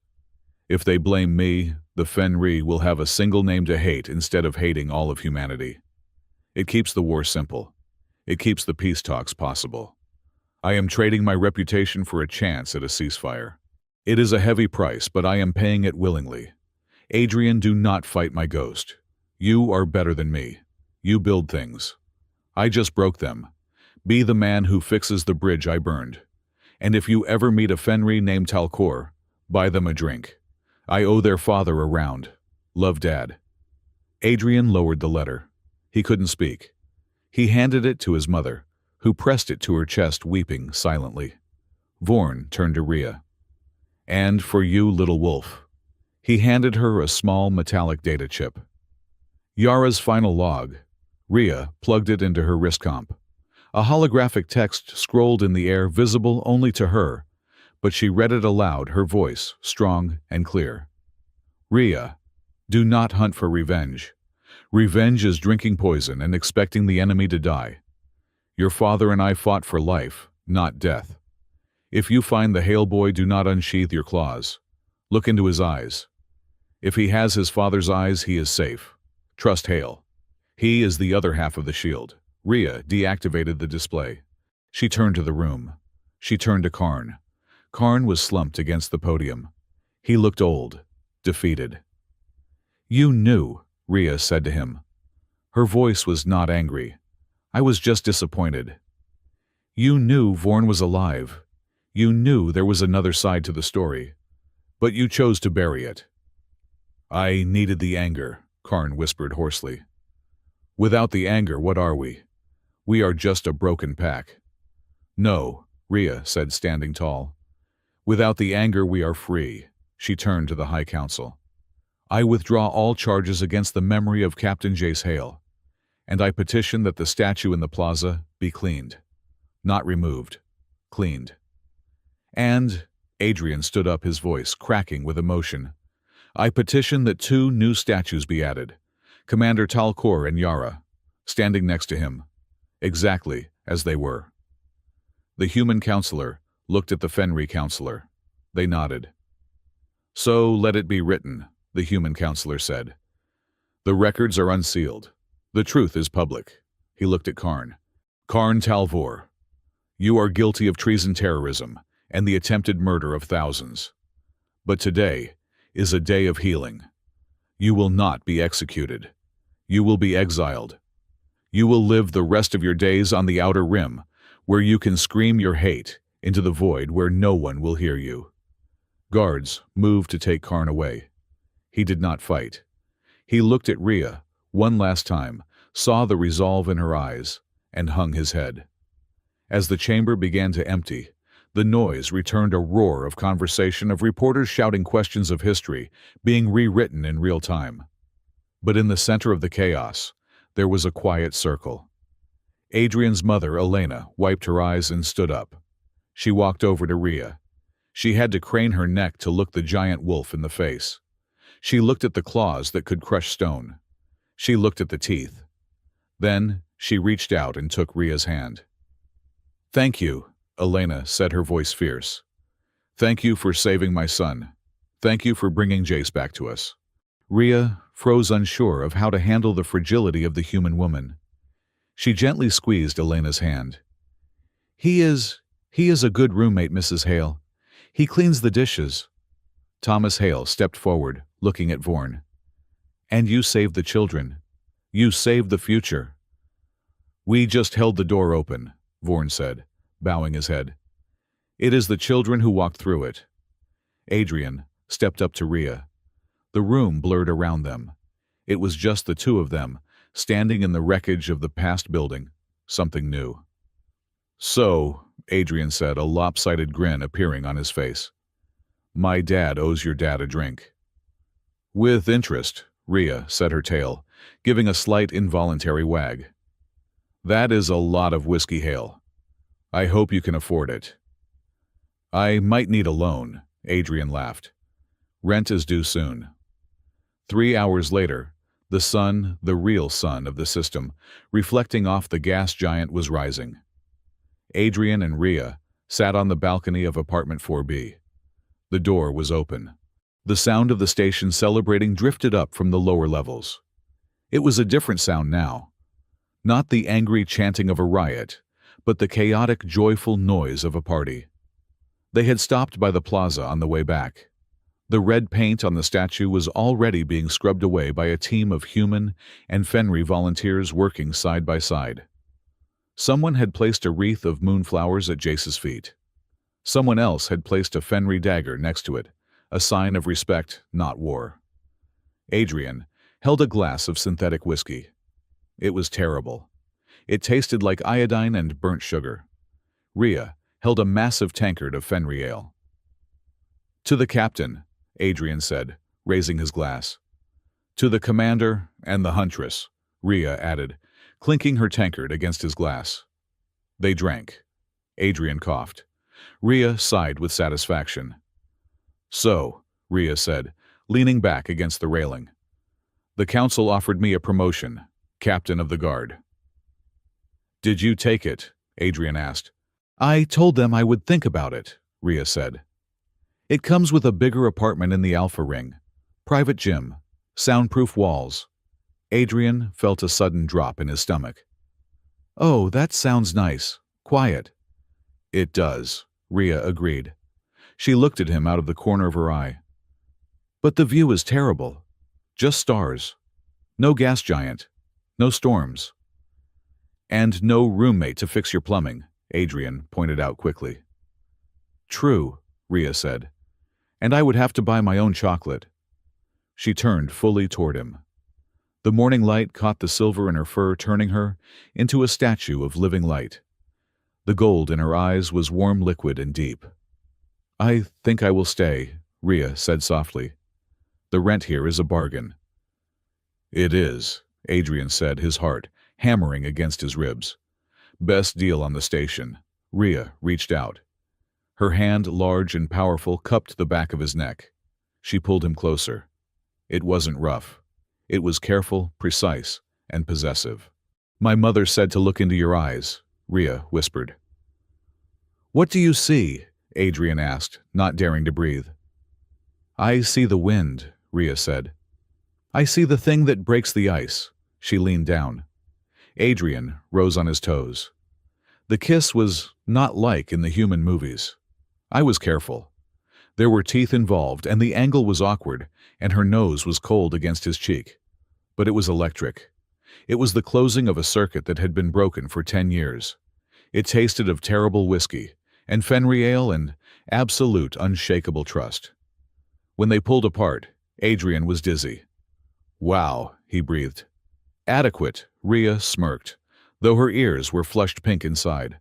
[SPEAKER 1] If they blame me, the Fenri will have a single name to hate instead of hating all of humanity. It keeps the war simple. It keeps the peace talks possible. I am trading my reputation for a chance at a ceasefire. It is a heavy price, but I am paying it willingly. Adrian, do not fight my ghost. You are better than me. You build things. I just broke them. Be the man who fixes the bridge I burned. And if you ever meet a Fenri named Talcor, buy them a drink. I owe their father a round. Love, Dad. Adrian lowered the letter. He couldn't speak. He handed it to his mother, who pressed it to her chest, weeping silently. Vorn turned to Rhea. And for you, little wolf. He handed her a small metallic data chip. Yara's final log. Rhea plugged it into her wrist comp. A holographic text scrolled in the air, visible only to her, but she read it aloud, her voice strong and clear. Rhea, do not hunt for revenge. Revenge is drinking poison and expecting the enemy to die. Your father and I fought for life, not death. If you find the Hale boy, do not unsheath your claws. Look into his eyes. If he has his father's eyes, he is safe. Trust Hale. He is the other half of the shield. Rhea deactivated the display. She turned to the room. She turned to Karn. Karn was slumped against the podium. He looked old, defeated. You knew, Rhea said to him. Her voice was not angry. I was just disappointed. You knew Vorn was alive. You knew there was another side to the story. But you chose to bury it. I needed the anger, Karn whispered hoarsely. Without the anger, what are we? We are just a broken pack. No, Rhea said, standing tall. Without the anger, we are free. She turned to the High Council. I withdraw all charges against the memory of Captain Jace Hale, and I petition that the statue in the plaza be cleaned. Not removed. Cleaned. And, Adrian stood up, his voice cracking with emotion, I petition that 2 new statues be added, Commander Talcor and Yara, standing next to him, exactly as they were. The human counselor looked at the Fenry counselor. They nodded. "So let it be written," the human counselor said. "The records are unsealed. The truth is public." He looked at Karn. "Karn Talvor, you are guilty of treason, terrorism, and the attempted murder of thousands. But today is a day of healing. You will not be executed. You will be exiled. You will live the rest of your days on the Outer Rim, where you can scream your hate into the void where no one will hear you." Guards moved to take Karn away. He did not fight. He looked at Rhea one last time, saw the resolve in her eyes, and hung his head. As the chamber began to empty, the noise returned, a roar of conversation, of reporters shouting questions of history being rewritten in real time. But in the center of the chaos, there was a quiet circle. Adrian's mother, Elena, wiped her eyes and stood up. She walked over to Rhea. She had to crane her neck to look the giant wolf in the face. She looked at the claws that could crush stone. She looked at the teeth. Then she reached out and took Rhea's hand. "Thank you," Elena said, her voice fierce. "Thank you for saving my son. Thank you for bringing Jace back to us." Rhea froze, unsure of how to handle the fragility of the human woman. She gently squeezed Elena's hand. He is a good roommate, Mrs. Hale. He cleans the dishes." Thomas Hale stepped forward, looking at Vorn. "And you saved the children. You saved the future." "We just held the door open," Vorn said, bowing his head. "It is the children who walked through it." Adrian stepped up to Rhea. The room blurred around them. It was just the two of them, standing in the wreckage of the past building, something new. "So," Adrian said, a lopsided grin appearing on his face, "my dad owes your dad a drink." "With interest," Rhea said, her tail giving a slight involuntary wag. "That is a lot of whiskey, Hale. I hope you can afford it." "I might need a loan," Adrian laughed. "Rent is due soon." 3 hours later, the sun, the real sun of the system, reflecting off the gas giant, was rising. Adrian and Rhea sat on the balcony of apartment 4B. The door was open. The sound of the station celebrating drifted up from the lower levels. It was a different sound now. Not the angry chanting of a riot, but the chaotic, joyful noise of a party. They had stopped by the plaza on the way back. The red paint on the statue was already being scrubbed away by a team of human and Fenry volunteers working side by side. Someone had placed a wreath of moonflowers at Jace's feet. Someone else had placed a Fenry dagger next to it, a sign of respect, not war. Adrian held a glass of synthetic whiskey. It was terrible. It tasted like iodine and burnt sugar. Rhea held a massive tankard of Fenry ale. "To the captain," Adrian said, raising his glass. "To the commander and the huntress," Rhea added, clinking her tankard against his glass. They drank. Adrian coughed. Rhea sighed with satisfaction. "So," Rhea said, leaning back against the railing, "the council offered me a promotion, captain of the guard." "Did you take it?" Adrian asked. "I told them I would think about it," Rhea said. "It comes with a bigger apartment in the Alpha Ring, private gym, soundproof walls." Adrian felt a sudden drop in his stomach. "Oh, that sounds nice. Quiet." "It does," Rhea agreed. She looked at him out of the corner of her eye. "But the view is terrible. Just stars. No gas giant. No storms." "And no roommate to fix your plumbing," Adrian pointed out quickly. "True," Rhea said. "And I would have to buy my own chocolate." She turned fully toward him. The morning light caught the silver in her fur, turning her into a statue of living light. The gold in her eyes was warm liquid and deep. "I think I will stay," Rhea said softly. "The rent here is a bargain." "It is," Adrian said, his heart hammering against his ribs. "Best deal on the station." Rhea reached out. Her hand, large and powerful, cupped the back of his neck. She pulled him closer. It wasn't rough. It was careful, precise, and possessive. "My mother said to look into your eyes," Rhea whispered. "What do you see?" Adrian asked, not daring to breathe. I see the wind, Rhea said. I see the thing that breaks the ice. She leaned down. Adrian rose on his toes. The kiss was not like in the human movies. I was careful. There were teeth involved, and the angle was awkward, and her nose was cold against his cheek. But it was electric. It was the closing of a circuit that had been broken for 10 years. It tasted of terrible whiskey, and Fenry ale, and absolute, unshakable trust. When they pulled apart, Adrian was dizzy. Wow, he breathed. Adequate, Rhea smirked, though her ears were flushed pink inside.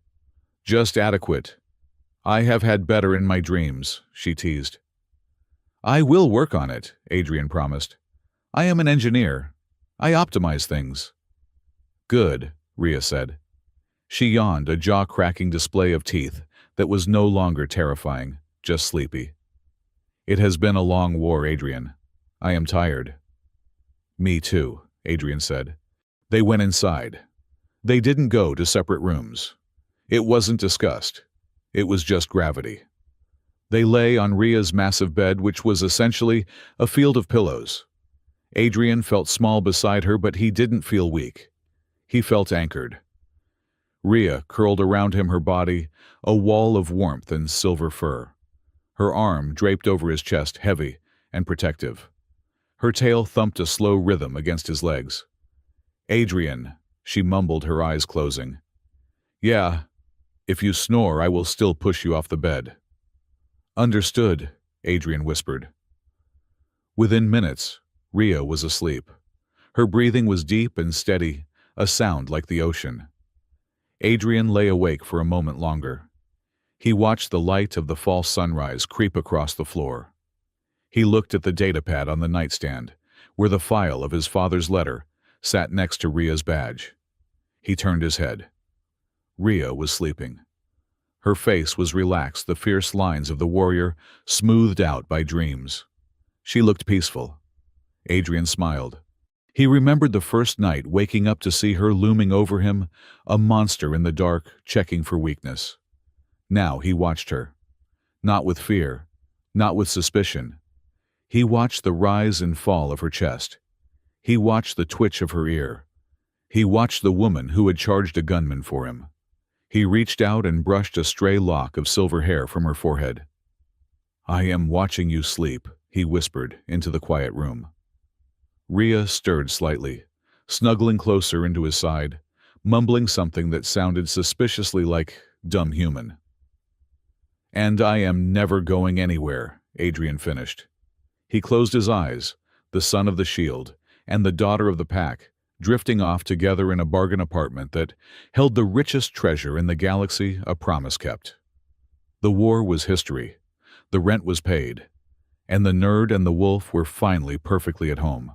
[SPEAKER 1] Just adequate. I have had better in my dreams, she teased. I will work on it, Adrian promised. I am an engineer. I optimize things. Good, Rhea said. She yawned, a jaw-cracking display of teeth that was no longer terrifying, just sleepy. It has been a long war, Adrian. I am tired. Me too, Adrian said. They went inside. They didn't go to separate rooms. It wasn't discussed. It was just gravity. They lay on Rhea's massive bed, which was essentially a field of pillows. Adrian felt small beside her, but he didn't feel weak. He felt anchored. Rhea curled around him, her body a wall of warmth and silver fur. Her arm draped over his chest, heavy and protective. Her tail thumped a slow rhythm against his legs. Adrian, she mumbled, her eyes closing. Yeah, if you snore, I will still push you off the bed. Understood, Adrian whispered. Within minutes, Rhea was asleep. Her breathing was deep and steady, a sound like the ocean. Adrian lay awake for a moment longer. He watched the light of the false sunrise creep across the floor. He looked at the datapad on the nightstand, where the file of his father's letter sat next to Rhea's badge. He turned his head. Rhea was sleeping. Her face was relaxed, the fierce lines of the warrior smoothed out by dreams. She looked peaceful. Adrian smiled. He remembered the first night, waking up to see her looming over him, a monster in the dark, checking for weakness. Now he watched her. Not with fear, not with suspicion. He watched the rise and fall of her chest. He watched the twitch of her ear. He watched the woman who had charged a gunman for him. He reached out and brushed a stray lock of silver hair from her forehead. I am watching you sleep, he whispered into the quiet room. Rhea stirred slightly, snuggling closer into his side, mumbling something that sounded suspiciously like dumb human. And I am never going anywhere, Adrian finished. He closed his eyes, the son of the shield and the daughter of the pack, drifting off together in a bargain apartment that held the richest treasure in the galaxy, a promise kept. The war was history, the rent was paid, and the nerd and the wolf were finally perfectly at home.